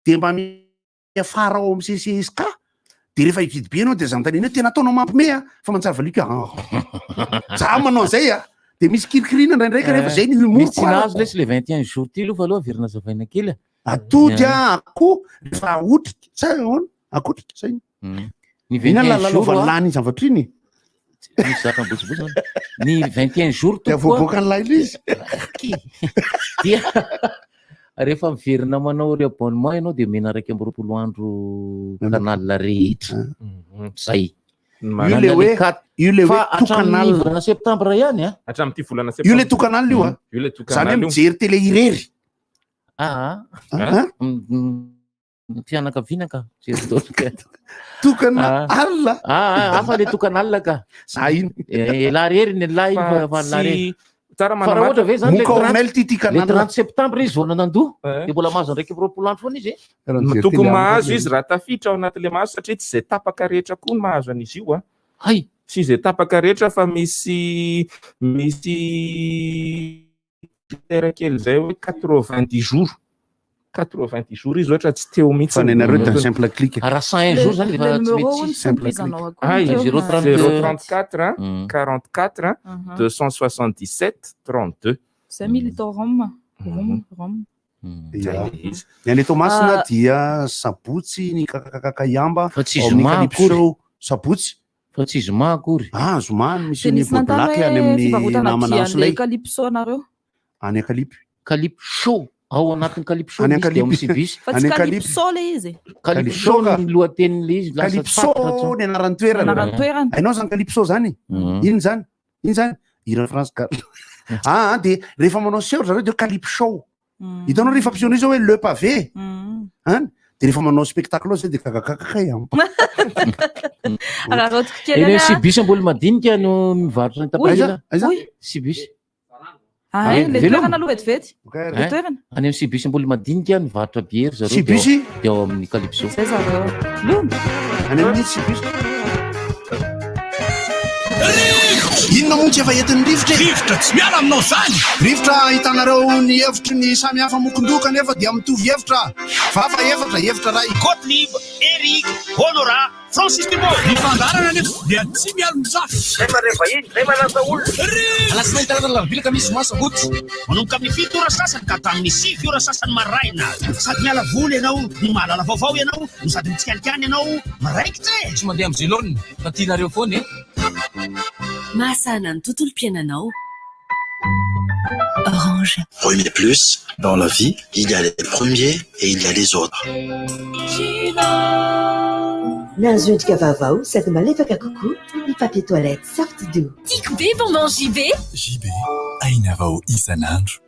de mba miafara ao amin'ny CCSK de rehefa ividy be anao de zanontaniny hoe tena ataonao mampime fa mantsara valika za manao zay de misy kirikirina ndraindraika rehefa zay ny humour misy nazo lesy le 21 jours ty aloha fa aloha averina zavaina kely atody ako rehefa otrika sa akotrika zay ny 21 jours lany zavatra iny misy zaka botsibotsy ny 21 jours to voaboaka ny lailo izy dia rehefa miverina manao reabonnement ianao de mena 1 andro canal rehetra zay io le hoe tokanal septembre ihany hatramin'ity volana io le tokanal io zany hoe mijery tele irery fianakaviana ka jery tokana alina afa le tokanalina ka za iny la rery ny la iny fa la rery fa raha ohatra ve zany le 30 septembre izy vona nandoha de mbola mahazo 1 andro foana izy tokony mahazo izy raha tafiditra ao anatin'le mahazo satria tsy zay tapaka rehetra koa no mahazo an'izy io tsy zay tapaka rehetra fa misy critère kely zay hoe 90 jours 90 jours izy ohatra tsy teo mihitsy fanenareo d'un simple clic raha 100 jours zany efa tsy mety simple clic 034 44 277 32 5 000 tao Rome ny any Toamasina dia sabotsy ny kakakakaiamba fa tsy zoma akory sabotsy fa tsy zoma akory zoma misy ny black any amin'ny namana ansolay calypso nareo any calypso ao anatin'ny calypso any Sibis fa tsy calypso le izy calypso ny lohatenin'le izy calypso ny anaran'ny toerana ainao zany calypso zany iny zany hira France de rehefa manao seur zareo de calypso hitanao rehefa ampisehoana zao hoe le pavé de rehefa manao spectacle zay de kakakakakay eny Sibis mbola madinika no mivarotra ny tapahila Sibis le toerana aloha vetivety le toerana any amin'ny Sibis mbola madinika mivarotra bière zareo Sibis de ao amin'ny calypso zay zareo lony any amin'ny Sibis inona montsy efa entin'ny rivotra tsy miala aminao zany rivotra hitanareo ny hevitry ny samy hafa mokondoka nefa dia mitovy hevitra vafa hevitra ray Gottlieb, Eric, Honora, Francis Thibault mifandarana nefa dia tsy miala mizafy nefa rehefa iny zay malasa olona alasina hitanana lavilaka misy masabotsy manomboka amin'ny 7 ora sasany ka tamin'ny 6 ora sasany maraina sady miala voly ianao no mahalala vaovao ianao no sady mitsikalikany ianao maraikitra tsy mandeha amin'ny zélone fa tianareo foana Mahasana ny tontolo-piainanao. Orange. Premier plus, dans la vie, il y a les premiers et il y a les autres. Nazunt Gavavao, cette malefaka coucou, le papier toilette sorti doux. Découpé pour mon JB. JB, Ainavao Isananjo.